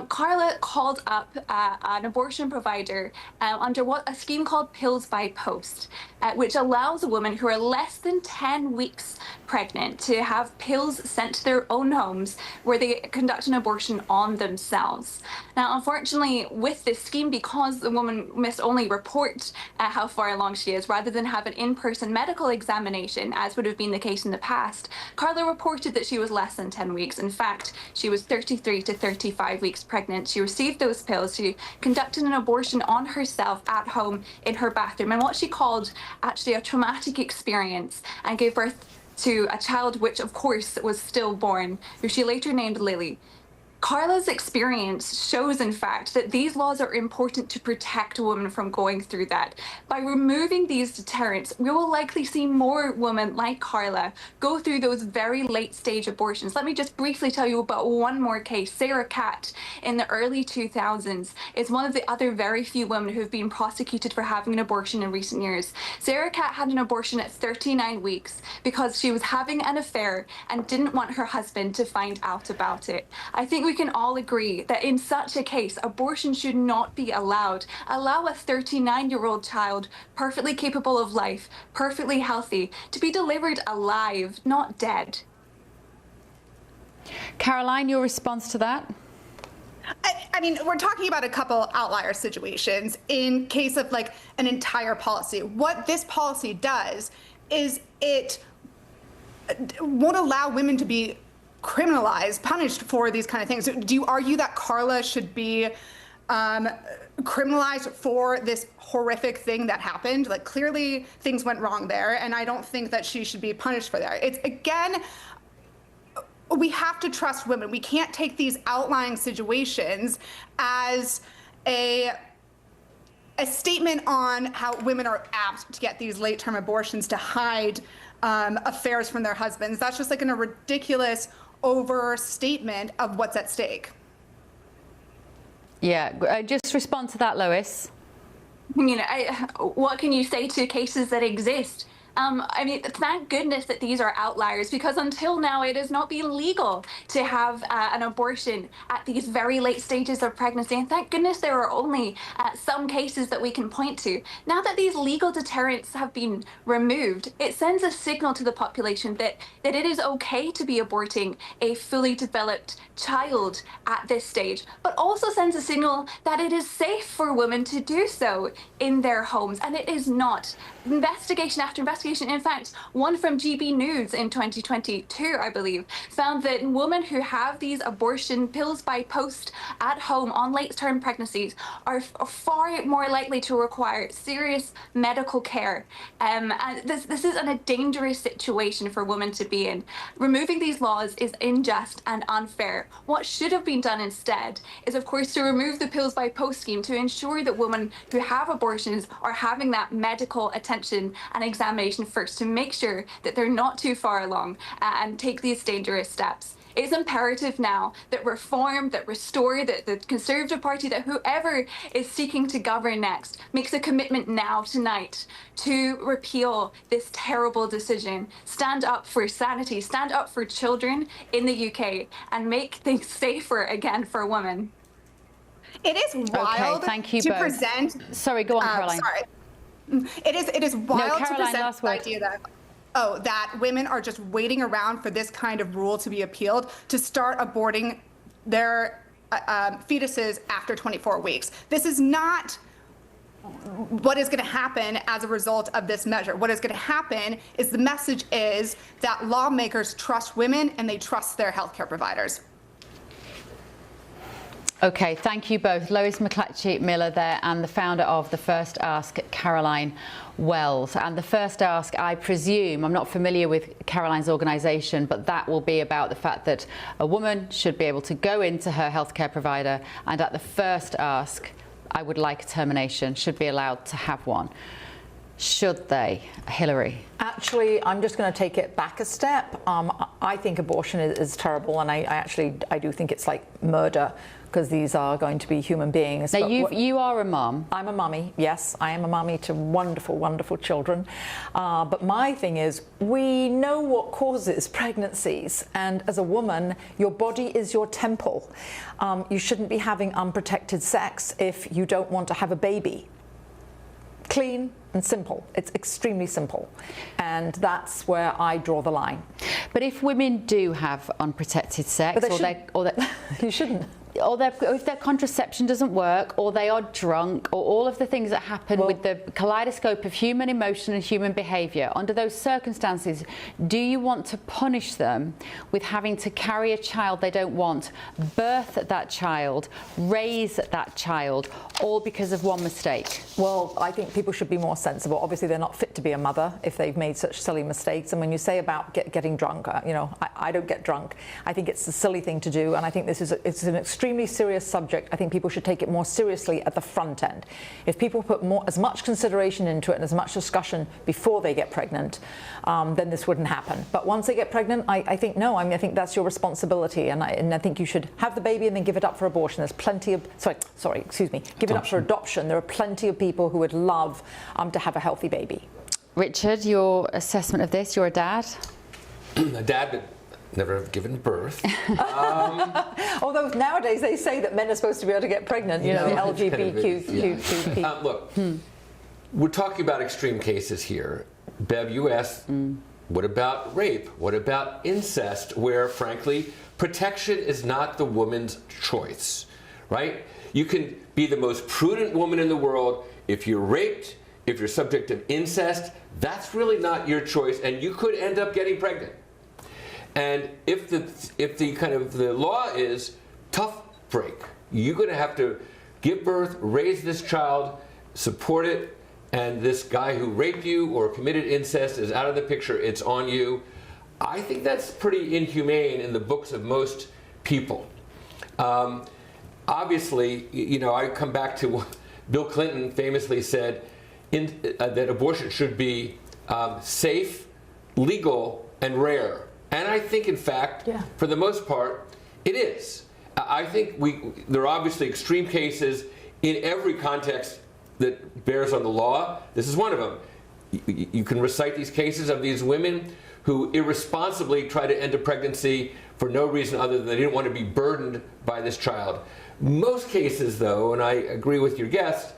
Speaker 13: Carla called up an abortion provider under a scheme called Pills by Post, which allows a woman who are less than 10 weeks pregnant to have pills sent to their own homes where they conduct an abortion on themselves. Now, unfortunately, with this scheme, because the woman must only report how far along she is rather than have an in-person medical examination, as would have been the case in the past, Carla reported that she was less than 10 weeks. In fact, she was 33 to 35 weeks pregnant. She received those pills. She conducted an abortion on herself at home in her bathroom, and what she called actually a traumatic experience, and gave birth to a child which, of course, was stillborn, who she later named Lily. Carla's experience shows, in fact, that these laws are important to protect women from going through that. By removing these deterrents, we will likely see more women like Carla go through those very late-stage abortions. Let me just briefly tell you about one more case. Sarah Catt, in the early 2000s, is one of the other very few women who have been prosecuted for having an abortion in recent years. Sarah Catt had an abortion at 39 weeks because she was having an affair and didn't want her husband to find out about it. I think we can all agree that in such a case, abortion should not be allowed. Allow a 39-year-old child, perfectly capable of life, perfectly healthy, to be delivered alive, not dead.
Speaker 5: Caroline, your response to that?
Speaker 17: I mean, we're talking about a couple outlier situations. In case of like an entire policy, what this policy does is it won't allow women to be criminalized, punished for these kind of things. Do you argue that Carla should be criminalized for this horrific thing that happened? Like, clearly things went wrong there, and I don't think that she should be punished for that. It's, again, we have to trust women. We can't take these outlying situations as a statement on how women are apt to get these late-term abortions to hide affairs from their husbands. That's just like a ridiculous overstatement of what's at stake.
Speaker 5: Yeah, just respond to that, Lois.
Speaker 13: You know, what can you say to cases that exist? I mean, thank goodness that these are outliers, because until now it has not been legal to have an abortion at these very late stages of pregnancy. And thank goodness there are only some cases that we can point to. Now that these legal deterrents have been removed, it sends a signal to the population that it is okay to be aborting a fully developed child at this stage, but also sends a signal that it is safe for women to do so in their homes. And it is not. Investigation after investigation investigation, in fact, one from GBNews in 2022, I believe, found that women who have these abortion pills by post at home on late-term pregnancies are far more likely to require serious medical care. And this is a dangerous situation for women to be in. Removing these laws is unjust and unfair. What should have been done instead is, of course, to remove the pills by post scheme to ensure that women who have abortions are having that medical attention and examination first to make sure that they're not too far along and take these dangerous steps. It's imperative now that reform, that restore, that the Conservative Party, that whoever is seeking to govern next makes a commitment now tonight to repeal this terrible decision. Stand up for sanity, stand up for children in the UK, and make things safer again for women.
Speaker 17: It is wild to present.
Speaker 5: Sorry, go on, Caroline.
Speaker 17: Sorry. It is wild to
Speaker 5: Caroline,
Speaker 17: present the idea that women are just waiting around for this kind of rule to be appealed to start aborting their fetuses after 24 weeks. This is not what is going to happen as a result of this measure. What is going to happen is the message is that lawmakers trust women and they trust their healthcare providers.
Speaker 5: Okay, thank you both. Lois McClatchy-Miller there, and the founder of The First Ask, Caroline Wells. And The First Ask, I presume, I'm not familiar with Caroline's organisation, but that will be about the fact that a woman should be able to go into her healthcare provider and at the first ask, I would like a termination, should be allowed to have one. Should they? Hillary?
Speaker 10: Actually, I'm just going to take it back a step. I think abortion is terrible, and I do think it's like murder, because these are going to be human beings.
Speaker 5: Now, you are a mum.
Speaker 10: I'm a mummy, yes. I am a mummy to wonderful, wonderful children. But my thing is, we know what causes pregnancies. And as a woman, your body is your temple. You shouldn't be having unprotected sex if you don't want to have a baby. Clean and simple. It's extremely simple. And that's where I draw the line.
Speaker 5: But if women do have unprotected sex,
Speaker 10: you shouldn't.
Speaker 5: Or if their contraception doesn't work, or they are drunk, or all of the things that happen with the kaleidoscope of human emotion and human behaviour, under those circumstances, do you want to punish them with having to carry a child they don't want, birth that child, raise that child, all because of one mistake?
Speaker 10: Well, I think people should be more sensible. Obviously, they're not fit to be a mother if they've made such silly mistakes. And when you say about getting drunk, I don't get drunk. I think it's a silly thing to do, and I think it's an extremely serious subject. I think people should take it more seriously at the front end. If people put as much consideration into it and as much discussion before they get pregnant, then this wouldn't happen. But once they get pregnant, I think no. I think that's your responsibility, and I think you should have the baby and then give it up for abortion. There's plenty of give it up for adoption. There are plenty of people who would love to have a healthy baby.
Speaker 5: Richard, your assessment of this? You're a dad.
Speaker 2: A dad, but never have given birth.
Speaker 10: Although nowadays they say that men are supposed to be able to get pregnant, LGBTQ people.
Speaker 2: Look, we're talking about extreme cases here. Bev, you asked, what about rape? What about incest, where, frankly, protection is not the woman's choice, right? You can be the most prudent woman in the world. If you're raped, if you're subject to incest, that's really not your choice, and you could end up getting pregnant. And if the law is tough break, you're going to have to give birth, raise this child, support it, and this guy who raped you or committed incest is out of the picture. It's on you. I think that's pretty inhumane in the books of most people. Obviously, I come back to what Bill Clinton famously said that abortion should be safe, legal, and rare. And I think, in fact, for the most part, it is. I think there are obviously extreme cases in every context that bears on the law. This is one of them. You can recite these cases of these women who irresponsibly try to end a pregnancy for no reason other than they didn't want to be burdened by this child. Most cases, though, and I agree with your guest,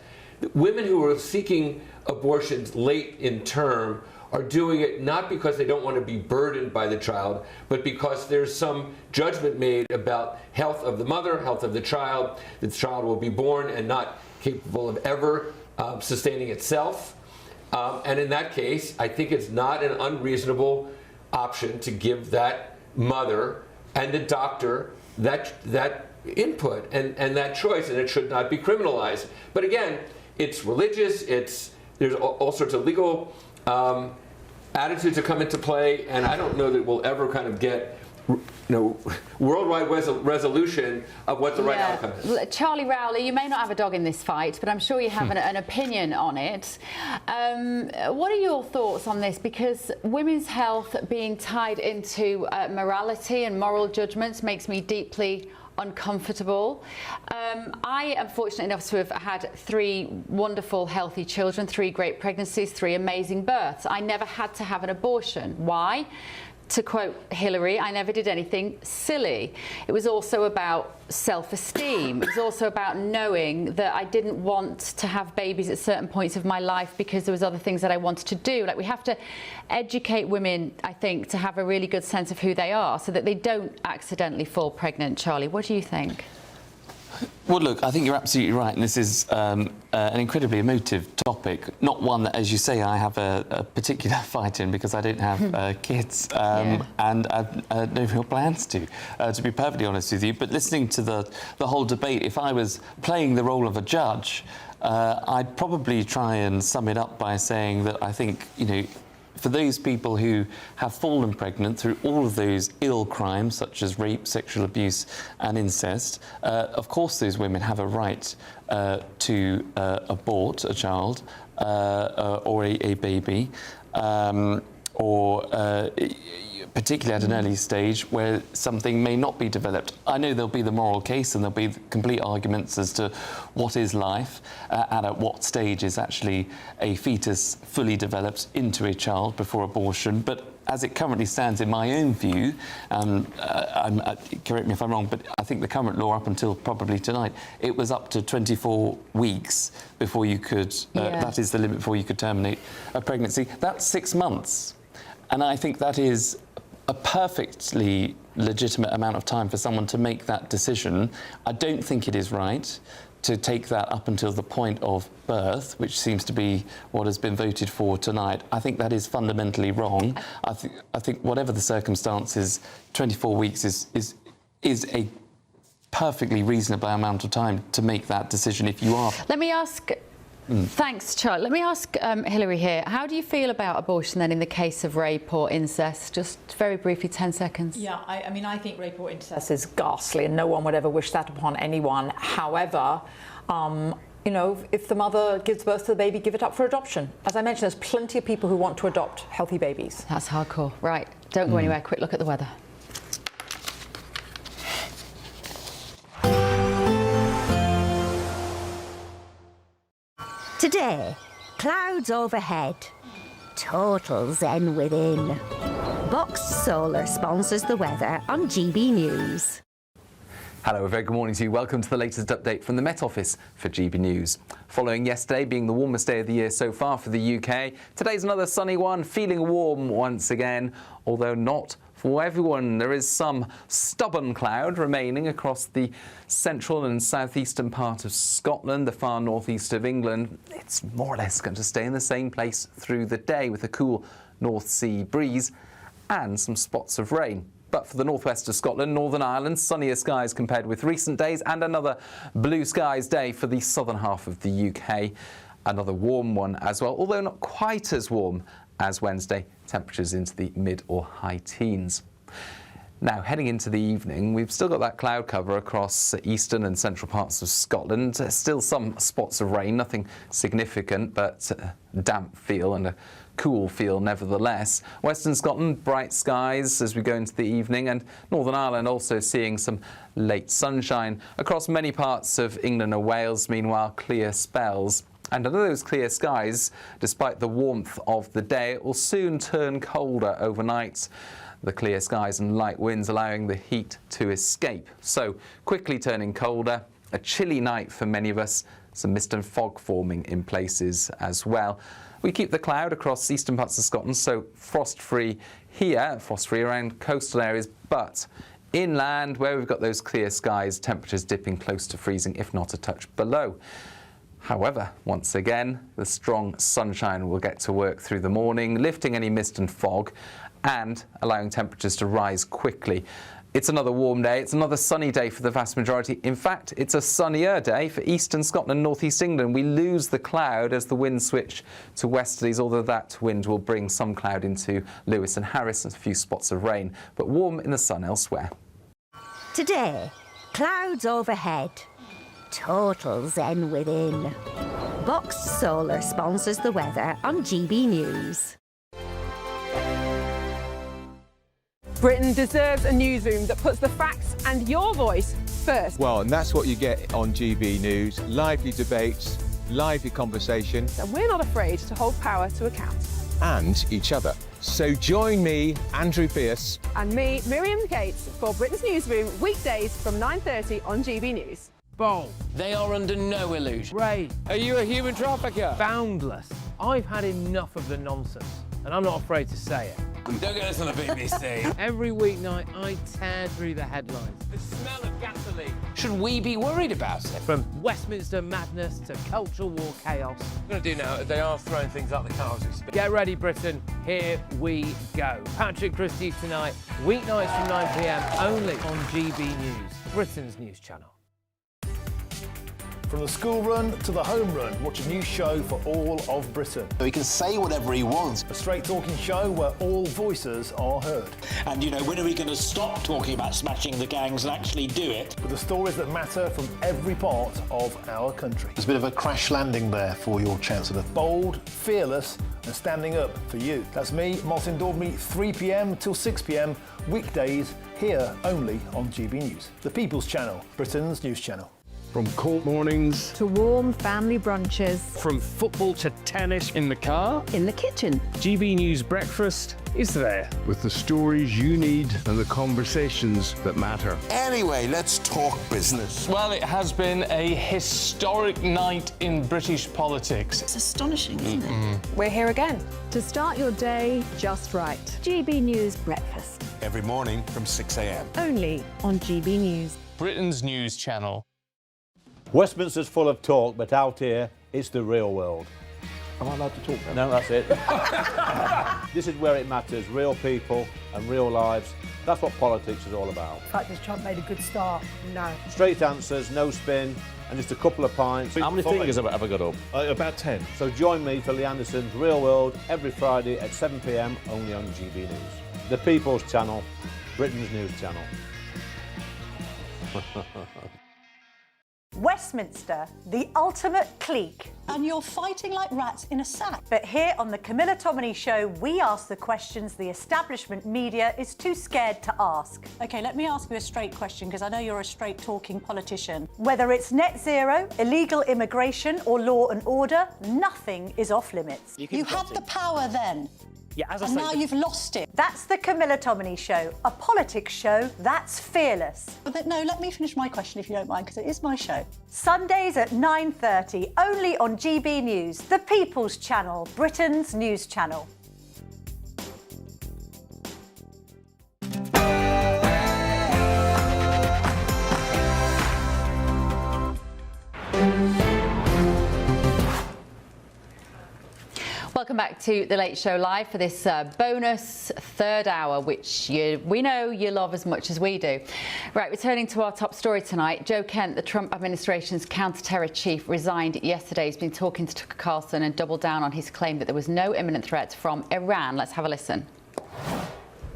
Speaker 2: women who are seeking abortions late in term are doing it not because they don't want to be burdened by the child, but because there's some judgment made about health of the mother, health of the child will be born and not capable of ever sustaining itself. And in that case, I think it's not an unreasonable option to give that mother and the doctor that input and that choice, and it should not be criminalized. But again, it's religious, there's all sorts of legal attitudes that come into play, and I don't know that we'll ever kind of get worldwide resolution of what the right outcome is.
Speaker 5: Charlie Rowley, you may not have a dog in this fight, but I'm sure you have an opinion on it. What are your thoughts on this? Because women's health being tied into morality and moral judgments makes me deeply uncomfortable. I am fortunate enough to have had 3 wonderful, healthy children, 3 great pregnancies, 3 amazing births. I never had to have an abortion. Why? To quote Hillary, I never did anything silly. It was also about self-esteem. It was also about knowing that I didn't want to have babies at certain points of my life because there was other things that I wanted to do. Like, we have to educate women, I think, to have a really good sense of who they are so that they don't accidentally fall pregnant. Charlie, what do you think?
Speaker 3: Well, look, I think you're absolutely right, and this is an incredibly emotive topic, not one that, as you say, I have a particular fight in because I don't have kids, and I've no real plans to be perfectly honest with you. But listening to the whole debate, if I was playing the role of a judge, I'd probably try and sum it up by saying that I think, for those people who have fallen pregnant through all of those ill crimes, such as rape, sexual abuse and incest, of course those women have a right to abort a child or a baby, or particularly at an early stage where something may not be developed. I know there'll be the moral case and there'll be complete arguments as to what is life and at what stage is actually a fetus fully developed into a child before abortion. But as it currently stands, in my own view, correct me if I'm wrong, but I think the current law up until probably tonight, it was up to 24 weeks before you could, that is the limit before you could terminate a pregnancy. That's 6 months. And I think that is a perfectly legitimate amount of time for someone to make that decision. I don't think it is right to take that up until the point of birth, which seems to be what has been voted for tonight. I think that is fundamentally wrong. I think whatever the circumstances, 24 weeks is a perfectly reasonable amount of time to make that decision if you are.
Speaker 5: Let me ask... Thanks, Charlie. Let me ask Hillary here. How do you feel about abortion then in the case of rape or incest? Just very briefly, 10 seconds.
Speaker 10: Yeah, I mean, I think rape or incest is ghastly and no one would ever wish that upon anyone. However, if the mother gives birth to the baby, give it up for adoption. As I mentioned, there's plenty of people who want to adopt healthy babies.
Speaker 5: That's hardcore. Right. Don't go anywhere. Quick look at the weather.
Speaker 9: Today, clouds overhead, total zen within. Boxed Solar sponsors the weather on GB News.
Speaker 11: Hello, a very good morning to you. Welcome to the latest update from the Met Office for GB News. Following yesterday being the warmest day of the year so far for the UK, today's another sunny one, feeling warm once again, although not for everyone. There is some stubborn cloud remaining across the central and southeastern part of Scotland, the far northeast of England. It's more or less going to stay in the same place through the day with a cool North Sea breeze and some spots of rain. But for the northwest of Scotland, Northern Ireland, sunnier skies compared with recent days, and another blue skies day for the southern half of the UK. Another warm one as well, although not quite as warm as Wednesday, temperatures into the mid or high teens. Now, heading into the evening, we've still got that cloud cover across eastern and central parts of Scotland. Still some spots of rain, nothing significant, but damp feel and a cool feel nevertheless. Western Scotland, bright skies as we go into the evening, and Northern Ireland also seeing some late sunshine. Across many parts of England and Wales, meanwhile, clear spells. And under those clear skies, despite the warmth of the day, it will soon turn colder overnight. The clear skies and light winds allowing the heat to escape. So quickly turning colder, a chilly night for many of us, some mist and fog forming in places as well. We keep the cloud across eastern parts of Scotland, so frost-free here, frost-free around coastal areas, but inland where we've got those clear skies, temperatures dipping close to freezing, if not a touch below. However, once again, the strong sunshine will get to work through the morning, lifting any mist and fog and allowing temperatures to rise quickly. It's another warm day. It's another sunny day for the vast majority. In fact, it's a sunnier day for eastern Scotland and northeast England. We lose the cloud as the winds switch to westerlies, although that wind will bring some cloud into Lewis and Harris and a few spots of rain, but warm in the sun elsewhere.
Speaker 9: Today, clouds overhead. Total zen within. Boxed Solar sponsors the weather on GB News.
Speaker 15: Britain deserves a newsroom that puts the facts and your voice first.
Speaker 16: Well, and that's what you get on GB News. Lively debates, lively conversation.
Speaker 15: And we're not afraid to hold power to account.
Speaker 16: And each other. So join me, Andrew Pearce.
Speaker 15: And me, Miriam Gates, for Britain's Newsroom, weekdays from 9:30 on GB News.
Speaker 18: Bold. They are under no illusion. Ray, are you a human trafficker? Boundless. I've had enough of the nonsense, and I'm not afraid to say it. Don't get us on the BBC. Every weeknight, I tear through the headlines. The smell of gasoline. Should we be worried about it? From Westminster madness to cultural war chaos. What I'm going to do now is they are throwing things out the car as we speak. Get ready, Britain. Here we go. Patrick Christie tonight, weeknights from 9 p.m, only on GB News, Britain's news channel.
Speaker 8: From the school run to the home run, watch a new show for all of Britain.
Speaker 14: So he can say whatever he wants.
Speaker 8: A straight talking show where all voices are heard.
Speaker 24: And, you know, when are we going to stop talking about smashing the gangs and actually do it?
Speaker 8: With the stories that matter from every part of our country.
Speaker 12: There's a bit of a crash landing there for your Chancellor.
Speaker 8: Bold, fearless and standing up for you. That's me, Martin Daubney, 3 p.m. till 6 p.m, weekdays, here only on GB News. The People's Channel, Britain's news channel.
Speaker 19: From court mornings
Speaker 21: to warm family brunches,
Speaker 19: from football to tennis, in the car,
Speaker 21: in the kitchen.
Speaker 19: GB News Breakfast is there with the stories you need and the conversations that matter.
Speaker 14: Anyway, let's talk business.
Speaker 19: Well, it has been a historic night in British politics.
Speaker 21: It's astonishing, isn't it?
Speaker 15: We're here again
Speaker 21: to start your day just right. GB News Breakfast.
Speaker 14: Every morning from 6 a.m.
Speaker 21: Only on GB News.
Speaker 19: Britain's news channel.
Speaker 25: Westminster's full of talk, but out here, it's the real world.
Speaker 19: Am I allowed to talk now?
Speaker 25: No, that's it. This is where it matters, real people and real lives. That's what politics is all about.
Speaker 21: In fact, has Trump made a good start? No.
Speaker 25: Straight answers, no spin, and just a couple of pints.
Speaker 19: How many fingers have I got up?
Speaker 25: About 10. So join me for Lee Anderson's Real World every Friday at 7 p.m, only on GB News. The People's Channel, Britain's news channel.
Speaker 26: Westminster, the ultimate clique. And you're fighting like rats in a sack. But here on the Camilla Tominey Show, we ask the questions the establishment media is too scared to ask. OK, let me ask you a straight question, because I know you're a straight-talking politician. Whether it's net zero, illegal immigration or law and order, nothing is off limits. You had the power then.
Speaker 19: Yeah, as I
Speaker 26: and
Speaker 19: say,
Speaker 26: now you've lost it. That's the Camilla Tominey Show, a politics show that's fearless. But no, let me finish my question if you don't mind, because it is my show. Sundays at 9:30, only on GB News, the People's Channel, Britain's news channel.
Speaker 5: Welcome back to The Late Show Live for this bonus third hour, which we know you love as much as we do. Right, returning to our top story tonight, Joe Kent, the Trump administration's counter-terror chief, resigned yesterday. He's been talking to Tucker Carlson and doubled down on his claim that there was no imminent threat from Iran. Let's have a listen.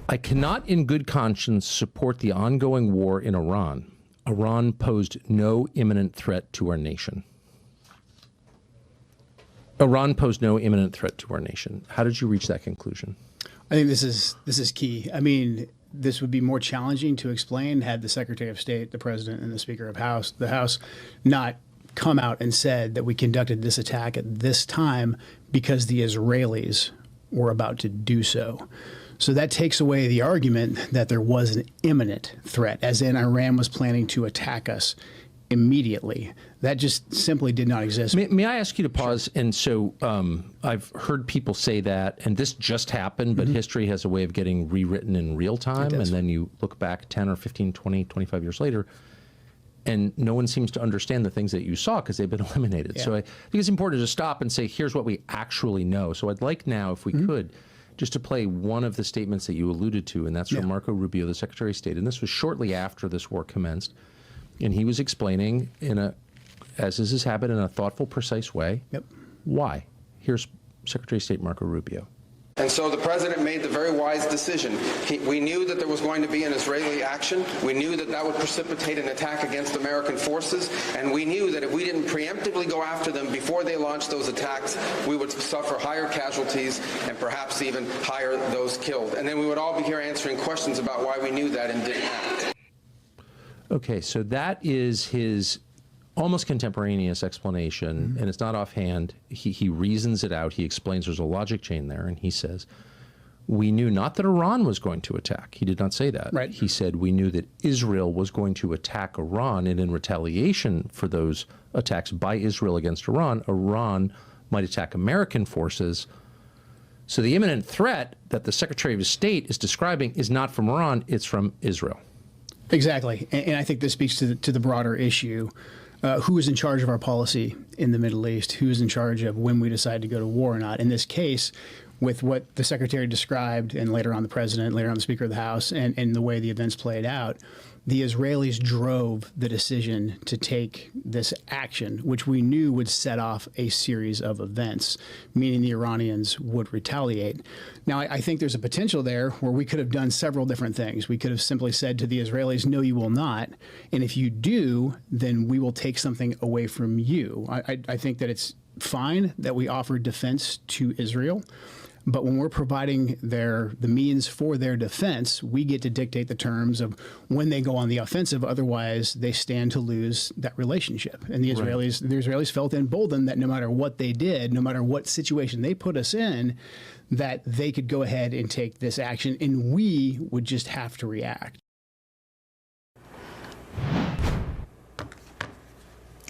Speaker 29: I cannot in good conscience support the ongoing war in Iran. Iran posed no imminent threat to our nation. Iran posed no imminent threat to our nation. How did you reach that conclusion?
Speaker 22: I think this is key. I mean, this would be more challenging to explain had the Secretary of State, the President, and the Speaker of the House not come out and said that we conducted this attack at this time because the Israelis were about to do so. So that takes away the argument that there was an imminent threat, as in Iran was planning to attack us immediately. That just simply did not exist.
Speaker 29: May I ask you to pause? And so I've heard people say that, and this just happened, but history has a way of getting rewritten in real time. And then you look back 10 or 15, 20, 25 years later. and no one seems to understand the things that you saw because they've been eliminated.
Speaker 22: Yeah.
Speaker 29: So I think it's important to stop and say, here's what we actually know. So I'd like now, if we could, just to play one of the statements that you alluded to, and that's from Marco Rubio, the Secretary of State. And this was shortly after this war commenced. And he was explaining, as is his habit, in a thoughtful, precise way, why. Here's Secretary of State Marco Rubio.
Speaker 1: And so the president made the very wise decision. We knew that there was going to be an Israeli action. We knew that that would precipitate an attack against American forces. And we knew that if we didn't preemptively go after them before they launched those attacks, we would suffer higher casualties and perhaps even higher those killed. And then we would all be here answering questions about why we knew that and didn't act.
Speaker 29: Okay, so that is his almost contemporaneous explanation, and it's not offhand. He reasons it out. He explains there's a logic chain there, and he says, we knew not that Iran was going to attack. He did not say that.
Speaker 22: Right.
Speaker 29: He said we knew that Israel was going to attack Iran, and in retaliation for those attacks by Israel against Iran, Iran might attack American forces. So the imminent threat that the Secretary of State is describing is not from Iran, it's from Israel.
Speaker 22: Exactly. And I think this speaks to the broader issue. Who is in charge of our policy in the Middle East? Who is in charge of when we decide to go to war or not? In this case, with what the Secretary described, and later on the President, later on the Speaker of the House, and the way the events played out, the Israelis drove the decision to take this action, which we knew would set off a series of events, meaning the Iranians would retaliate. Now, I think there's a potential there where we could have done several different things. We could have simply said to the Israelis, no, you will not. And if you do, then we will take something away from you. I think that it's fine that we offer defense to Israel. But when we're providing the means for their defense, we get to dictate the terms of when they go on the offensive. Otherwise, they stand to lose that relationship. And the Israelis felt emboldened that no matter what they did, no matter what situation they put us in, that they could go ahead and take this action, and we would just have to react.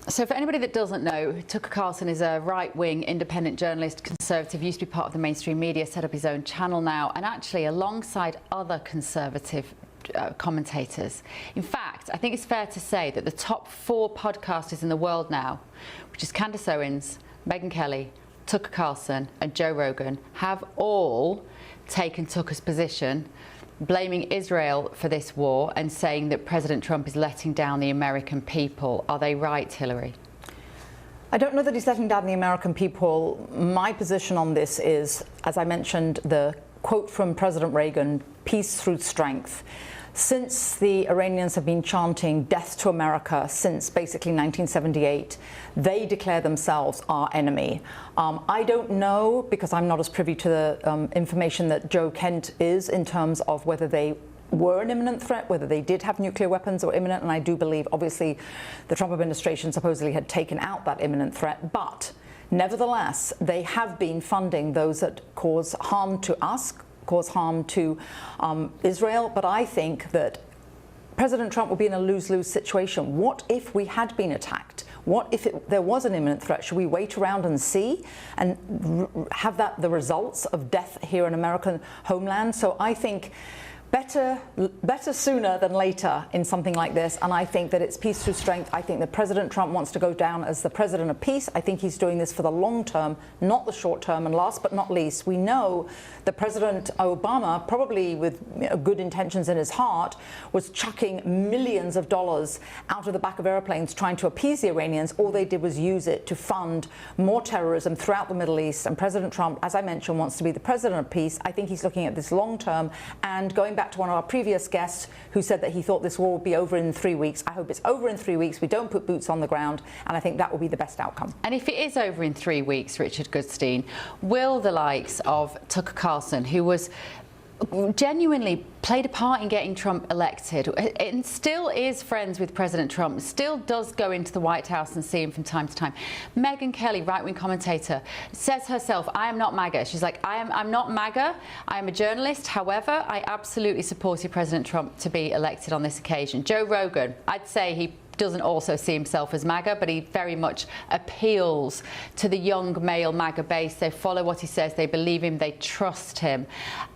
Speaker 5: So for anybody that doesn't know, Tucker Carlson is a right-wing independent journalist, conservative, used to be part of the mainstream media, set up his own channel now, and actually alongside other conservative commentators. In fact, I think it's fair to say that the top 4 podcasters in the world now, which is Candace Owens, Megyn Kelly, Tucker Carlson and Joe Rogan, have all taken Tucker's position, blaming Israel for this war and saying that President Trump is letting down the American people. Are they right, Hillary?
Speaker 10: I don't know that he's letting down the American people. My position on this is, as I mentioned, the quote from President Reagan, peace through strength. Since the Iranians have been chanting death to America since basically 1978, they declare themselves our enemy. I don't know, because I'm not as privy to the information that Joe Kent is in terms of whether they were an imminent threat, whether they did have nuclear weapons or imminent, and I do believe, obviously, the Trump administration supposedly had taken out that imminent threat, but nevertheless, they have been funding those that cause harm to us, cause harm to Israel. But I think that President Trump will be in a lose-lose situation. What if we had been attacked? What if there was an imminent threat? Should we wait around and see and have that the results of death here in American homeland? So I think better sooner than later in something like this, and I think that it's peace through strength. I think that President Trump wants to go down as the president of peace. I think he's doing this for the long term, not the short term. And last but not least, we know that President Obama, probably with good intentions in his heart, was chucking millions of dollars out of the back of airplanes trying to appease the Iranians. All they did was use it to fund more terrorism throughout the Middle East. And President Trump, as I mentioned, wants to be the president of peace. I think he's looking at this long term. And going back to one of our previous guests who said that he thought this war would be over in 3 weeks, I hope it's over in 3 weeks. We don't put boots on the ground, and I think that will be the best outcome.
Speaker 5: And if it is over in 3 weeks, Richard Goodstein, will the likes of Tucker Carlson, who was genuinely played a part in getting Trump elected and still is friends with President Trump, still does go into the White House and see him from time to time. Megyn Kelly, right-wing commentator, says herself, I am not MAGA. She's like, I'm not MAGA. I am a journalist. However, I absolutely supported President Trump to be elected on this occasion. Joe Rogan, I'd say he doesn't also see himself as MAGA, but he very much appeals to the young male MAGA base. They follow what he says, they believe him, they trust him.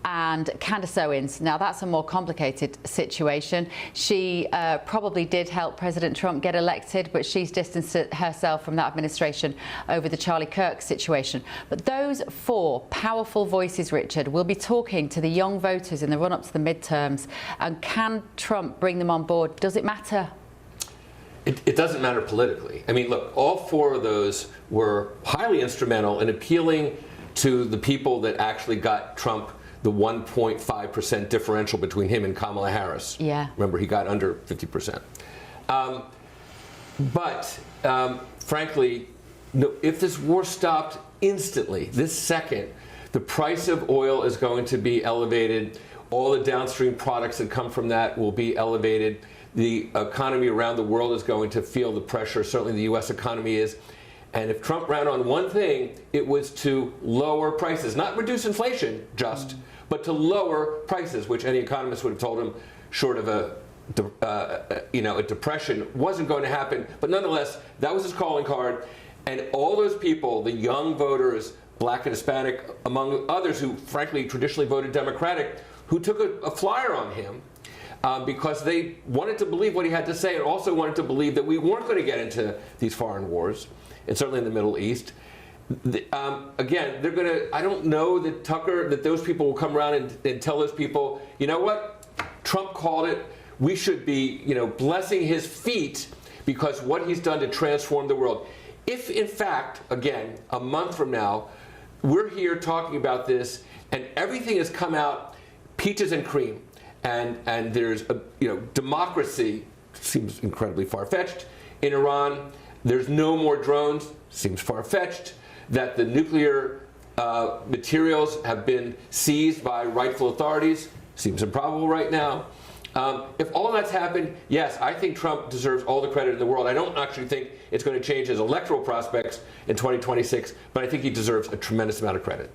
Speaker 5: And Candace Owens, now that's a more complicated situation. She probably did help President Trump get elected, but she's distanced herself from that administration over the Charlie Kirk situation. But those four powerful voices, Richard, will be talking to the young voters in the run-up to the midterms. And can Trump bring them on board? Does it matter?
Speaker 2: It doesn't matter politically. I mean, look, all four of those were highly instrumental in appealing to the people that actually got Trump the 1.5% differential between him and Kamala Harris.
Speaker 5: Yeah.
Speaker 2: Remember, he got under 50%. Frankly, no, if this war stopped instantly, this second, the price of oil is going to be elevated. All the downstream products that come from that will be elevated. The economy around the world is going to feel the pressure. Certainly the U.S. economy is. And if Trump ran on one thing, it was to lower prices, not reduce inflation just, but to lower prices, which any economist would have told him, short of a depression, wasn't going to happen. But nonetheless, that was his calling card. And all those people, the young voters, black and Hispanic, among others who frankly traditionally voted Democratic, who took a flyer on him, because they wanted to believe what he had to say and also wanted to believe that we weren't going to get into these foreign wars, and certainly in the Middle East. Again, they're going to, I don't know that those people will come around and tell those people, you know what, Trump called it, we should be, blessing his feet because what he's done to transform the world. If in fact, again, a month from now, we're here talking about this and everything has come out peaches and cream, and there's democracy, seems incredibly far-fetched in Iran. There's no more drones, seems far-fetched. That the nuclear materials have been seized by rightful authorities, seems improbable right now. If all that's happened, yes, I think Trump deserves all the credit in the world. I don't actually think it's going to change his electoral prospects in 2026, but I think he deserves a tremendous amount of credit.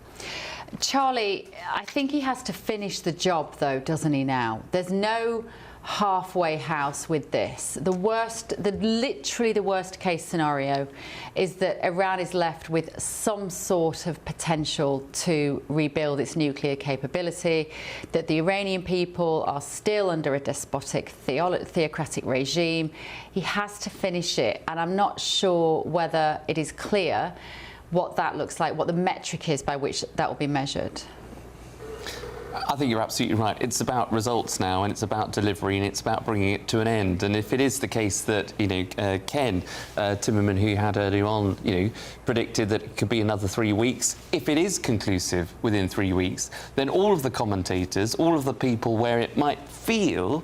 Speaker 5: Charlie, I think he has to finish the job, though, doesn't he now? There's no halfway house with this. Literally the worst case scenario is that Iran is left with some sort of potential to rebuild its nuclear capability, that the Iranian people are still under a despotic theocratic regime. He has to finish it, and I'm not sure whether it is clear what that looks like, what the metric is by which that will be measured.
Speaker 3: I think you're absolutely right. It's about results now, and it's about delivery, and it's about bringing it to an end. And if it is the case that, Ken Timmerman, who you had earlier on, predicted that it could be another 3 weeks, if it is conclusive within 3 weeks, then all of the commentators, all of the people where it might feel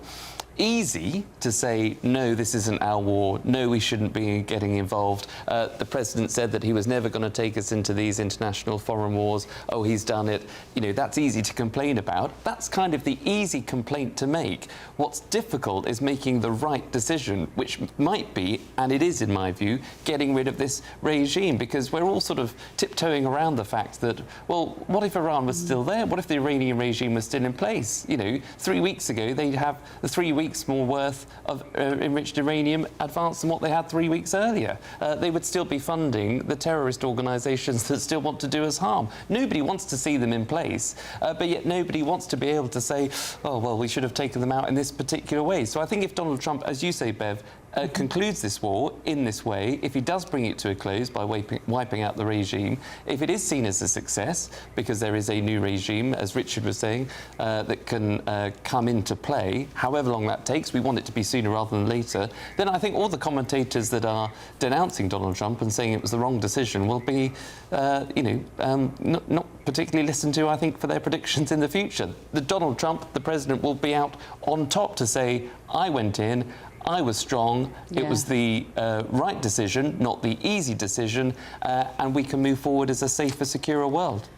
Speaker 3: easy to say, no, this isn't our war, no, we shouldn't be getting involved. The president said that he was never going to take us into these international foreign wars. Oh, he's done it. That's easy to complain about. That's kind of the easy complaint to make. What's difficult is making the right decision, which might be, and it is in my view, getting rid of this regime, because we're all sort of tiptoeing around the fact that, well, what if Iran was still there? What if the Iranian regime was still in place? 3 weeks ago, they'd have the 3 weeks more worth of enriched uranium advanced than what they had 3 weeks earlier. They would still be funding the terrorist organisations that still want to do us harm. Nobody wants to see them in place, but yet nobody wants to be able to say, oh, well, we should have taken them out in this particular way. So I think if Donald Trump, as you say, Bev, concludes this war in this way, if he does bring it to a close by wiping out the regime, if it is seen as a success, because there is a new regime, as Richard was saying, that can come into play, however long that takes, we want it to be sooner rather than later, then I think all the commentators that are denouncing Donald Trump and saying it was the wrong decision will be, not particularly listened to, I think, for their predictions in the future. Donald Trump, the president, will be out on top to say, I went in, I was strong, it was the right decision, not the easy decision, and we can move forward as a safer, securer world.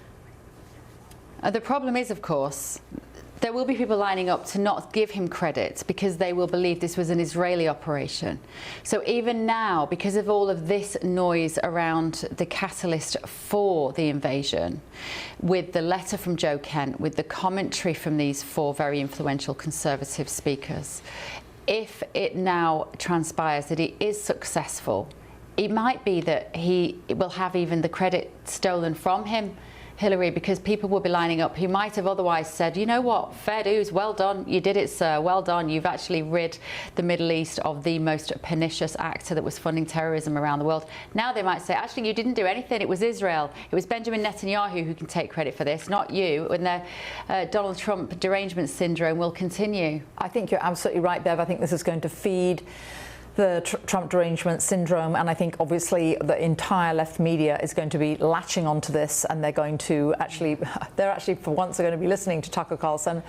Speaker 5: The problem is, of course, there will be people lining up to not give him credit because they will believe this was an Israeli operation. So even now, because of all of this noise around the catalyst for the invasion, with the letter from Joe Kent, with the commentary from these four very influential Conservative speakers, if it now transpires that he is successful, it might be that he will have even the credit stolen from him, Hillary, because people will be lining up who might have otherwise said, you know what, fair dues, well done, you did it, sir, well done, you've actually rid the Middle East of the most pernicious actor that was funding terrorism around the world. Now they might say, actually, you didn't do anything, it was Israel, it was Benjamin Netanyahu who can take credit for this, not you, and their Donald Trump derangement syndrome will continue.
Speaker 10: I think you're absolutely right, Bev. I think this is going to feed the Trump derangement syndrome, and I think obviously the entire left media is going to be latching onto this, and they're going to they're actually for once are going to be listening to Tucker Carlson,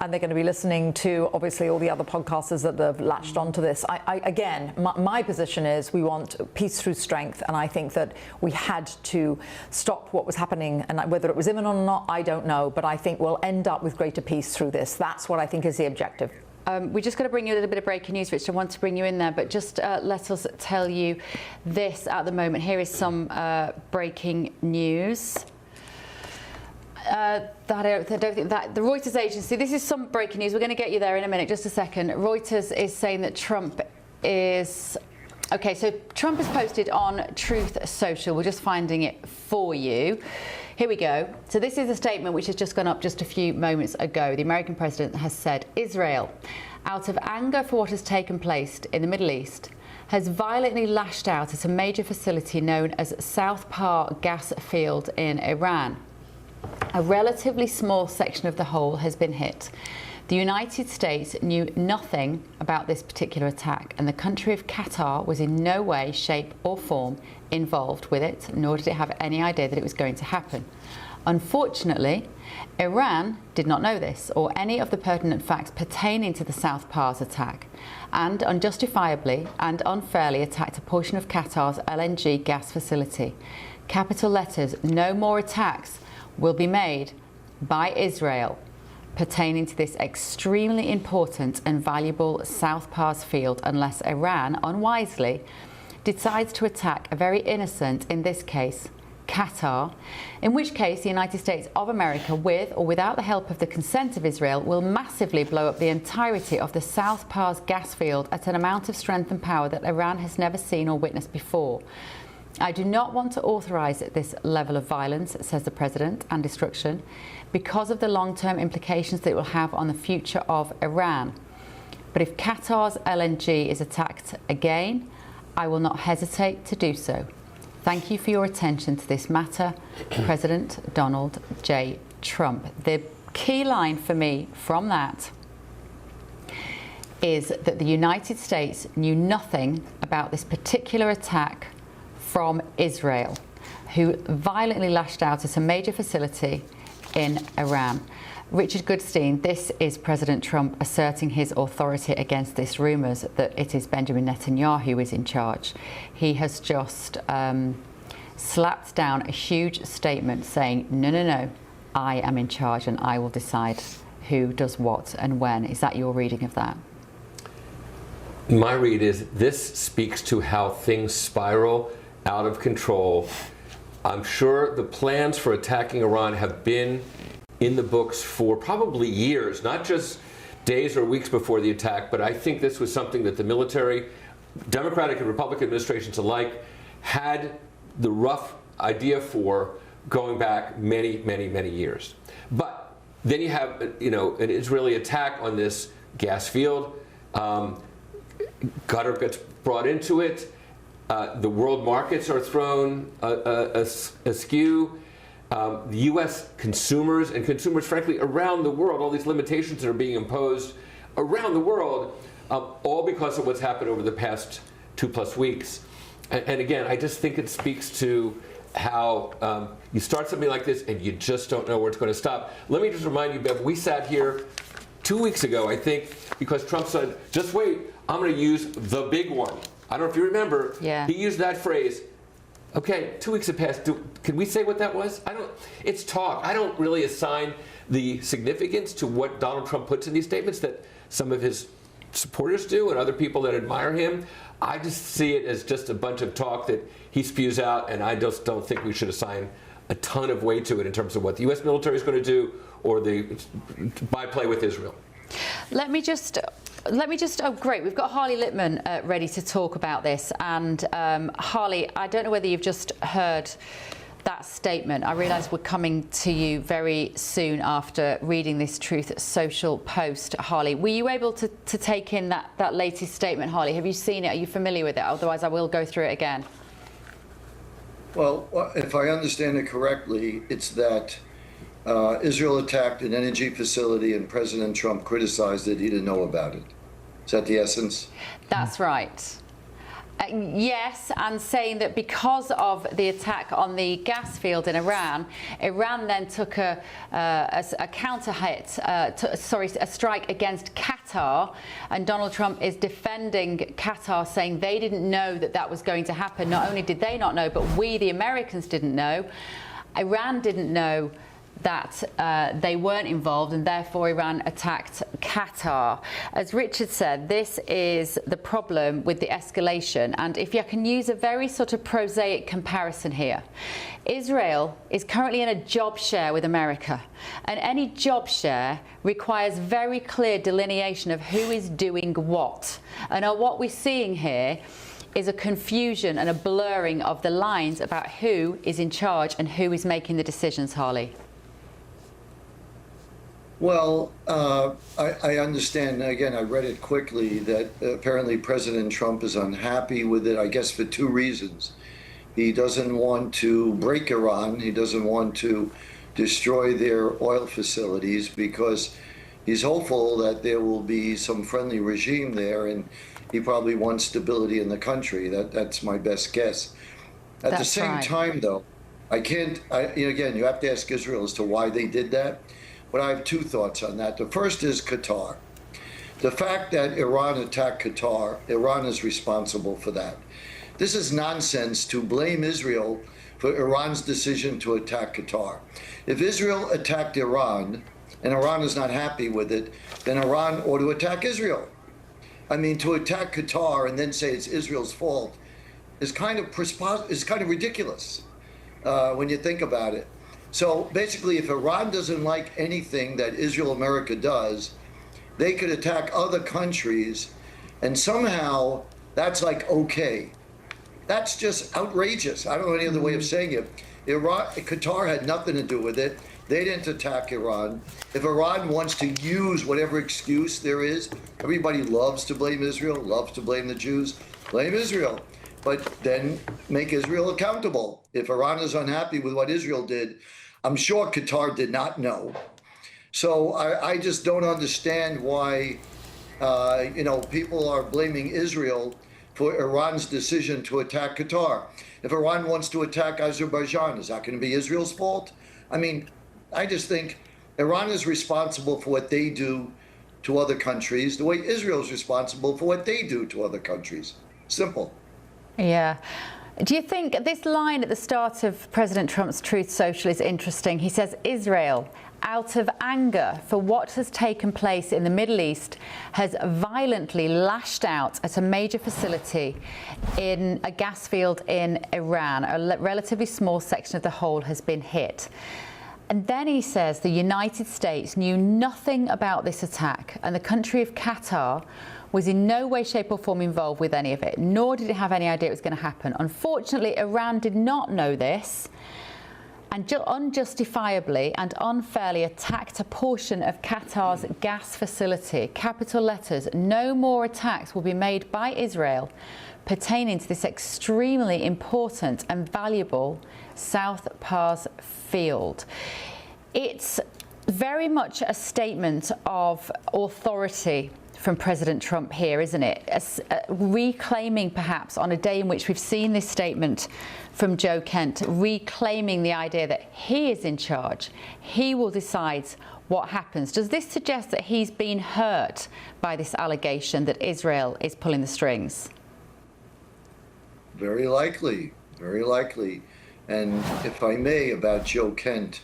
Speaker 10: and they're going to be listening to obviously all the other podcasters that have latched onto this. Again, my position is we want peace through strength, and I think that we had to stop what was happening, and whether it was imminent or not, I don't know, but I think we'll end up with greater peace through this. That's what I think is the objective.
Speaker 5: We're just going to bring you a little bit of breaking news, Rich. I want to bring you in there, but just let us tell you this at the moment. Here is some breaking news. I don't think that the Reuters agency, this is some breaking news. We're going to get you there in a minute, just a second. Reuters is saying that Trump is... Okay, so Trump has posted on Truth Social. We're just finding it for you. Here we go. So this is a statement which has just gone up just a few moments ago. The American president has said, Israel, out of anger for what has taken place in the Middle East, has violently lashed out at a major facility known as South Par gas field in Iran. A relatively small section of the whole has been hit. The United States knew nothing about this particular attack, and the country of Qatar was in no way, shape or form involved with it, nor did it have any idea that it was going to happen. Unfortunately, Iran did not know this or any of the pertinent facts pertaining to the South Pars attack, and unjustifiably and unfairly attacked a portion of Qatar's LNG gas facility. Capital letters, no more attacks will be made by Israel pertaining to this extremely important and valuable South Pars field unless Iran, unwisely, decides to attack a very innocent, in this case, Qatar, in which case the United States of America, with or without the help of the consent of Israel, will massively blow up the entirety of the South Pars gas field at an amount of strength and power that Iran has never seen or witnessed before. I do not want to authorise this level of violence, says the President, and destruction, because of the long-term implications that it will have on the future of Iran. But if Qatar's LNG is attacked again, I will not hesitate to do so. Thank you for your attention to this matter, President Donald J. Trump. The key line for me from that is that the United States knew nothing about this particular attack from Israel, who violently lashed out at a major facility in Iran. Richard Goodstein, this is President Trump asserting his authority against this rumours that it is Benjamin Netanyahu who is in charge. He has just slapped down a huge statement saying, no, no, no, I am in charge and I will decide who does what and when. Is that your reading of that?
Speaker 2: My read is this speaks to how things spiral out of control. I'm sure the plans for attacking Iran have been in the books for probably years, not just days or weeks before the attack, but I think this was something that the military, Democratic and Republican administrations alike, had the rough idea for going back many, many, many years. But then you have, an Israeli attack on this gas field. Qatar gets brought into it. The world markets are thrown askew. The U.S. consumers and consumers, frankly, around the world, all these limitations that are being imposed around the world, all because of what's happened over the past 2+ weeks. And again, I just think it speaks to how you start something like this and you just don't know where it's going to stop. Let me just remind you, Bev, we sat here 2 weeks ago, I think, because Trump said, just wait, I'm going to use the big one. I don't know if you remember.
Speaker 5: Yeah.
Speaker 2: He used that phrase. Okay, 2 weeks have passed. Can we say what that was? It's talk. I don't really assign the significance to what Donald Trump puts in these statements that some of his supporters do and other people that admire him. I just see it as just a bunch of talk that he spews out, and I just don't think we should assign a ton of weight to it in terms of what the U.S. military is going to do or the byplay with Israel.
Speaker 5: Let me just let me just, oh great, we've got Harley Littman ready to talk about this. And Harley, I don't know whether you've just heard that statement. I realise we're coming to you very soon after reading this Truth Social post, Harley. Were you able to take in that latest statement, Harley? Have you seen it? Are you familiar with it? Otherwise, I will go through it again.
Speaker 4: Well, if I understand it correctly, it's that Israel attacked an energy facility and President Trump criticized it. He didn't know about it. Is that the essence?
Speaker 5: That's right. Yes, and saying that because of the attack on the gas field in Iran, Iran then took a counter hit, a strike against Qatar, and Donald Trump is defending Qatar, saying they didn't know that was going to happen. Not only did they not know, but we, the Americans, didn't know. Iran didn't know that they weren't involved, and therefore Iran attacked Qatar. As Richard said, this is the problem with the escalation, and if you can use a very sort of prosaic comparison here, Israel is currently in a job share with America, and any job share requires very clear delineation of who is doing what. And what we're seeing here is a confusion and a blurring of the lines about who is in charge and who is making the decisions, Harley.
Speaker 4: Well, I understand. Again, I read it quickly that apparently President Trump is unhappy with it, I guess for two reasons. He doesn't want to break Iran. He doesn't want to destroy their oil facilities because he's hopeful that there will be some friendly regime there, and he probably wants stability in the country. That's my best guess. At the same time, though, again, you have to ask Israel as to why they did that. But I have two thoughts on that. The first is Qatar. The fact that Iran attacked Qatar, Iran is responsible for that. This is nonsense to blame Israel for Iran's decision to attack Qatar. If Israel attacked Iran and Iran is not happy with it, then Iran ought to attack Israel. I mean, to attack Qatar and then say it's Israel's fault is kind of ridiculous when you think about it. So basically, if Iran doesn't like anything that Israel America does, they could attack other countries, and somehow that's like okay. That's just outrageous. I don't know any other way of saying it. Qatar had nothing to do with it. They didn't attack Iran. If Iran wants to use whatever excuse there is, everybody loves to blame Israel, loves to blame the Jews, blame Israel. But then make Israel accountable. If Iran is unhappy with what Israel did, I'm sure Qatar did not know. So I just don't understand why, people are blaming Israel for Iran's decision to attack Qatar. If Iran wants to attack Azerbaijan, is that going to be Israel's fault? I mean, I just think Iran is responsible for what they do to other countries, the way Israel is responsible for what they do to other countries. Simple.
Speaker 5: Yeah. Do you think this line at the start of President Trump's Truth Social is interesting? He says, Israel, out of anger for what has taken place in the Middle East, has violently lashed out at a major facility in a gas field in Iran. A relatively small section of the whole has been hit. And then he says the United States knew nothing about this attack, and the country of Qatar was in no way, shape or form involved with any of it, nor did it have any idea it was going to happen. Unfortunately, Iran did not know this and unjustifiably and unfairly attacked a portion of Qatar's gas facility. Capital letters, no more attacks will be made by Israel pertaining to this extremely important and valuable South Pars field. It's very much a statement of authority from President Trump here, isn't it? Reclaiming, perhaps, on a day in which we've seen this statement from Joe Kent, reclaiming the idea that he is in charge. He will decide what happens. Does this suggest that he's been hurt by this allegation that Israel is pulling the strings?
Speaker 4: Very likely, very likely. And if I may, about Joe Kent,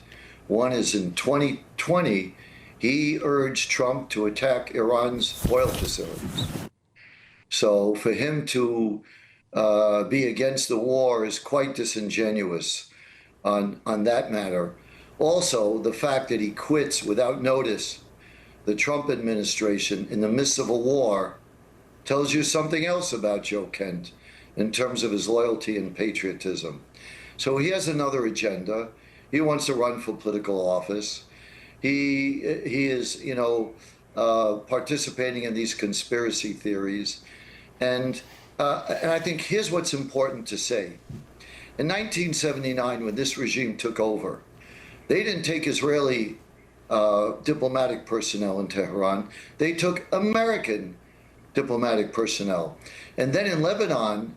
Speaker 4: one is in 2020, he urged Trump to attack Iran's oil facilities. So for him to be against the war is quite disingenuous on that matter. Also, the fact that he quits without notice the Trump administration in the midst of a war tells you something else about Joe Kent in terms of his loyalty and patriotism. So he has another agenda. He wants to run for political office. He is, participating in these conspiracy theories. And I think here's what's important to say. In 1979, when this regime took over, they didn't take Israeli diplomatic personnel in Tehran. They took American diplomatic personnel. And then in Lebanon,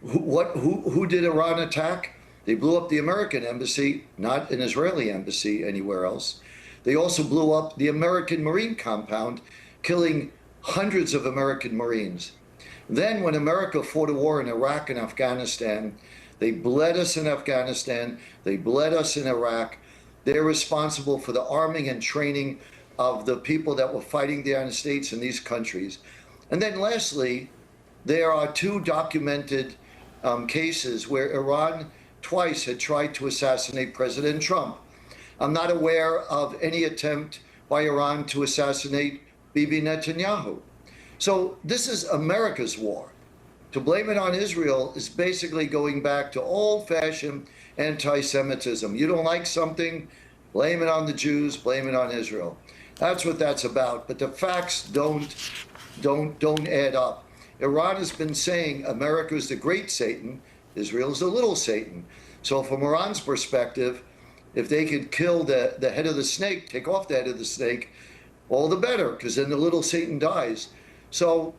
Speaker 4: who did Iran attack? They blew up the American embassy, not an Israeli embassy anywhere else. They also blew up the American Marine compound, killing hundreds of American Marines. Then when America fought a war in Iraq and Afghanistan, they bled us in Afghanistan, they bled us in Iraq. They're responsible for the arming and training of the people that were fighting the United States in these countries. And then lastly, there are two documented cases where Iran twice had tried to assassinate President Trump. I'm not aware of any attempt by Iran to assassinate Bibi Netanyahu. So this is America's war. To blame it on Israel is basically going back to old-fashioned anti-Semitism. You don't like something, blame it on the Jews, blame it on Israel. That's what that's about. But the facts don't add up. Iran has been saying America is the great Satan, Israel is the little Satan. So from Iran's perspective, if they could kill the head of the snake, take off the head of the snake, all the better, because then the little Satan dies. So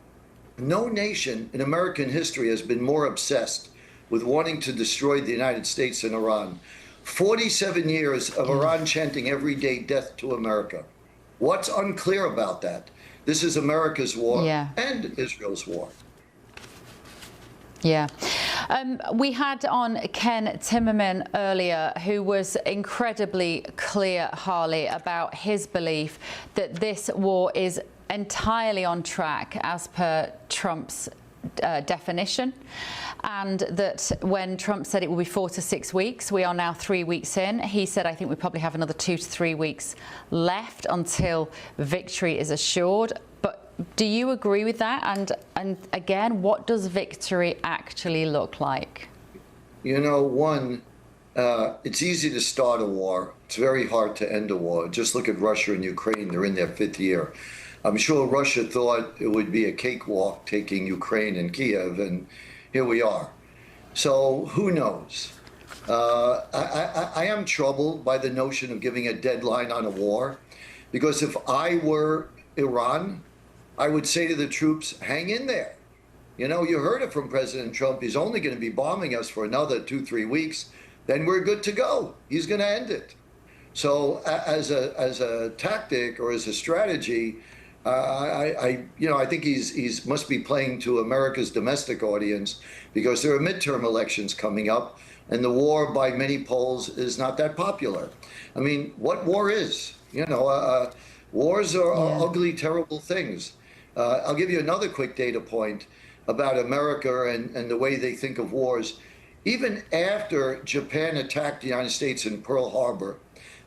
Speaker 4: no nation in American history has been more obsessed with wanting to destroy the United States than Iran. 47 years of Iran chanting every day, death to America. What's unclear about that? This is America's war and Israel's war.
Speaker 5: Yeah. We had on Ken Timmerman earlier, who was incredibly clear, Harley, about his belief that this war is entirely on track as per Trump's definition, and that when Trump said it will be 4 to 6 weeks, we are now 3 weeks in. He said, I think we probably have another 2 to 3 weeks left until victory is assured. But do you agree with that? And again, what does victory actually look like?
Speaker 4: You know, one, it's easy to start a war. It's very hard to end a war. Just look at Russia and Ukraine. They're in their 5th year. I'm sure Russia thought it would be a cakewalk taking Ukraine and Kiev, and here we are. So who knows? I am troubled by the notion of giving a deadline on a war, because if I were Iran, I would say to the troops, hang in there. You know, you heard it from President Trump. He's only going to be bombing us for another 2-3 weeks. Then we're good to go. He's going to end it. So as a tactic or as a strategy, I think he's must be playing to America's domestic audience, because there are midterm elections coming up, and the war, by many polls, is not that popular. I mean, what war is? You know, wars are ugly, terrible things. I'll give you another quick data point about America and the way they think of wars. Even after Japan attacked the United States in Pearl Harbor,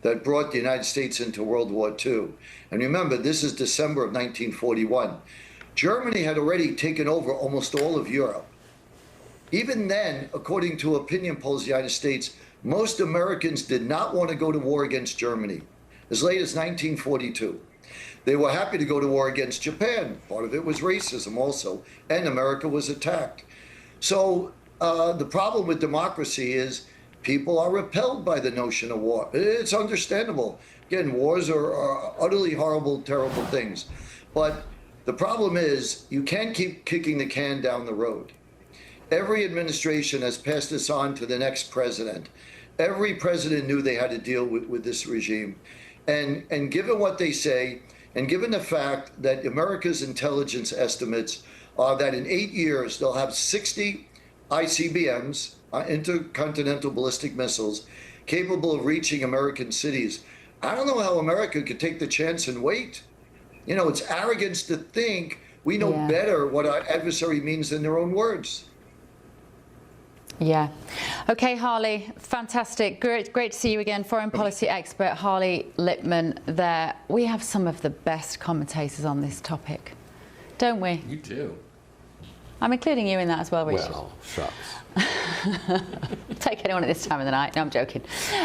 Speaker 4: that brought the United States into World War II. And remember, this is December of 1941. Germany had already taken over almost all of Europe. Even then, according to opinion polls in the United States, most Americans did not want to go to war against Germany. As late as 1942. They were happy to go to war against Japan. Part of it was racism also, and America was attacked. So the problem with democracy is people are repelled by the notion of war. It's understandable. Again, wars are utterly horrible, terrible things. But the problem is you can't keep kicking the can down the road. Every administration has passed this on to the next president. Every president knew they had to deal with this regime. And given what they say, and given the fact that America's intelligence estimates are that in 8 years they'll have 60 ICBMs, intercontinental ballistic missiles, capable of reaching American cities. I don't know how America could take the chance and wait. You know, it's arrogance to think we know better what our adversary means than their own words.
Speaker 5: Yeah. Okay, Harley, fantastic. Great to see you again. Foreign policy expert Harley Lipman there. We have some of the best commentators on this topic, don't we?
Speaker 2: You do.
Speaker 5: I'm including you in that as well, Richard.
Speaker 2: Well, shucks.
Speaker 5: Take anyone at this time of the night. No, I'm joking.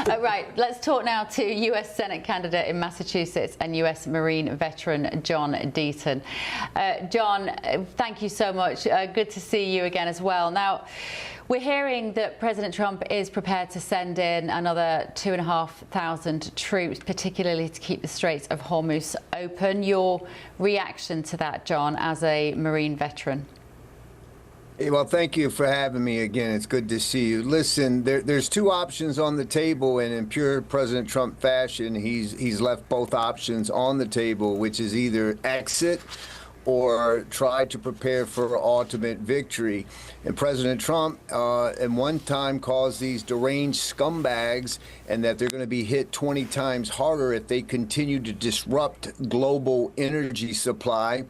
Speaker 5: Right, let's talk now to US Senate candidate in Massachusetts and US Marine veteran John Deaton. John, thank you so much. Good to see you again as well. Now, we're hearing that President Trump is prepared to send in another 2,500 troops, particularly to keep the Straits of Hormuz open. Your reaction to that, John, as a Marine veteran?
Speaker 6: Well, thank you for having me again. It's good to see you. Listen, there's two options on the table, and in pure President Trump fashion, he's left both options on the table, which is either exit or try to prepare for ultimate victory. And President Trump at one time calls these deranged scumbags, and that they're going to be hit 20 times harder if they continue to disrupt global energy supply.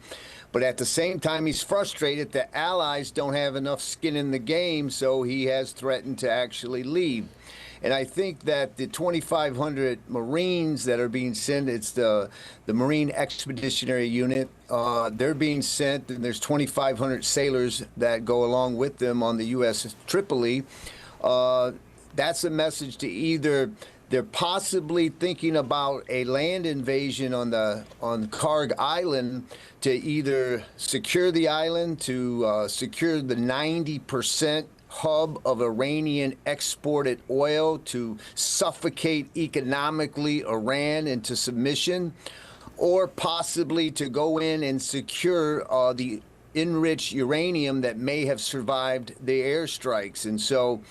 Speaker 6: But at the same time, he's frustrated that allies don't have enough skin in the game, so he has threatened to actually leave. And I think that the 2,500 Marines that are being sent, it's the Marine Expeditionary Unit, they're being sent, and there's 2,500 sailors that go along with them on the USS Tripoli. That's a message to either they're possibly thinking about a land invasion on Karg Island to either secure the island, to secure the 90% hub of Iranian exported oil, to suffocate economically Iran into submission, or possibly to go in and secure the enriched uranium that may have survived the airstrikes. And so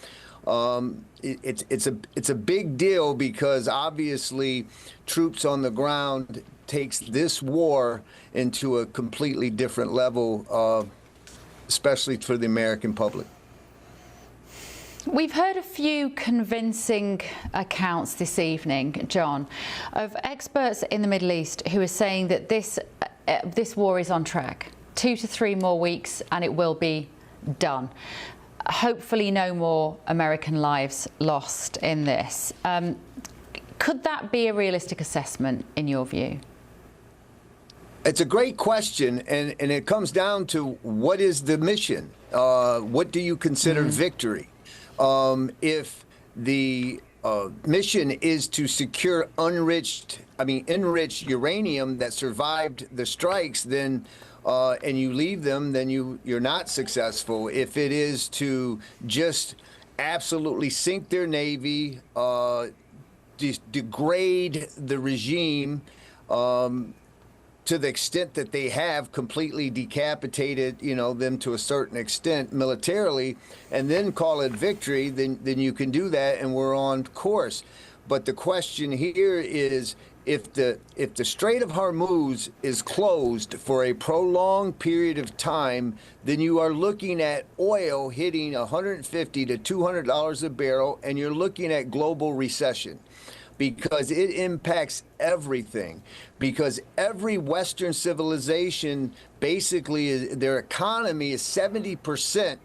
Speaker 6: it's a big deal, because obviously troops on the ground takes this war into a completely different level, especially for the American public.
Speaker 5: We've heard a few convincing accounts this evening, John, of experts in the Middle East who are saying that this war is on track. 2 to 3 more weeks and it will be done. Hopefully no more American lives lost in this. Could that be a realistic assessment in your view?
Speaker 6: It's a great question, and it comes down to what is the mission? What do you consider victory? If the mission is to secure enriched uranium that survived the strikes, then and you leave them, then you're not successful. If it is to just absolutely sink their navy, degrade the regime to the extent that they have completely decapitated, them to a certain extent militarily, and then call it victory, then you can do that, and we're on course. But the question here is, if the Strait of Hormuz is closed for a prolonged period of time, then you are looking at oil hitting $150 to $200 a barrel, and you're looking at global recession, because it impacts everything. Because every Western civilization, basically, their economy is 70%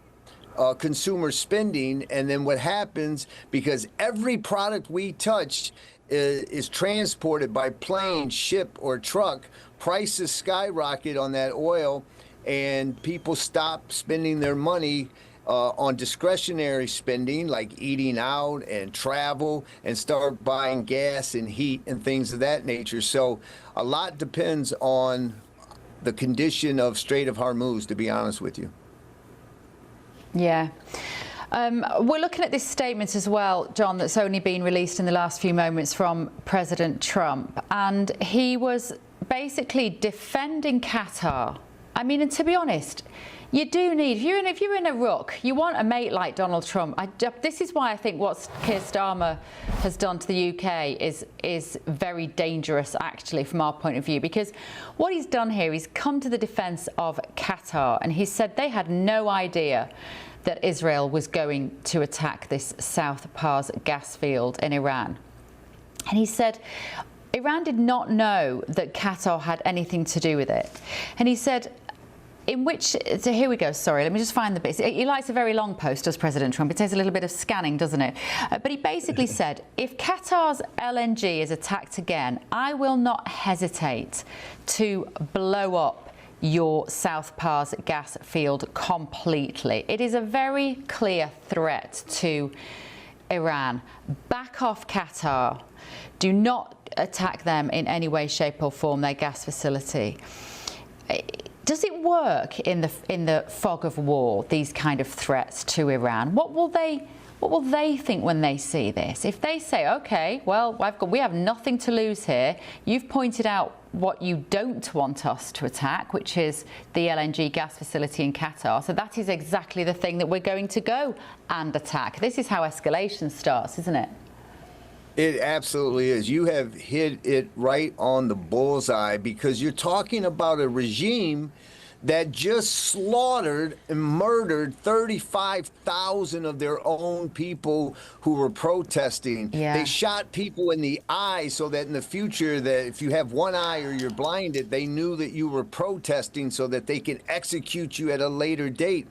Speaker 6: consumer spending. And then what happens, because every product we touch is transported by plane, ship, or truck, prices skyrocket on that oil, and people stop spending their money on discretionary spending like eating out and travel, and start buying gas and heat and things of that nature. So a lot depends on the condition of Strait of Hormuz, to be honest with you.
Speaker 5: Yeah. We're looking at this statement as well, John, that's only been released in the last few moments from President Trump. And he was basically defending Qatar. I mean, and to be honest, you do need, if you're in a ruck, you want a mate like Donald Trump. This is why I think what Keir Starmer has done to the UK is very dangerous, actually, from our point of view, because what he's done here, he's come to the defense of Qatar, and he said they had no idea that Israel was going to attack this South Pars gas field in Iran. And he said Iran did not know that Qatar had anything to do with it. And he said So here we go. Sorry, let me just find the bits. He likes a very long post, does President Trump? It takes a little bit of scanning, doesn't it? But he basically said, if Qatar's LNG is attacked again, I will not hesitate to blow up your South Pars gas field completely. It is a very clear threat to Iran. Back off, Qatar. Do not attack them in any way, shape or form, their gas facility. Does it work in the fog of war, these kind of threats to Iran? What will they think when they see this? If they say, OK, well, we have nothing to lose here. You've pointed out what you don't want us to attack, which is the LNG gas facility in Qatar. So that is exactly the thing that we're going to go and attack. This is how escalation starts, isn't it?
Speaker 6: It absolutely is. You have hit it right on the bullseye, because you're talking about a regime that just slaughtered and murdered 35,000 of their own people who were protesting.
Speaker 5: Yeah.
Speaker 6: They shot people in the eye so that in the future, that if you have one eye or you're blinded, they knew that you were protesting so that they can execute you at a later date.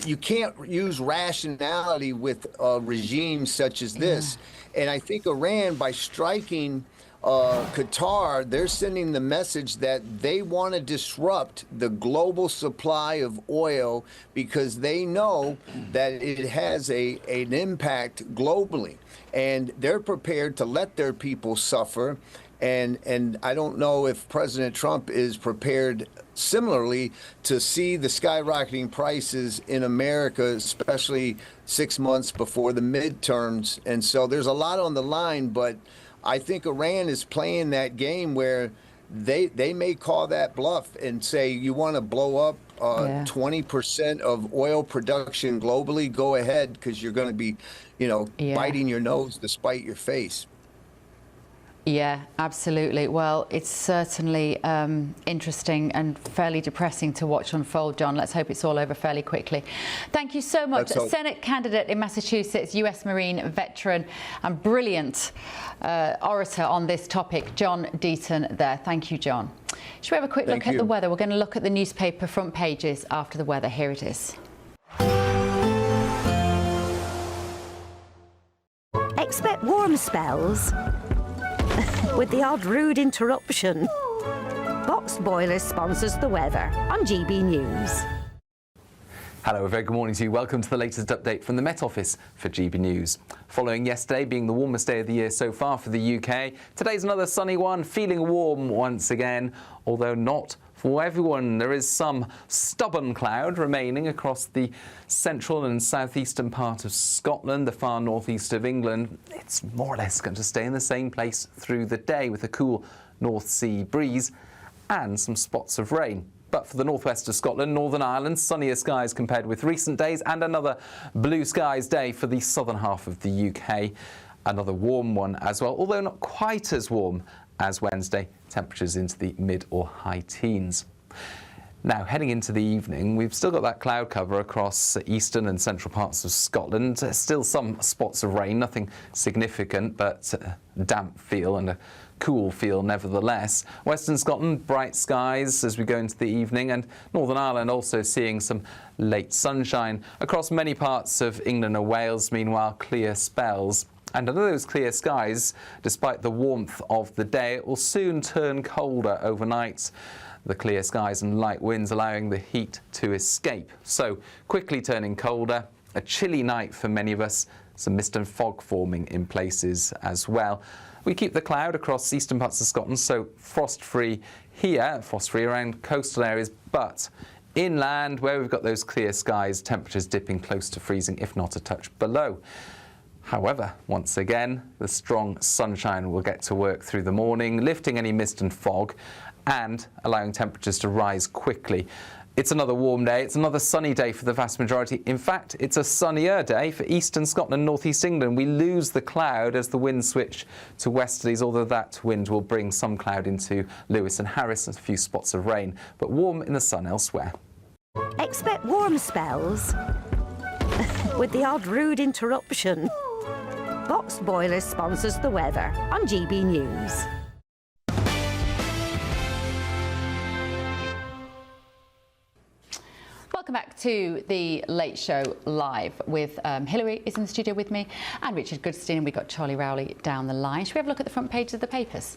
Speaker 6: You can't use rationality with regimes such as this. And I think Iran, by striking Qatar, they're sending the message that they want to disrupt the global supply of oil, because they know that it has an impact globally, and they're prepared to let their people suffer. And I don't know if President Trump is prepared similarly to see the skyrocketing prices in America, especially 6 months before the midterms. And so there's a lot on the line, but I think Iran is playing that game where they may call that bluff and say, you want to blow up 20% of oil production globally, go ahead, because you're going to be, biting your nose to spite your face.
Speaker 5: Yeah, absolutely. Well, it's certainly interesting and fairly depressing to watch unfold, John. Let's hope it's all over fairly quickly. Thank you so much. Senate candidate in Massachusetts, U.S. Marine veteran and brilliant orator on this topic, John Deaton there. Thank you, John. Should we have a quick look at the weather? We're going to look at the newspaper front pages after the weather. Here it is.
Speaker 7: Expect warm spells with the odd rude interruption. Box Boilers sponsors the weather on GB News.
Speaker 9: Hello, a very good morning to you. Welcome to the latest update from the Met Office for GB News. Following yesterday being the warmest day of the year so far for the UK, today's another sunny one, feeling warm once again, although not for everyone. There is some stubborn cloud remaining across the central and southeastern part of Scotland, the far northeast of England. It's more or less going to stay in the same place through the day with a cool North Sea breeze and some spots of rain. But for the northwest of Scotland, Northern Ireland, sunnier skies compared with recent days, and another blue skies day for the southern half of the UK. Another warm one as well, although not quite as warm as Wednesday, temperatures into the mid or high teens. Now, heading into the evening, we've still got that cloud cover across eastern and central parts of Scotland. Still some spots of rain, nothing significant, but damp feel and a cool feel nevertheless. Western Scotland, bright skies as we go into the evening, and Northern Ireland also seeing some late sunshine. Across many parts of England and Wales, meanwhile, clear spells. And under those clear skies, despite the warmth of the day, it will soon turn colder overnight. The clear skies and light winds allowing the heat to escape. So quickly turning colder, a chilly night for many of us, some mist and fog forming in places as well. We keep the cloud across eastern parts of Scotland, so frost-free here, frost-free around coastal areas, but inland where we've got those clear skies, temperatures dipping close to freezing, if not a touch below. However, once again, the strong sunshine will get to work through the morning, lifting any mist and fog and allowing temperatures to rise quickly. It's another warm day. It's another sunny day for the vast majority. In fact, it's a sunnier day for eastern Scotland, northeast England. We lose the cloud as the winds switch to westerlies, although that wind will bring some cloud into Lewis and Harris and a few spots of rain, but warm in the sun elsewhere.
Speaker 7: Expect warm spells with the odd rude interruption. Box Boilers sponsors the weather on GB News.
Speaker 5: Welcome back to the Late Show Live with Hilary is in the studio with me and Richard Goodstein, and we've got Charlie Rowley down the line. Should we have a look at the front pages of the papers?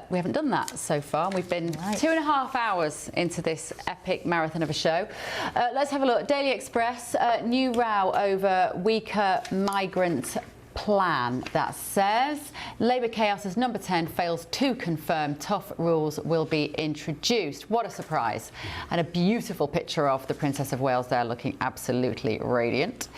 Speaker 5: We haven't done that so far. We've been 2.5 hours into this epic marathon of a show. Let's have a look. Daily Express, new row over weaker migrant plan that says Labour chaos as number 10 fails to confirm tough rules will be introduced. What a surprise. And a beautiful picture of the Princess of Wales there looking absolutely radiant.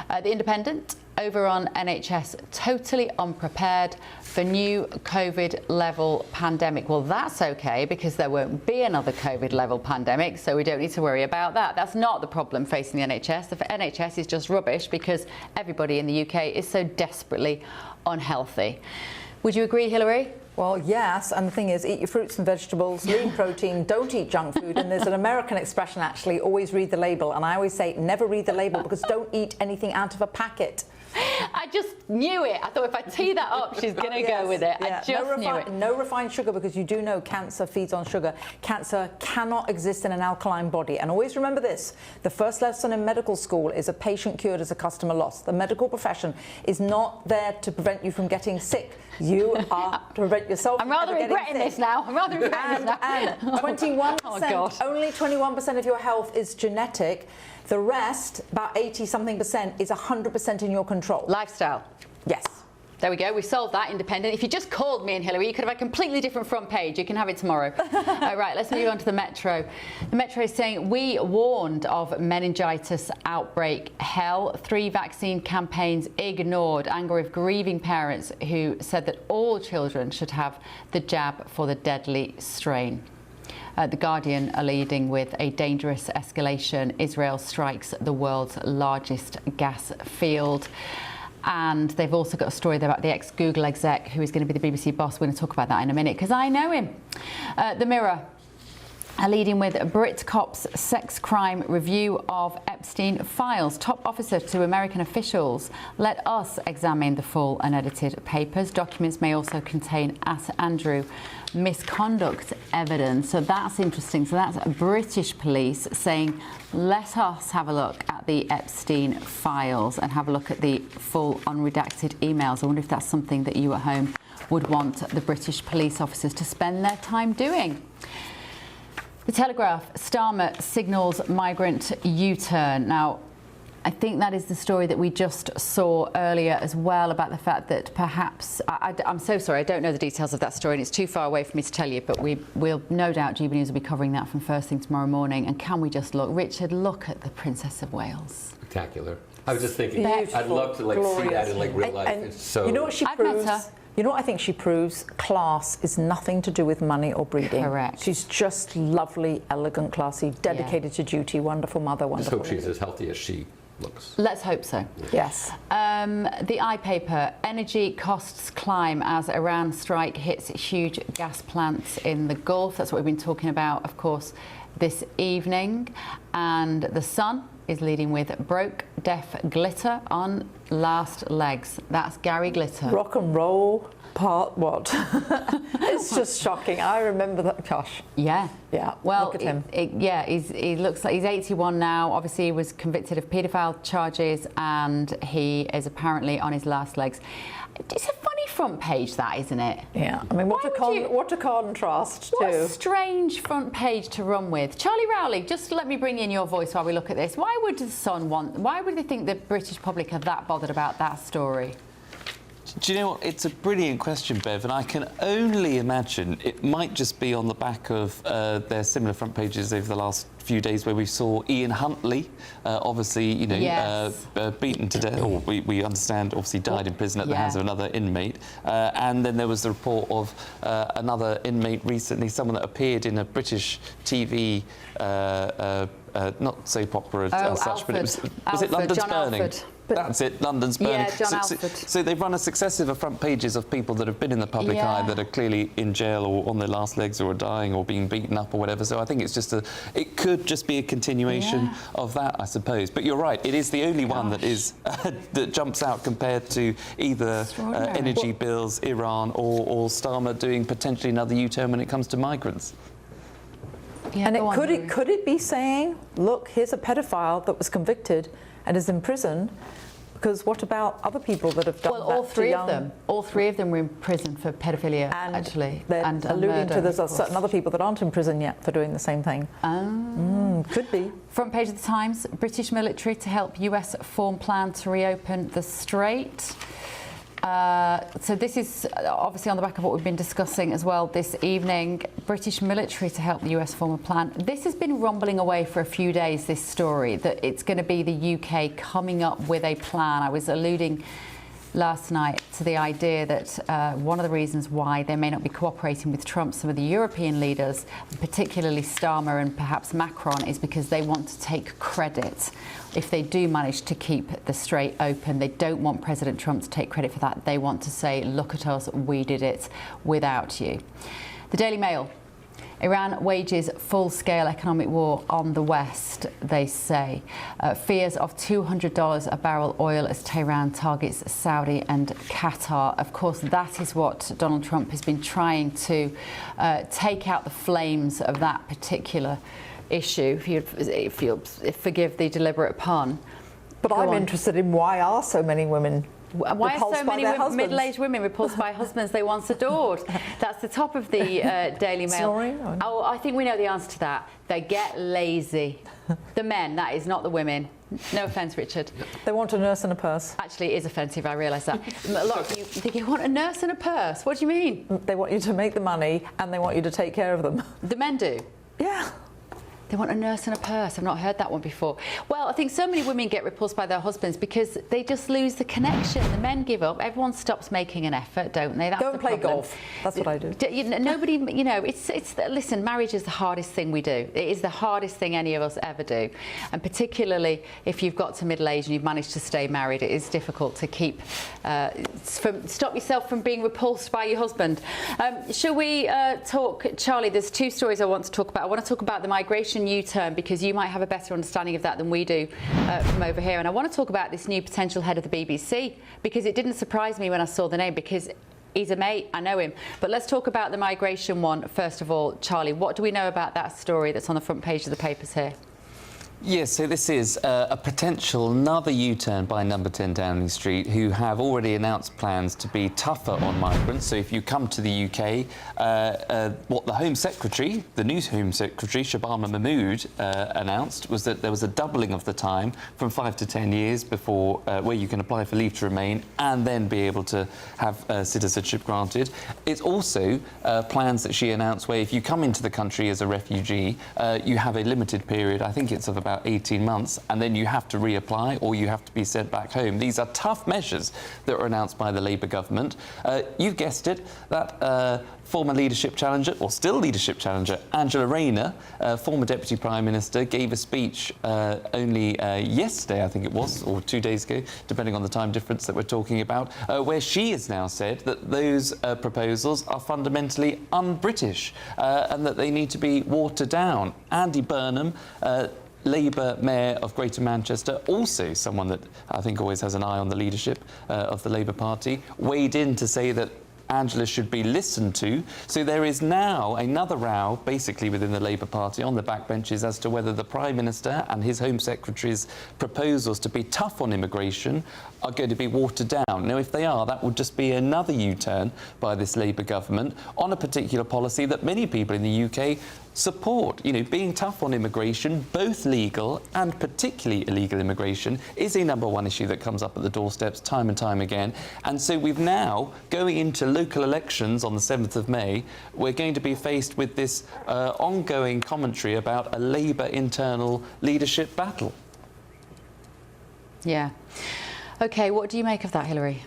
Speaker 5: The Independent, over on NHS, totally unprepared for new COVID-level pandemic. Well, that's okay, because there won't be another COVID-level pandemic, so we don't need to worry about that. That's not the problem facing the NHS. The NHS is just rubbish because everybody in the UK is so desperately unhealthy. Would you agree, Hilary?
Speaker 10: Well, yes, and the thing is, eat your fruits and vegetables, lean protein, don't eat junk food. And there's an American expression, actually, always read the label. And I always say, never read the label, because don't eat anything out of a packet.
Speaker 5: I just knew it. I thought if I tee that up, she's going to go with it.
Speaker 10: Yeah.
Speaker 5: I just knew it.
Speaker 10: No refined sugar, because you do know cancer feeds on sugar. Cancer cannot exist in an alkaline body. And always remember this, the first lesson in medical school is a patient cured is a customer lost. The medical profession is not there to prevent you from getting sick. You are to prevent yourself
Speaker 5: I'm rather regretting this now. I'm rather regretting this now.
Speaker 10: And 21%,
Speaker 5: oh, God.
Speaker 10: only 21% of your health is genetic. The rest, about 80-something%, is 100% in your control.
Speaker 5: Lifestyle.
Speaker 10: Yes.
Speaker 5: There we go. We solved that, Independent. If you just called me and Hilary, you could have had a completely different front page. You can have it tomorrow. All right, let's move on to the Metro. The Metro is saying, we warned of meningitis outbreak hell. 3 vaccine campaigns ignored. Anger of grieving parents who said that all children should have the jab for the deadly strain. The Guardian are leading with a dangerous escalation. Israel strikes the world's largest gas field. And they've also got a story there about the ex-Google exec who is going to be the BBC boss. We're going to talk about that in a minute because I know him. The Mirror are leading with Britcop's sex crime review of Epstein files. Top officer to American officials. Let us examine the full unedited papers. Documents may also contain Andrew misconduct evidence. So that's interesting. So that's British police saying, let us have a look at the Epstein files and have a look at the full unredacted emails. I wonder if that's something that you at home would want the British police officers to spend their time doing. The Telegraph, Starmer signals migrant U-turn. Now, I think that is the story that we just saw earlier as well, about the fact that perhaps, I'm so sorry, I don't know the details of that story and it's too far away for me to tell you, but we'll no doubt, GBNews will be covering that from first thing tomorrow morning. And can we just look, Richard, look at the Princess of Wales.
Speaker 2: Spectacular. I was just thinking,
Speaker 10: Beautiful,
Speaker 2: I'd love to see that in real life.
Speaker 10: And
Speaker 2: it's so.
Speaker 10: you know what she proves? You know what I think she proves? Class is nothing to do with money or breeding.
Speaker 5: Correct.
Speaker 10: She's just lovely, elegant, classy, dedicated to duty, wonderful mother, wonderful.
Speaker 2: Just hope she's as healthy as she looks.
Speaker 5: Let's hope so.
Speaker 10: Yes.
Speaker 5: The iPaper, energy costs climb as Iran strike hits huge gas plants in the Gulf. That's what we've been talking about, of course, this evening. And The Sun is leading with broke, deaf glitter on last legs. That's Gary Glitter.
Speaker 10: Rock and roll part what? It's just shocking. I remember that. Gosh.
Speaker 5: Yeah.
Speaker 10: Yeah.
Speaker 5: Well,
Speaker 10: look at him.
Speaker 5: He looks like he's 81 now. Obviously, he was convicted of paedophile charges, and he is apparently on his last legs. It's a funny front page, that, isn't it?
Speaker 10: Yeah. I mean, what a contrast,
Speaker 5: What
Speaker 10: too.
Speaker 5: a strange front page to run with. Charlie Rowley, just let me bring in your voice while we look at this. Why would The Sun why would they think the British public are that bothered about that story?
Speaker 3: Do you know what? It's a brilliant question, Bev, and I can only imagine it might just be on the back of their similar front pages over the last few days, where we saw Ian Huntley, obviously, you know,
Speaker 5: Yes.
Speaker 3: beaten to death, or we understand, obviously died in prison at the hands of another inmate. And then there was the report of another inmate recently, someone that appeared in a British TV, not soap opera as such, but it was it London's
Speaker 5: John
Speaker 3: Burning?
Speaker 5: Alford.
Speaker 3: That's it, London's Burning.
Speaker 5: Yeah, John Alford.
Speaker 3: So they've run a successive of front pages of people that have been in the public eye that are clearly in jail or on their last legs or are dying or being beaten up or whatever. So I think it's just it could just be a continuation of that, I suppose. But you're right, it is the only one that is that jumps out compared to either energy bills, Iran, or Starmer doing potentially another U-turn when it comes to migrants.
Speaker 5: Yeah,
Speaker 10: and
Speaker 5: go on, Marie.
Speaker 10: could it be saying, look, here's a pedophile that was convicted and is in prison? Because what about other people that have done that?
Speaker 5: Well, all three
Speaker 10: to
Speaker 5: of them. All three of them were in prison for paedophilia, actually.
Speaker 10: They're
Speaker 5: and
Speaker 10: alluding
Speaker 5: murder,
Speaker 10: to there's
Speaker 5: of
Speaker 10: certain other people that aren't in prison yet for doing the same thing. Could be.
Speaker 5: Front page of the Times, British military to help US form plan to reopen the Strait. So this is obviously on the back of what we've been discussing as well this evening. British military to help the US form a plan. This has been rumbling away for a few days, this story, that it's going to be the UK coming up with a plan. I was alluding last night to the idea that one of the reasons why they may not be cooperating with Trump, some of the European leaders, particularly Starmer and perhaps Macron, is because they want to take credit. If they do manage to keep the Strait open, they don't want President Trump to take credit for that. They want to say, look at us, we did it without you. The Daily Mail. Iran wages full-scale economic war on the West, they say. Fears of $200 a barrel oil as Tehran targets Saudi and Qatar. Of course, that is what Donald Trump has been trying to take out the flames of that particular issue, if you'll forgive the deliberate pun.
Speaker 10: But I'm interested in why are so many women
Speaker 5: Why are so many middle-aged women repulsed by husbands they once adored? That's the top of the Daily Mail.
Speaker 10: Snoring?
Speaker 5: Oh, I think we know the answer to that. They get lazy. The men, that is, not the women. No offence, Richard.
Speaker 10: They want a nurse and a purse.
Speaker 5: Actually, it is offensive, I realise that. A lot of you think you want a nurse and a purse. What do you mean?
Speaker 10: They want you to make the money and they want you to take care of them.
Speaker 5: The men do?
Speaker 10: Yeah.
Speaker 5: They want a nurse and a purse. I've not heard that one before. Well, I think so many women get repulsed by their husbands because they just lose the connection. The men give up. Everyone stops making an effort, don't they? That's
Speaker 10: Go and play golf. That's what I do.
Speaker 5: Nobody, you know, listen, marriage is the hardest thing we do. It is the hardest thing any of us ever do. And particularly if you've got to middle age and you've managed to stay married, it is difficult to stop yourself from being repulsed by your husband. Shall we talk, Charlie, there's two stories I want to talk about. I want to talk about the migration U-turn because you might have a better understanding of that than we do from over here. And I want to talk about this new potential head of the BBC because it didn't surprise me when I saw the name because he's a mate, I know him. But let's talk about the migration one first of all. Charlie, what do we know about that story that's on the front page of the papers here?
Speaker 3: Yes, so this is a potential another U-turn by Number 10 Downing Street, who have already announced plans to be tougher on migrants. So if you come to the UK, what the Home Secretary, the new Home Secretary, Shabana Mahmood, announced was that there was a doubling of the time from 5 to 10 years before where you can apply for leave to remain and then be able to have citizenship granted. It's also plans that she announced where if you come into the country as a refugee, you have a limited period, I think it's of about 18 months, and then you have to reapply or you have to be sent back home. These are tough measures that were announced by the Labour government. You guessed it, that former leadership challenger, or still leadership challenger, Angela Rayner, former Deputy Prime Minister, gave a speech only yesterday, I think it was, or 2 days ago, depending on the time difference that we're talking about, where she has now said that those proposals are fundamentally un-British and that they need to be watered down. Andy Burnham, Labour Mayor of Greater Manchester, also someone that I think always has an eye on the leadership of the Labour Party, weighed in to say that Angela should be listened to. So there is now another row, basically within the Labour Party, on the backbenches as to whether the Prime Minister and his Home Secretary's proposals to be tough on immigration are going to be watered down. Now, if they are, that would just be another U-turn by this Labour government on a particular policy that many people in the UK support. You know, being tough on immigration, both legal and particularly illegal immigration, is a number one issue that comes up at the doorsteps time and time again. And so we've now, going into local elections on the 7th of May, we're going to be faced with this ongoing commentary about a Labour internal leadership battle.
Speaker 5: Yeah. OK, what do you make of that, Hilary?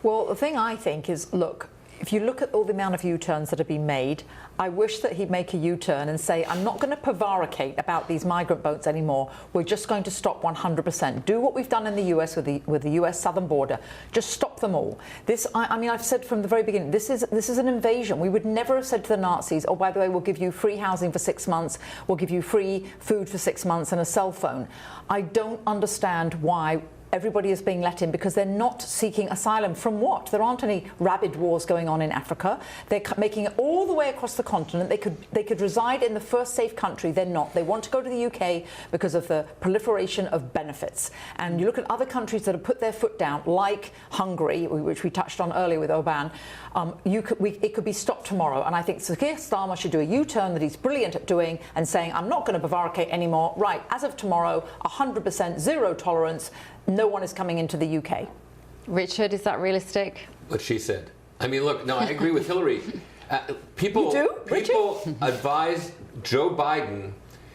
Speaker 10: Well, the thing I think is, look, if you look at all the amount of U-turns that have been made, I wish that he'd make a U-turn and say, I'm not going to prevaricate about these migrant boats anymore. We're just going to stop 100%. Do what we've done in the US with the US southern border. Just stop them all. This, I mean, I've said from the very beginning, this is an invasion. We would never have said to the Nazis, oh, by the way, we'll give you free housing for 6 months. We'll give you free food for 6 months and a cell phone. I don't understand why everybody is being let in because they're not seeking asylum. From what? There aren't any rabid wars going on in Africa. They're making it all the way across the continent. They could reside in the first safe country. They're not. They want to go to the UK because of the proliferation of benefits. And you look at other countries that have put their foot down, like Hungary, which we touched on earlier with Orbán. It could be stopped tomorrow. And I think Sir Keir Starmer should do a U-turn that he's brilliant at doing and saying, I'm not going to prevaricate anymore. Right, as of tomorrow, 100% zero tolerance. No one is coming into the UK.
Speaker 5: Richard, is that realistic?
Speaker 2: What she said. I mean, look, no, I agree with Hillary. People advised Joe Biden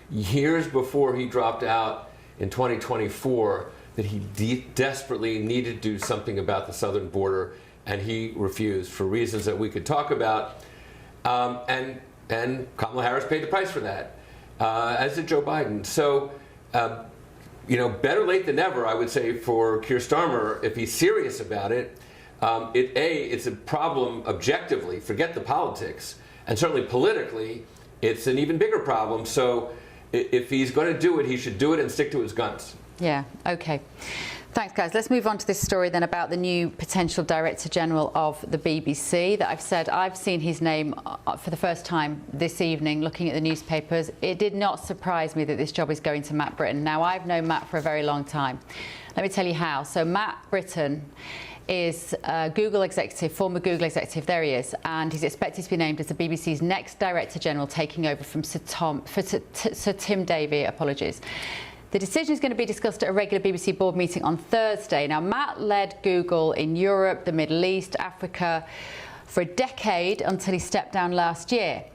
Speaker 2: years before he dropped out in 2024 that he desperately needed to do something about the southern border, and he refused for reasons that we could talk about. And Kamala Harris paid the price for that, as did Joe Biden. So, better late than never, I would say, for Keir Starmer, if he's serious about it. It's a problem objectively, forget the politics, and certainly politically, it's an even bigger problem. So if he's going to do it, he should do it and stick to his guns.
Speaker 5: Yeah, okay. Thanks, guys. Let's move on to this story then about the new potential Director General of the BBC that I've seen his name for the first time this evening looking at the newspapers. It did not surprise me that this job is going to Matt Britton. Now, I've known Matt for a very long time. Let me tell you how. So Matt Britton is a Google executive, former Google executive, there he is, and he's expected to be named as the BBC's next Director General, taking over from Sir Tim Davie, apologies. The decision is going to be discussed at a regular BBC board meeting on Thursday. Now, Matt led Google in Europe, the Middle East, Africa for a decade until he stepped down last year.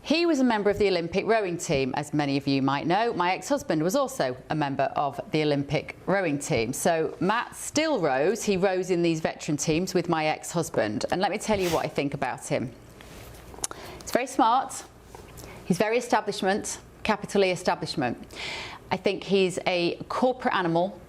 Speaker 5: He was a member of the Olympic rowing team, as many of you might know. My ex-husband was also a member of the Olympic rowing team. So Matt still rows. He rows in these veteran teams with my ex-husband. And let me tell you what I think about him. He's very smart. He's very establishment, capital E establishment. I think he's a corporate animal,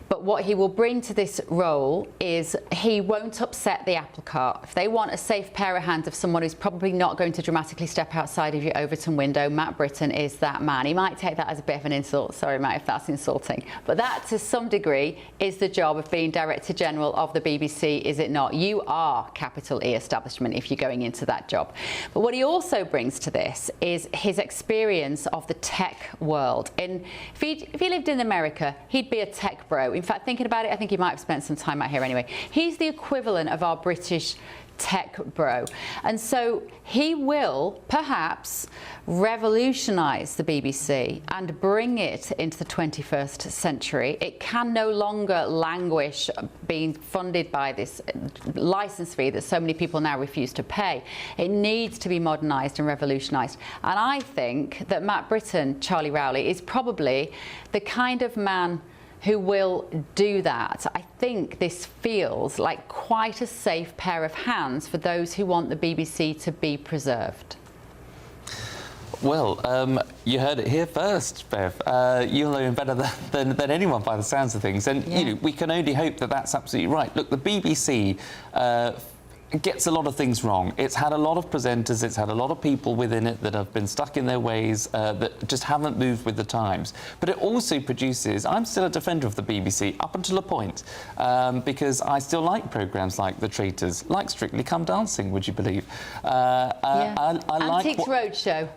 Speaker 5: but what he will bring to this role is he won't upset the apple cart. If they want a safe pair of hands of someone who's probably not going to dramatically step outside of your Overton window, Matt Britton is that man. He might take that as a bit of an insult. Sorry, Matt, if that's insulting. But that, to some degree, is the job of being Director General of the BBC, is it not? You are capital E establishment if you're going into that job. But what he also brings to this is his experience of the tech world. If he lived in America, he'd be a tech bro. In fact, thinking about it, I think he might have spent some time out here anyway. He's the equivalent of our British tech bro. And so he will perhaps revolutionise the BBC and bring it into the 21st century. It can no longer languish being funded by this licence fee that so many people now refuse to pay. It needs to be modernised and revolutionised. And I think that Matt Britton, Charlie Rowley, is probably the kind of man who will do that. I think this feels like quite a safe pair of hands for those who want the BBC to be preserved.
Speaker 3: Well, you heard it here first, Bev. You'll know him better than anyone by the sounds of things. And we can only hope that that's absolutely right. Look, the BBC gets a lot of things wrong. It's had a lot of presenters, it's had a lot of people within it that have been stuck in their ways, that just haven't moved with the times. But it also produces, I'm still a defender of the BBC up until a point, because I still like programmes like The Traitors, like Strictly Come Dancing, would you believe? I like
Speaker 5: Antiques Roadshow.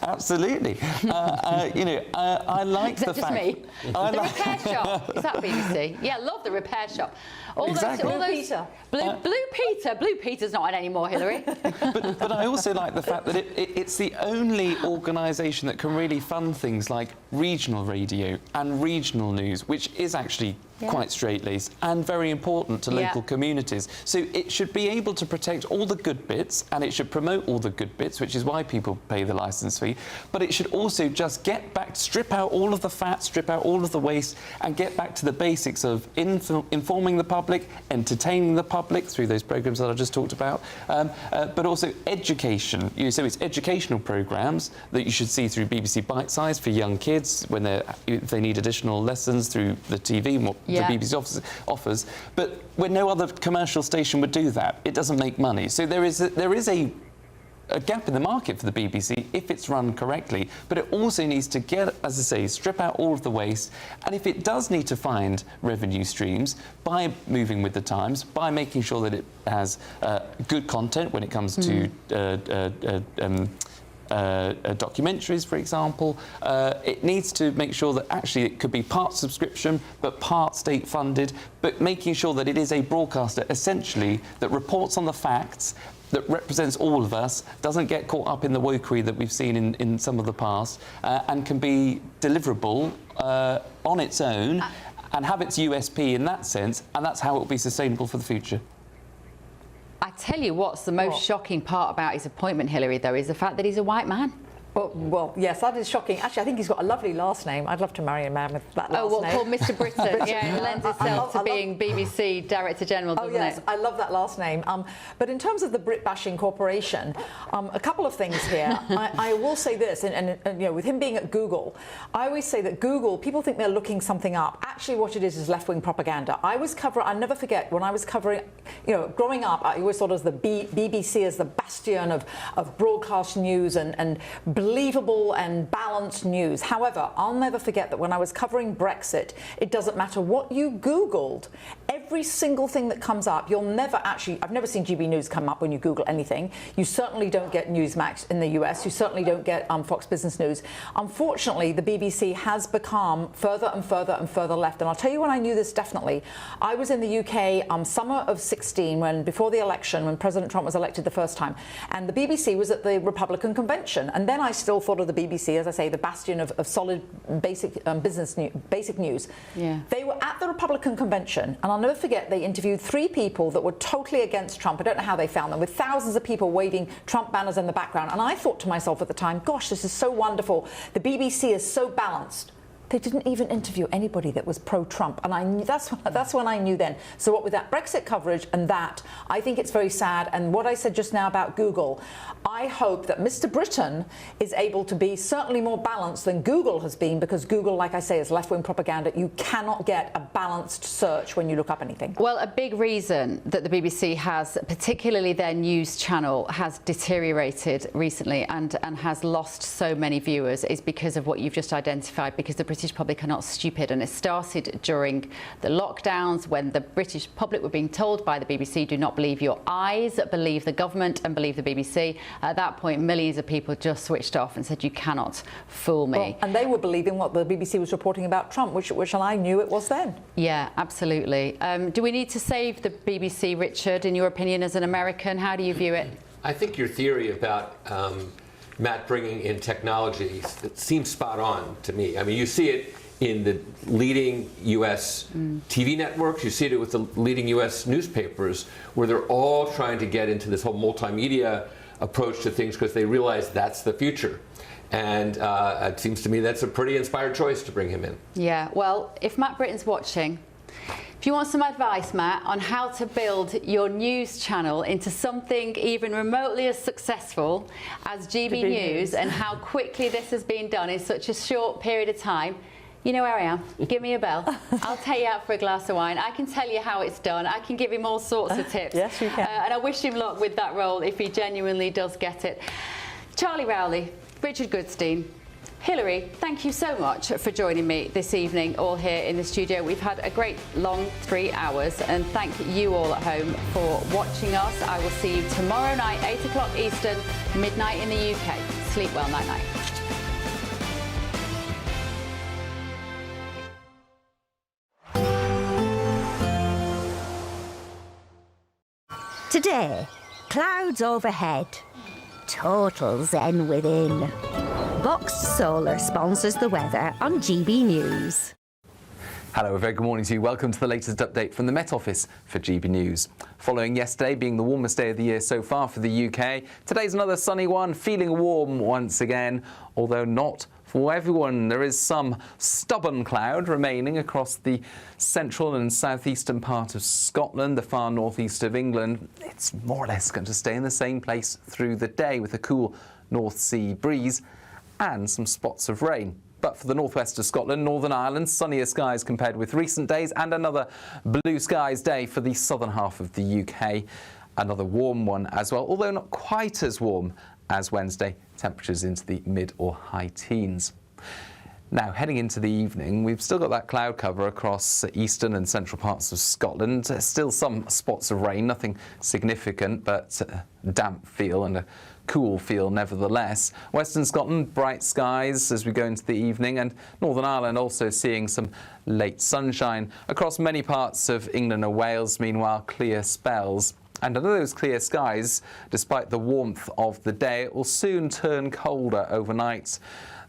Speaker 3: Absolutely. I like the fact.
Speaker 5: Just me. The repair shop. Is that BBC? Yeah, love the repair shop.
Speaker 3: Exactly.
Speaker 5: Blue Peter's not on anymore, Hillary.
Speaker 3: but I also like the fact that it's the only organisation that can really fund things like regional radio and regional news, which is actually quite straight-laced and very important to local communities. So it should be able to protect all the good bits, and it should promote all the good bits, which is why people pay the licence fee. But it should also just strip out all of the fat, strip out all of the waste, and get back to the basics of informing the public, entertaining the public through those programmes that I just talked about, but also education. So it's educational programmes that you should see through BBC Bite Size for young kids if they need additional lessons through the TV, what the BBC offers. But when no other commercial station would do that, it doesn't make money. So there is a a gap in the market for the BBC if it's run correctly, but it also needs to get, as I say, strip out all of the waste, and if it does need to find revenue streams by moving with the times, by making sure that it has good content when it comes to documentaries, for example, it needs to make sure that actually it could be part subscription but part state funded, but making sure that it is a broadcaster essentially that reports on the facts, that represents all of us, doesn't get caught up in the wokery that we've seen in some of the past, and can be deliverable on its own and have its USP in that sense, and that's how it will be sustainable for the future.
Speaker 5: I tell you what's the most shocking part about his appointment, Hillary, though, is the fact that he's a white man.
Speaker 10: Well, yes, that is shocking. Actually, I think he's got a lovely last name. I'd love to marry a man with that last name.
Speaker 5: Called Mr. Britain. Yeah, it lends itself to being BBC Director General, doesn't it?
Speaker 10: I love that last name. But in terms of the Brit-bashing corporation, a couple of things here. I will say this, and you know, with him being at Google, I always say that Google, people think they're looking something up. Actually, what it is left-wing propaganda. I'll never forget, when I was covering, you know, growing up, I always thought of the BBC as the bastion of broadcast news and believable and balanced news. However, I'll never forget that when I was covering Brexit, it doesn't matter what you Googled, every single thing that comes up, you'll never actually, I've never seen GBNews come up when you Google anything. You certainly don't get Newsmax in the US. You certainly don't get Fox Business News. Unfortunately, the BBC has become further and further and further left. And I'll tell you when I knew this definitely. I was in the UK summer of 16, before the election, when President Trump was elected the first time. And the BBC was at the Republican convention. And then I still thought of the BBC, as I say, the bastion of solid basic basic news.
Speaker 5: Yeah.
Speaker 10: They were at the Republican convention, and I'll never forget, they interviewed 3 people that were totally against Trump. I don't know how they found them, with thousands of people waving Trump banners in the background. And I thought to myself at the time, gosh, this is so wonderful. The BBC is so balanced. They didn't even interview anybody that was pro-Trump, and I knew, that's when I knew then. So what with that Brexit coverage and that, I think it's very sad. And what I said just now about Google, I hope that Mr. Britain is able to be certainly more balanced than Google has been, because Google, like I say, is left-wing propaganda. You cannot get a balanced search when you look up anything.
Speaker 5: Well, a big reason that the BBC has, particularly their news channel, has deteriorated recently and has lost so many viewers is because of what you've just identified, because the British public are not stupid, and it started during the lockdowns when the British public were being told by the BBC, do not believe your eyes, believe the government and believe the BBC. At that point, millions of people just switched off and said, you cannot fool me.
Speaker 10: Well, and they were believing what the BBC was reporting about Trump, which I knew it was then.
Speaker 5: Yeah, absolutely. Do we need to save the BBC, Richard, in your opinion, as an American? How do you view it?
Speaker 2: I think your theory about Matt bringing in technology seems spot on to me. I mean, you see it in the leading U.S. TV networks, you see it with the leading U.S. newspapers, where they're all trying to get into this whole multimedia approach to things because they realize that's the future. And it seems to me that's a pretty inspired choice to bring him in.
Speaker 5: Yeah, well, if Matt Britton's watching, if you want some advice, Matt, on how to build your news channel into something even remotely as successful as GB News and how quickly this has been done in such a short period of time, you know where I am. Give me a bell. I'll take you out for a glass of wine. I can tell you how it's done. I can give him all sorts of tips.
Speaker 10: Yes, you can.
Speaker 5: And I wish him luck with that role if he genuinely does get it. Charlie Rowley, Richard Goodstein, Hillary, thank you so much for joining me this evening, all here in the studio. We've had a great long 3 hours, and thank you all at home for watching us. I will see you tomorrow night, 8 o'clock Eastern, midnight in the UK. Sleep well, night-night.
Speaker 7: Today, clouds overhead, total zen within. Boxed Solar sponsors the weather on GB News.
Speaker 9: Hello, a very good morning to you. Welcome to the latest update from the Met Office for GB News. Following yesterday being the warmest day of the year so far for the UK, today's another sunny one, feeling warm once again, although not for everyone. There is some stubborn cloud remaining across the central and southeastern part of Scotland, the far northeast of England. It's more or less going to stay in the same place through the day with a cool North Sea breeze and some spots of rain. But for the northwest of Scotland, Northern Ireland, sunnier skies compared with recent days, and another blue skies day for the southern half of the UK. Another warm one as well, although not quite as warm as Wednesday, temperatures into the mid or high teens. Now, heading into the evening, we've still got that cloud cover across eastern and central parts of Scotland. Still some spots of rain, nothing significant, but a damp feel and a cool feel nevertheless. Western Scotland, bright skies as we go into the evening, and Northern Ireland also seeing some late sunshine. Across many parts of England and Wales, meanwhile, clear spells. And under those clear skies, despite the warmth of the day, it will soon turn colder overnight.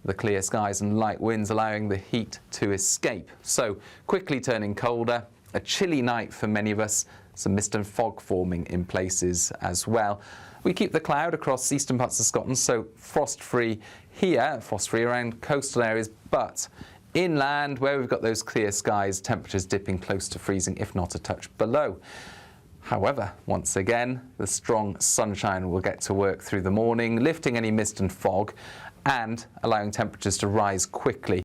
Speaker 9: The clear skies and light winds allowing the heat to escape. So quickly turning colder, a chilly night for many of us, some mist and fog forming in places as well. We keep the cloud across eastern parts of Scotland, so frost-free here, frost-free around coastal areas, but inland where we've got those clear skies, temperatures dipping close to freezing, if not a touch below. However, once again, the strong sunshine will get to work through the morning, lifting any mist and fog and allowing temperatures to rise quickly.